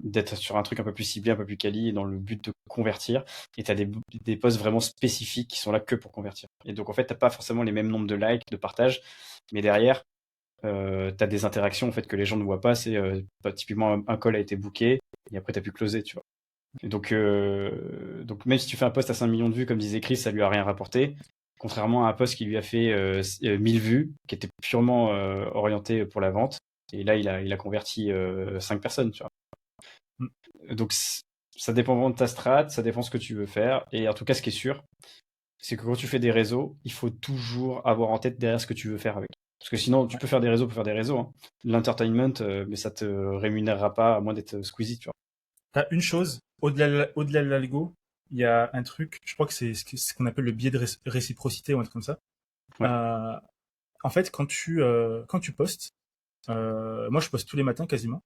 d'être sur un truc un peu plus ciblé, un peu plus quali, dans le but de convertir. Et tu as des posts vraiment spécifiques qui sont là que pour convertir. Et donc, en fait, tu n'as pas forcément les mêmes nombres de likes, de partages, mais derrière, tu as des interactions en fait, que les gens ne voient pas. C'est typiquement un call a été booké, et après, tu as pu closer, tu vois. Et donc, même si tu fais un post à 5 millions de vues, comme disait Chris, ça lui a rien rapporté. Contrairement à un post qui lui a fait 1000 vues, qui était purement orienté pour la vente. Et là, il a converti 5 personnes, tu vois. Mm. Donc, ça dépend vraiment de ta strat, ça dépend ce que tu veux faire. Et en tout cas, ce qui est sûr, c'est que quand tu fais des réseaux, il faut toujours avoir en tête derrière ce que tu veux faire avec. Parce que sinon, tu Ouais. peux faire des réseaux pour faire des réseaux. Hein. L'entertainment, mais ça te rémunérera pas à moins d'être squeezie, tu vois. T'as une chose, au-delà de l'algo, il y a un truc, je crois que c'est ce qu'on appelle le biais de réciprocité ou un truc comme ça. Ouais, Euh, En fait, quand tu postes, moi je poste tous les matins quasiment.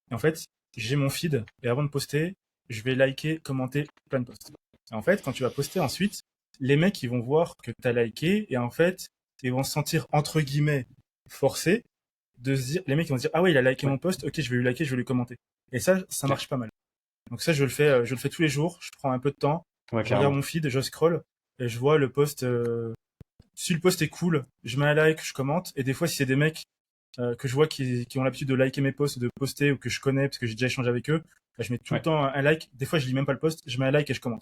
Et en fait, j'ai mon feed et avant de poster, je vais liker, commenter plein de posts. Et en fait, quand tu vas poster ensuite, les mecs ils vont voir que tu as liké et en fait, ils vont se sentir entre guillemets forcés de se dire, les mecs ils vont se dire ah ouais il a liké ouais, mon post, ok je vais lui liker, je vais lui commenter. Et ça ouais, marche pas mal. Donc ça je le fais tous les jours. Je prends un peu de temps, ouais, je regarde clairement. mon feed, je scroll et je vois le post. Si le post est cool, je mets un like, je commente. Et des fois si c'est des mecs que je vois qui ont l'habitude de liker mes posts, de poster ou que je connais parce que j'ai déjà échangé avec eux, bah, je mets tout le Ouais. temps un like. Des fois, je lis même pas le post, je mets un like et je commente.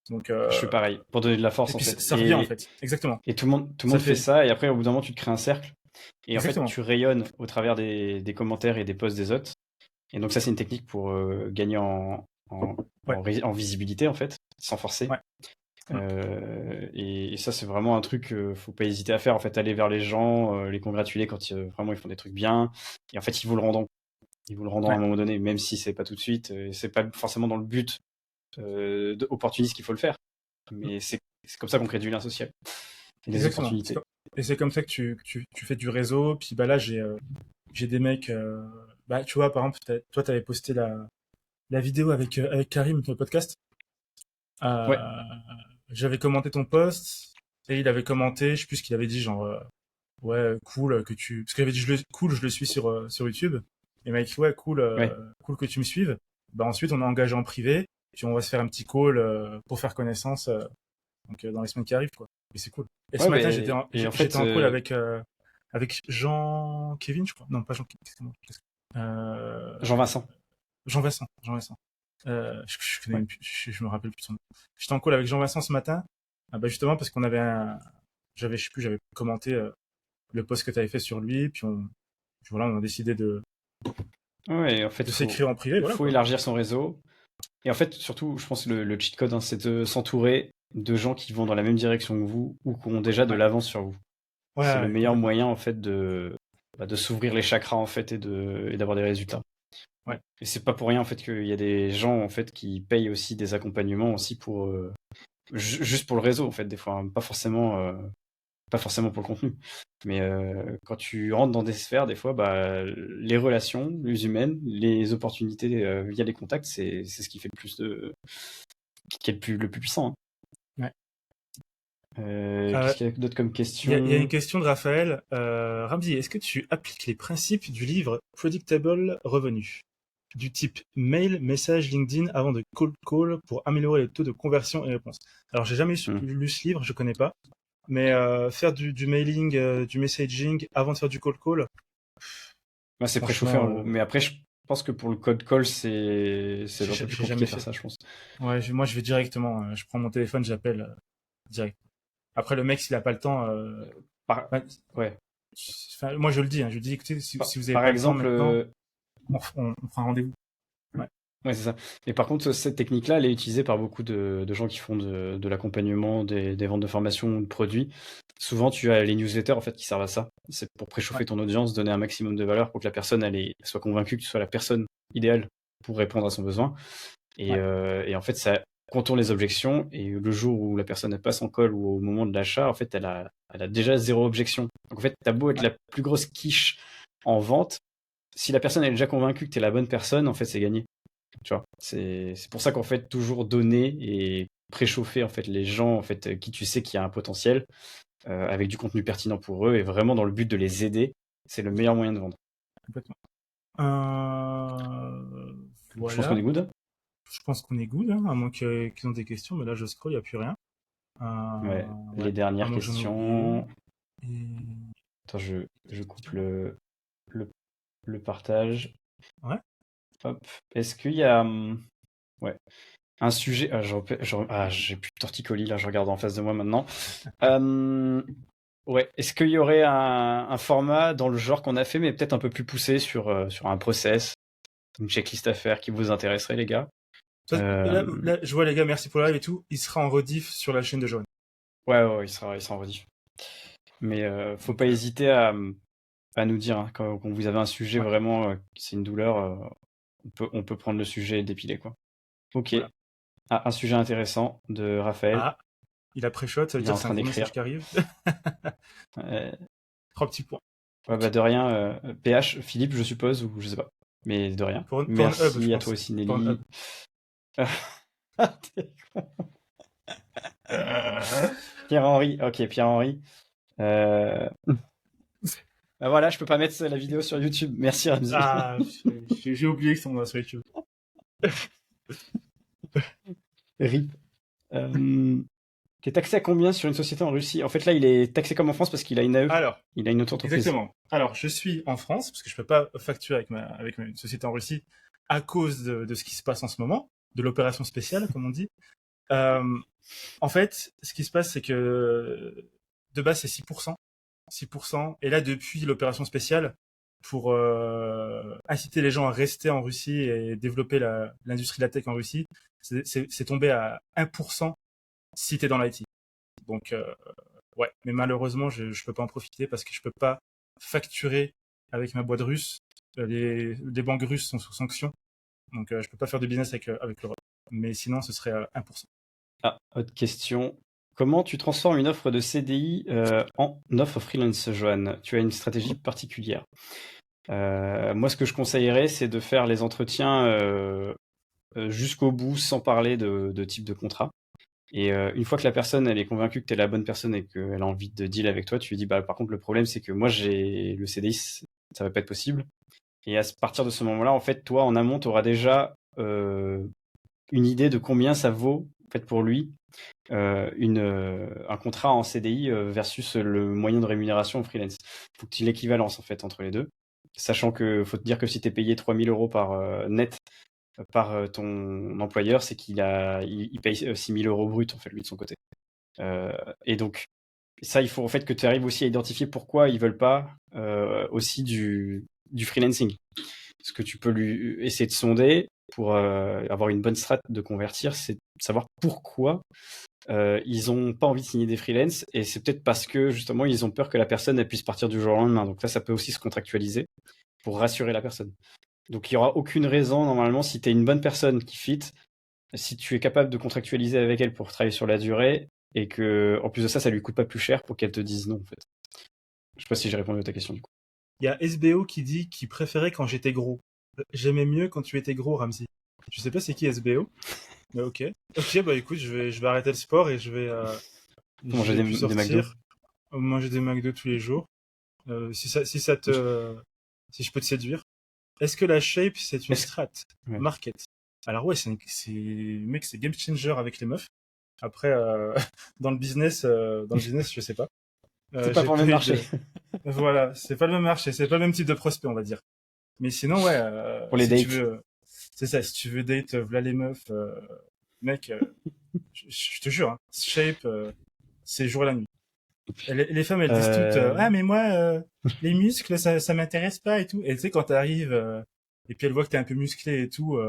Donc, Je suis pareil, pour donner de la et force en puis fait. ça revient en Et, fait. Exactement. et tout le monde Ça fait fait ça, et après au bout d'un moment tu te crées un cercle, et en fait exactement. tu rayonnes au travers des commentaires et des posts des autres. Et donc ça c'est une technique pour gagner en, Ouais, en visibilité en fait, sans forcer. ouais, mm, Et ça c'est vraiment un truc, faut pas hésiter à faire en fait, aller vers les gens, les congratuler quand vraiment ils font des trucs bien. Et en fait ils vous le rendront à un ouais, moment donné, même si c'est pas tout de suite, c'est pas forcément dans le but opportuniste qu'il faut le faire. mm, Mais c'est comme ça qu'on crée du lien social et des exactement. opportunités. Et c'est comme ça que tu fais du réseau. Puis bah là, j'ai des mecs. Bah tu vois, par exemple, toi, t'avais posté la vidéo avec Karim, le podcast. Ouais, Euh, J'avais commenté ton post et il avait commenté, je sais plus ce qu'il avait dit, genre ouais cool que tu parce qu'il avait dit cool je le suis sur YouTube et mec ouais cool ouais. cool que tu me suives. Bah ensuite on a engagé en privé puis on va se faire un petit call pour faire connaissance donc dans les semaines qui arrivent quoi. Et c'est cool. Et ce Ouais, matin et en j'étais fait, en call avec Jean Kevin je crois. Non pas Jean Kevin. Excuse-moi. Jean-Vincent. Jean Vincent. Je connais Ouais. même plus, je me rappelle plus de son nom. J'étais en call avec Jean Vincent ce matin. Ah bah justement parce qu'on avait je sais plus j'avais commenté le post que tu avais fait sur lui, puis voilà, on a décidé Ouais, en fait, de faut, s'écrire en privé, voilà faut quoi. élargir son réseau. Et en fait, surtout, je pense que le cheat code, hein, c'est de s'entourer de gens qui vont dans la même direction que vous ou qui ont déjà de Ouais, l'avance sur vous. ouais, C'est le ouais, meilleur complètement. moyen, en fait, de s'ouvrir les chakras, en fait, et d'avoir des résultats. Ouais, Et c'est pas pour rien, en fait, qu'il y a des gens, en fait, qui payent aussi des accompagnements aussi pour, juste pour le réseau, en fait, des fois, hein, pas forcément pour le contenu. Mais quand tu rentres dans des sphères, des fois, bah, les relations, les humaines, les opportunités via les contacts, c'est ce qui fait qui est le plus puissant. Hein. ouais. Qu'est-ce Euh, qu'il y a d'autre comme il y a une question? question de Raphaël. Ramzi, est-ce que tu appliques les principes du livre Predictable Revenue du type mail, message, LinkedIn avant de cold call pour améliorer les taux de conversion et réponse? Alors, j'ai jamais Hmm. lu ce livre, je connais pas. Mais faire du mailing, du messaging avant de faire du cold call, Ouais, c'est préchauffé, franchement, mais après, je pense que pour le code call, c'est un peu plus j'ai compliqué jamais de faire fait. ça, je pense. Ouais, moi je vais directement, je prends mon téléphone, j'appelle direct. Après le mec s'il a pas le temps, Par, bah, ouais. enfin, moi je le dis, je dis écoutez si vous avez Par pas le temps exemple, maintenant, on fera un rendez-vous. Ouais. ouais, c'est ça. Mais par contre, cette technique-là, elle est utilisée par beaucoup de gens qui font de l'accompagnement, des ventes de formation ou de produits. Souvent, tu as les newsletters en fait qui servent à ça. C'est pour Ouais. préchauffer ton audience, donner un maximum de valeur pour que la personne soit convaincue que tu sois la personne idéale pour répondre à son besoin. Ouais. Et en fait, ça contourne les objections. Et le jour où la personne elle passe en call ou au moment de l'achat, en fait, elle a déjà zéro objection. Donc en fait, t'as beau être Ouais. la plus grosse quiche en vente, si la personne elle est déjà convaincue que t'es la bonne personne, en fait, c'est gagné. Tu vois, c'est pour ça qu'en fait, toujours donner et préchauffer en fait les gens en fait qui tu sais qu'il y a un potentiel avec du contenu pertinent pour eux et vraiment dans le but de les aider, c'est le meilleur moyen de vendre. Complètement. Je pense qu'on est Voilà. good. Je pense qu'on est good, hein, à moins qu'ils ont des questions, mais là je scroll, il n'y a plus rien. Ouais, Ouais, les à dernières moins que j'en ai oublié. questions. Et... Attends, je coupe le, le partage. Ouais. Hop. Est-ce qu'il y a ouais, un sujet. J'ai plus de torticolis là, je regarde en face de moi maintenant. Ouais, est-ce qu'il y aurait un format dans le genre qu'on a fait, mais peut-être un peu plus poussé sur un process, une checklist à faire qui vous intéresserait, les gars? Là, je vois les gars, merci pour le live et tout. Il sera en rediff sur la chaîne de Joanne. Ouais, il sera en rediff. Mais faut Donc, pas hésiter à nous dire hein, quand vous avez un sujet ouais, vraiment, c'est une douleur, on peut prendre le sujet et dépiler, quoi. Ok. voilà. Ah, un sujet intéressant de Raphaël. Ah, il a pré-shot, ça veut Il est dire en que c'est un train gros d'écrire. message qui arrive. Euh, 3 petits points. ouais, bah Ok. de rien. PH, Philippe, je suppose, ou je sais pas. Mais de rien. Pornhub, je Merci à toi pense. aussi, Nelly. Pornhub. Pierre-Henri, ok, Pierre-Henri. Euh, Bah voilà, je peux pas mettre la vidéo sur YouTube. Merci Ramzi. Ah, j'ai oublié que c'est sur YouTube. RIP. T'es taxé à combien sur une société en Russie? En fait, là, il est taxé comme en France parce qu'il a une AE. Alors, Il a une auto-entreprise. exactement. Alors, je suis en France, parce que je peux pas facturer avec ma société en Russie à cause de ce qui se passe en ce moment, de l'opération spéciale, comme on dit. Euh, En fait, ce qui se passe, c'est que de base, c'est 6%. 6%. Et là, depuis l'opération spéciale, pour inciter les gens à rester en Russie et développer l'industrie de la tech en Russie, c'est tombé à 1% si tu es dans l'IT. Donc, ouais. Mais malheureusement, je peux pas en profiter parce que je peux pas facturer avec ma boîte russe. Les banques russes sont sous sanction. Donc, je peux pas faire de business avec l'Europe. Mais sinon, ce serait 1%. Ah, autre question. Comment tu transformes une offre de CDI en offre freelance, Johan? Tu as une stratégie particulière. Moi, ce que je conseillerais, c'est de faire les entretiens jusqu'au bout sans parler de type de contrat. Et une fois que la personne elle est convaincue que tu es la bonne personne et qu'elle a envie de deal avec toi, tu lui dis bah par contre le problème c'est que moi j'ai le CDI, ça va pas être possible. Et à partir de ce moment-là, en fait, toi en amont, tu auras déjà une idée de combien ça vaut en fait pour lui un contrat en CDI versus le moyen de rémunération en freelance. Faut que tu aies l'équivalence en fait entre les deux. Sachant que faut te dire que si tu es payé 3 000 € par net par ton employeur, c'est il paye 6 000 € brut en fait lui de son côté. Et donc ça, il faut en fait que tu arrives aussi à identifier pourquoi ils veulent pas aussi du freelancing. Ce que tu peux lui essayer de sonder pour avoir une bonne strat de convertir, c'est de savoir pourquoi ils ont pas envie de signer des freelances et c'est peut-être parce que justement ils ont peur que la personne elle puisse partir du jour au lendemain. Donc là, ça peut aussi se contractualiser pour rassurer la personne. Donc il y aura aucune raison normalement si tu es une bonne personne qui fit, si tu es capable de contractualiser avec elle pour travailler sur la durée et que en plus de ça, ça lui coûte pas plus cher pour qu'elle te dise non en fait. Je sais pas si j'ai répondu à ta question du coup. Il y a SBO qui dit qu'il préférait quand j'étais gros. J'aimais mieux quand tu étais gros, Ramsey. Je sais pas c'est qui SBO, mais ok. Ok, bah écoute, je vais arrêter le sport et Faut je manger vais plus des McDo. sortir, manger des McDo tous les jours. Si je peux te séduire. Est-ce que la shape, c'est une Est-ce strat ouais. market? Alors ouais, mec, c'est game changer avec les meufs. Après, dans le business, je sais pas. C'est pas J'ai pour le pas même eu marché. de... Voilà, c'est pas le même marché, c'est pas le même type de prospect, on va dire. Mais sinon, ouais, Pour les si tu dates. veux, c'est ça, si tu veux date, v'là les meufs, mec, je te jure, hein, Shape, c'est jour et la nuit. Et les femmes, elles disent toutes, Euh, ah, mais moi, les muscles, ça m'intéresse pas et tout. Et tu sais, quand t'arrives, et puis elles voient que t'es un peu musclé et tout,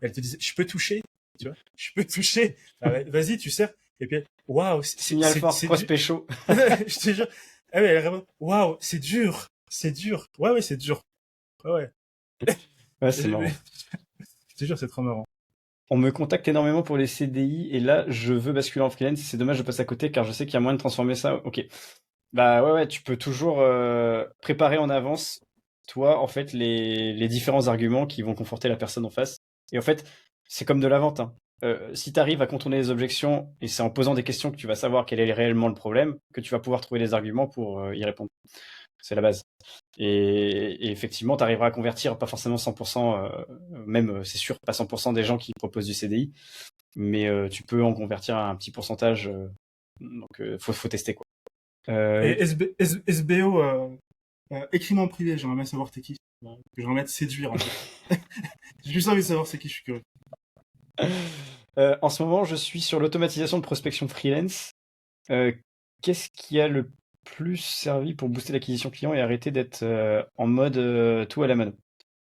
elles te disent, je peux toucher, tu vois, je peux toucher. Ah ouais, vas-y, tu sers. Et puis, waouh, Signal fort, c'est dur. prospect chaud. Je te jure. Ah ouais, elle répond, waouh, c'est dur. Ouais, ouais, c'est dur. Ouais, ouais. Ouais, c'est Je marrant. te jure, c'est trop marrant. On me contacte énormément pour les CDI et là, je veux basculer en freelance. C'est dommage, je passe à côté car je sais qu'il y a moyen de transformer ça. Ok. Bah ouais, ouais, tu peux toujours préparer en avance, toi, en fait, les différents arguments qui vont conforter la personne en face. Et en fait, c'est comme de la vente, hein. Si tu arrives à contourner les objections, et c'est en posant des questions que tu vas savoir quel est réellement le problème, que tu vas pouvoir trouver des arguments pour y répondre. C'est la base. Et effectivement, tu arriveras à convertir, pas forcément 100%, même, c'est sûr, pas 100% des gens qui proposent du CDI, mais tu peux en convertir un petit pourcentage. Donc, faut tester, quoi. Euh, Et SBO, écris-moi en privé, j'aimerais bien savoir t'es qui. J'aimerais bien te séduire, en fait. J'ai juste envie de savoir c'est qui, je suis curieux. En ce moment, je suis sur l'automatisation de prospection freelance. Euh, Qu'est-ce qui a le plus servi pour booster l'acquisition client et arrêter d'être en mode tout à la mano?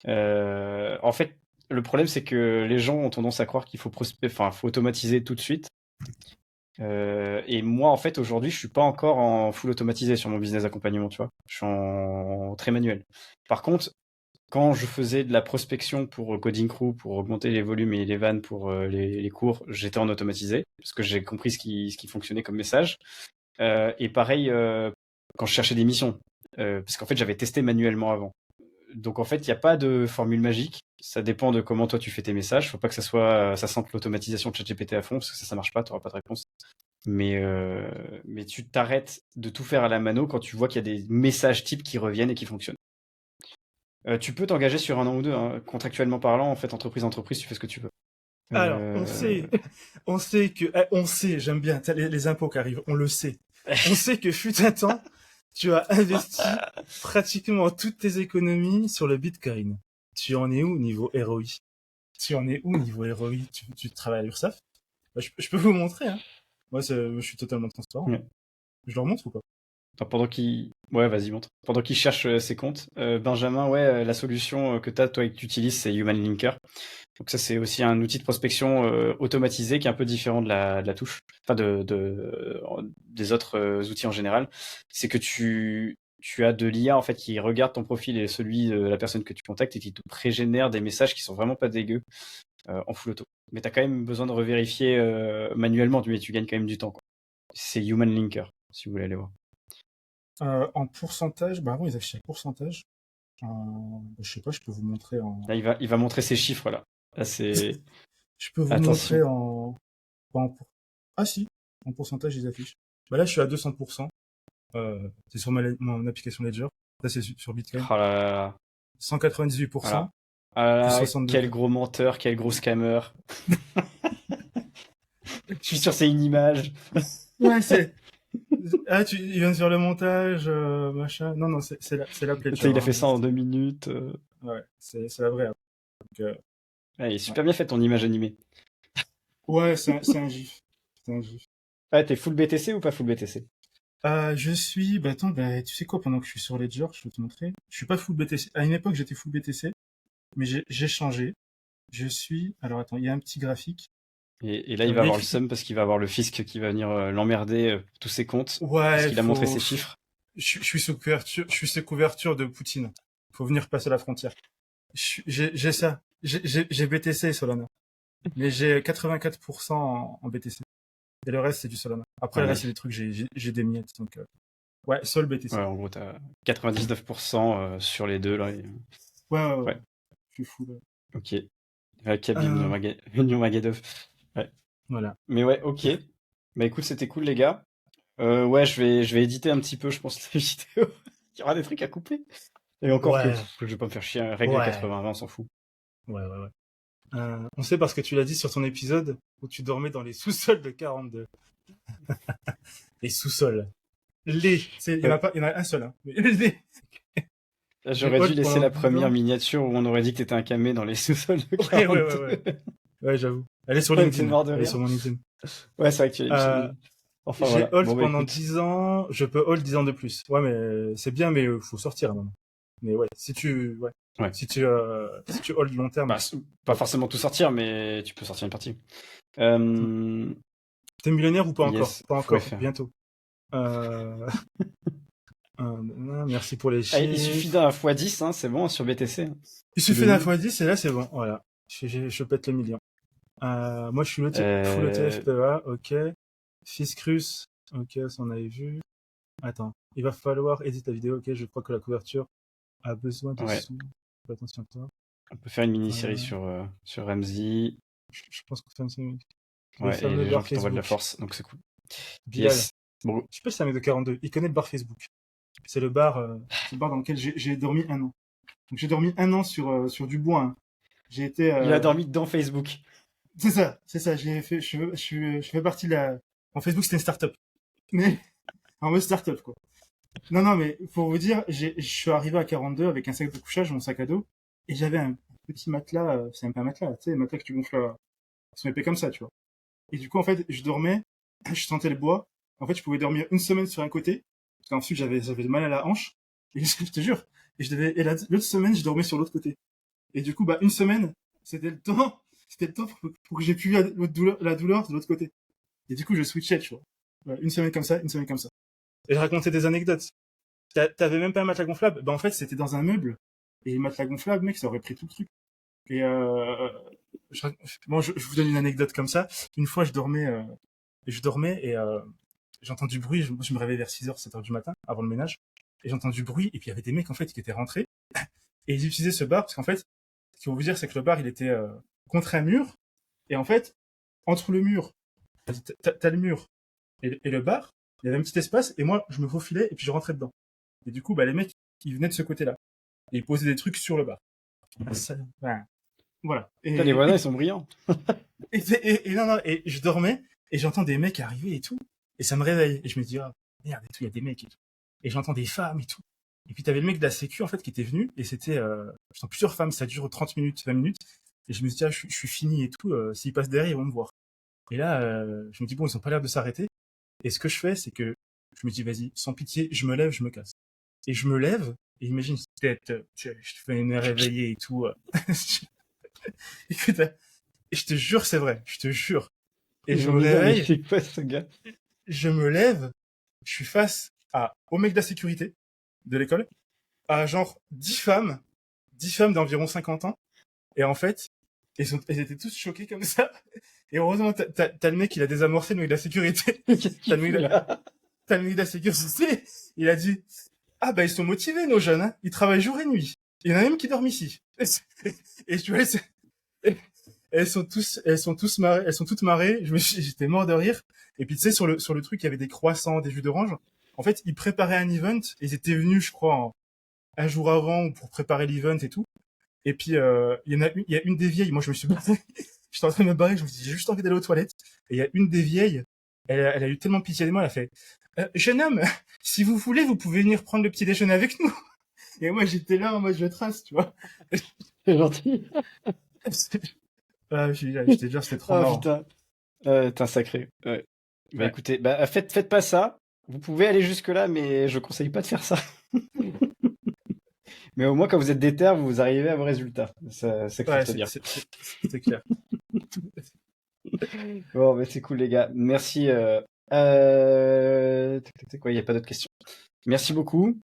En fait, le problème, c'est que les gens ont tendance à croire qu'il faut enfin, faut automatiser tout de suite. Et moi, en fait, aujourd'hui, je suis pas encore en full automatisé sur mon business accompagnement, tu vois. Je suis en très manuel. Par contre, quand je faisais de la prospection pour Coding Crew, pour augmenter les volumes et les vannes pour les cours, j'étais en automatisé, parce que j'ai compris ce qui fonctionnait comme message. Et pareil, quand je cherchais des missions, parce qu'en fait, j'avais testé manuellement avant. Donc en fait, il n'y a pas de formule magique. Ça dépend de comment toi tu fais tes messages. Faut pas que ça sente l'automatisation de ChatGPT à fond, parce que ça marche pas, tu n'auras pas de réponse. Mais tu t'arrêtes de tout faire à la mano quand tu vois qu'il y a des messages types qui reviennent et qui fonctionnent. Tu peux t'engager sur un an ou deux, hein. Contractuellement parlant, en fait, entreprise à entreprise, tu fais ce que tu veux. Alors, Euh... on sait que, on sait, j'aime bien, t'as les impôts qui arrivent, on le sait. On sait que fut un temps, tu as investi pratiquement toutes tes économies sur le Bitcoin. Tu en es où niveau ROI? Tu en es où niveau ROI? Tu travailles à l'URSSAF? Bah, je peux vous montrer, hein. Moi, je suis totalement transparent. Ouais. Je leur montre ou pas? Attends, ouais, vas-y, montre. Pendant qu'il cherche ses comptes, Benjamin, ouais, la solution que t'as, toi, et que tu utilises, c'est Human Linker. Donc ça, c'est aussi un outil de prospection automatisé qui est un peu différent de la touche, enfin des autres outils en général. C'est que tu as de l'IA en fait qui regarde ton profil et celui de la personne que tu contactes et qui te pré-génère des messages qui sont vraiment pas dégueux en full auto. Mais tu as quand même besoin de revérifier manuellement, mais tu gagnes quand même du temps, quoi. C'est Human Linker, si vous voulez aller voir. En pourcentage, bah avant ils affichaient pourcentage. Je sais pas, je peux vous montrer en. Là, il va montrer ses chiffres là. Là, c'est Je peux vous montrer attention. en. Pas en Ah si, en pourcentage ils affichent. Bah là je suis à 200%. C'est sur mon application Ledger. Là c'est sur Bitcoin. Oh là là là. Voilà. 198%, Ah là plus là, 62. quel gros menteur, quel gros scammer. Je suis sûr c'est une image. Ouais, c'est. Ah, il vient de faire le montage, machin. Non, non, c'est la Tu sais, Ledger. il a Hein. fait ça en 2 minutes. Ouais, c'est la vraie. Donc, Ouais, il est ouais, super bien fait ton image animée. ouais c'est un GIF. C'est un GIF. Ouais, t'es full BTC ou pas full BTC? Je suis, bah attends, bah, tu sais quoi, pendant que je suis sur Ledger, je vais te montrer. Je suis pas full BTC. À une époque, j'étais full BTC, mais j'ai changé. Je suis, alors attends, il y a un petit graphique. Et là, il va Il y a avoir le écrit, seum parce qu'il va avoir le fisc qui va venir l'emmerder pour tous ses comptes parce ouais, qu'il a montré ses chiffres. je suis sous couverture de Poutine. Faut venir passer la frontière. J'ai ça. J'ai BTC et Solana. Mais j'ai 84% en BTC. Et le reste, c'est du Solana. Après, Ah, le reste, c'est des nice. trucs, j'ai des miettes. Donc, ouais, Sol Ouais, BTC. en gros, t'as 99% sur les deux là. Ouais, ouais, ouais. Ouais, Je suis fou, là. ok. Khabib Euh, Nurmagomedov. Ouais. voilà. Mais ouais, ok. Bah écoute, c'était cool les gars. Ouais, je vais éditer un petit peu, je pense, la vidéo. Il y aura des trucs à couper. Et encore que Ouais, je vais pas me faire chier, règle ouais, 80-20, on s'en fout. ouais, ouais, ouais. On sait parce que tu l'as dit sur ton épisode où tu dormais dans les sous-sols de 42. Les sous-sols. Il y en a Ouais. pas, il y en a un seul, hein. Mais les. J'ai J'aurais dû hold laisser pendant la 10 première ans. miniature où on aurait dit que t'étais un camé dans les sous-sols de Ouais, ouais, ouais, 42. ouais. Ouais, j'avoue. Elle est sur Ouais, t'es LinkedIn. mort de Elle est rire. sur mon LinkedIn. Ouais, c'est vrai que tu l'as mis sur Euh, LinkedIn. Enfin j'ai voilà. hold Bon bah pendant écoute. 10 ans. Je peux hold 10 ans de plus. Ouais, mais c'est bien, mais faut sortir à un moment. Mais ouais, ouais. Ouais. Si tu hold long terme, Bah, pas hold. forcément tout sortir, mais tu peux sortir une partie. Euh, T'es millionnaire ou pas encore? Yes, Pas faut encore, FR. bientôt. Euh, merci pour les Il suffit chiffres. d'un x10, hein, c'est bon, sur BTC. Hein. Il Ou suffit de d'un 1000. x10 et là c'est bon. Voilà. Je pète le million. Moi je suis full ETF Euh, PEA, ok. Fiscus, ok, ça on avait vu. Attends, il va falloir éditer la vidéo, ok, je crois que la couverture a besoin de ouais, sous. Fais attention à toi. on peut faire une mini-série Euh, sur Ramsey. je pense que c'est les Ouais, et fameux les gens bars qui t'envoient de la Facebook. force, donc c'est cool. Bilal, Yes. Bon, je sais pas si c'est un mec de 42, il connaît le bar Facebook. C'est le bar dans lequel j'ai dormi un an. Donc j'ai dormi un an sur du bois, hein. J'ai été, il a dormi dans Facebook. c'est ça. J'ai fait, je fais partie de la. En Facebook, c'était une start-up, mais en mode start-up quoi. Non, non, mais pour vous dire, je suis arrivé à 42 avec un sac de couchage, mon sac à dos, et j'avais un petit matelas. C'est même pas un matelas, tu sais, un matelas que tu gonfles, son épée comme ça, tu vois. Et du coup, en fait, je dormais, je sentais le bois. En fait, je pouvais dormir une semaine sur un côté, parce qu'ensuite j'avais mal à la hanche. Et je te jure, l'autre semaine, je dormais sur l'autre côté. Et du coup, bah, une semaine, c'était le temps pour que j'ai pu la douleur de l'autre côté. Et du coup, je switchais, tu vois. Voilà, une semaine comme ça, une semaine comme ça. Et je racontais des anecdotes. T'avais même pas un matelas gonflable. Bah, en fait, c'était dans un meuble. Et le matelas gonflable, mec, ça aurait pris tout le truc. Et je, bon, je vous donne une anecdote comme ça. Une fois, je dormais et j'entends du bruit. Je me réveille vers 6h, 7h du matin, avant le ménage. Et j'entends du bruit. Et puis, il y avait des mecs, en fait, qui étaient rentrés. Et ils utilisaient ce bar parce qu'en fait, ce qu'il faut vous dire, c'est que le bar, il était contre un mur. Et en fait, entre le mur, t'as le mur et le bar, il y avait un petit espace. Et moi, je me faufilais et puis je rentrais dedans. Et du coup, bah, les mecs, ils venaient de ce côté-là. Et ils posaient des trucs sur le bar. Voilà. Putain, les voisins, ils sont brillants. Et non, non, et je dormais et j'entends des mecs arriver et tout. Et ça me réveille. Et je me dis, ah, merde, et tout, il y a des mecs et tout. Et j'entends des femmes et tout. Et puis t'avais le mec de la sécu, en fait, qui était venu. Et c'était, j'entends plusieurs femmes, ça dure 30 minutes, 20 minutes. Et je me dis, ah, je suis fini et tout. S'ils passent derrière, ils vont me voir. Et là, je me dis, bon, ils ont pas l'air de s'arrêter. Et ce que je fais, c'est que je me dis, vas-y, sans pitié, je me lève, je me casse. Et je me lève, et imagine, peut-être, je fais une réveiller et tout. Écoute, et je te jure, c'est vrai, je te jure. Et Ils je vont me me dire, mais réveille, c'est quoi ce gars? je me lève, je suis face au mec de la sécurité de l'école, à genre 10 femmes d'environ 50 ans. Et en fait, elles étaient tous choquées comme ça. Et heureusement, t'as le mec, il a désamorcé le mec de la sécurité. Qu'est-ce T'as qu'il le mec fout de la, là? t'as le mec de la sécurité. Il a dit, ah bah ils sont motivés nos jeunes, hein. Ils travaillent jour et nuit. Il y en a même qui dorment ici. Et tu vois, elles sont toutes marrées. J'étais mort de rire. Et puis tu sais, sur le truc, il y avait des croissants, des jus d'orange. En fait, ils préparaient un event. Ils étaient venus, je crois, un jour avant pour préparer l'event et tout. Et puis il y a une des vieilles. Moi, je me suis barré. J'étais en train de me barrer. Je me suis dit, j'ai juste envie d'aller aux toilettes. Et il y a une des vieilles. Elle a eu tellement pitié de moi. Elle a fait, jeune homme, si vous voulez, vous pouvez venir prendre le petit déjeuner avec nous. Et moi, j'étais là en mode je trace, tu vois. C'est gentil. Ah, je te jure, c'était trop Oh marrant. putain. T'es un sacré. Ouais. Bah Ouais. écoutez, bah faites pas ça. Vous pouvez aller jusque-là, mais je conseille pas de faire ça. Mais au moins, quand vous êtes déter, vous arrivez à vos résultats. Ça, c'est que faut Ouais, te dire. c'est clair. Bon, bah c'est cool, les gars. Merci. Quoi, il n'y a pas d'autres questions. Merci beaucoup.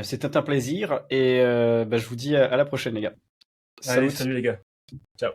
C'était un plaisir. Et bah, je vous dis à la prochaine, les gars. Allez, Salut. salut les gars. Ciao.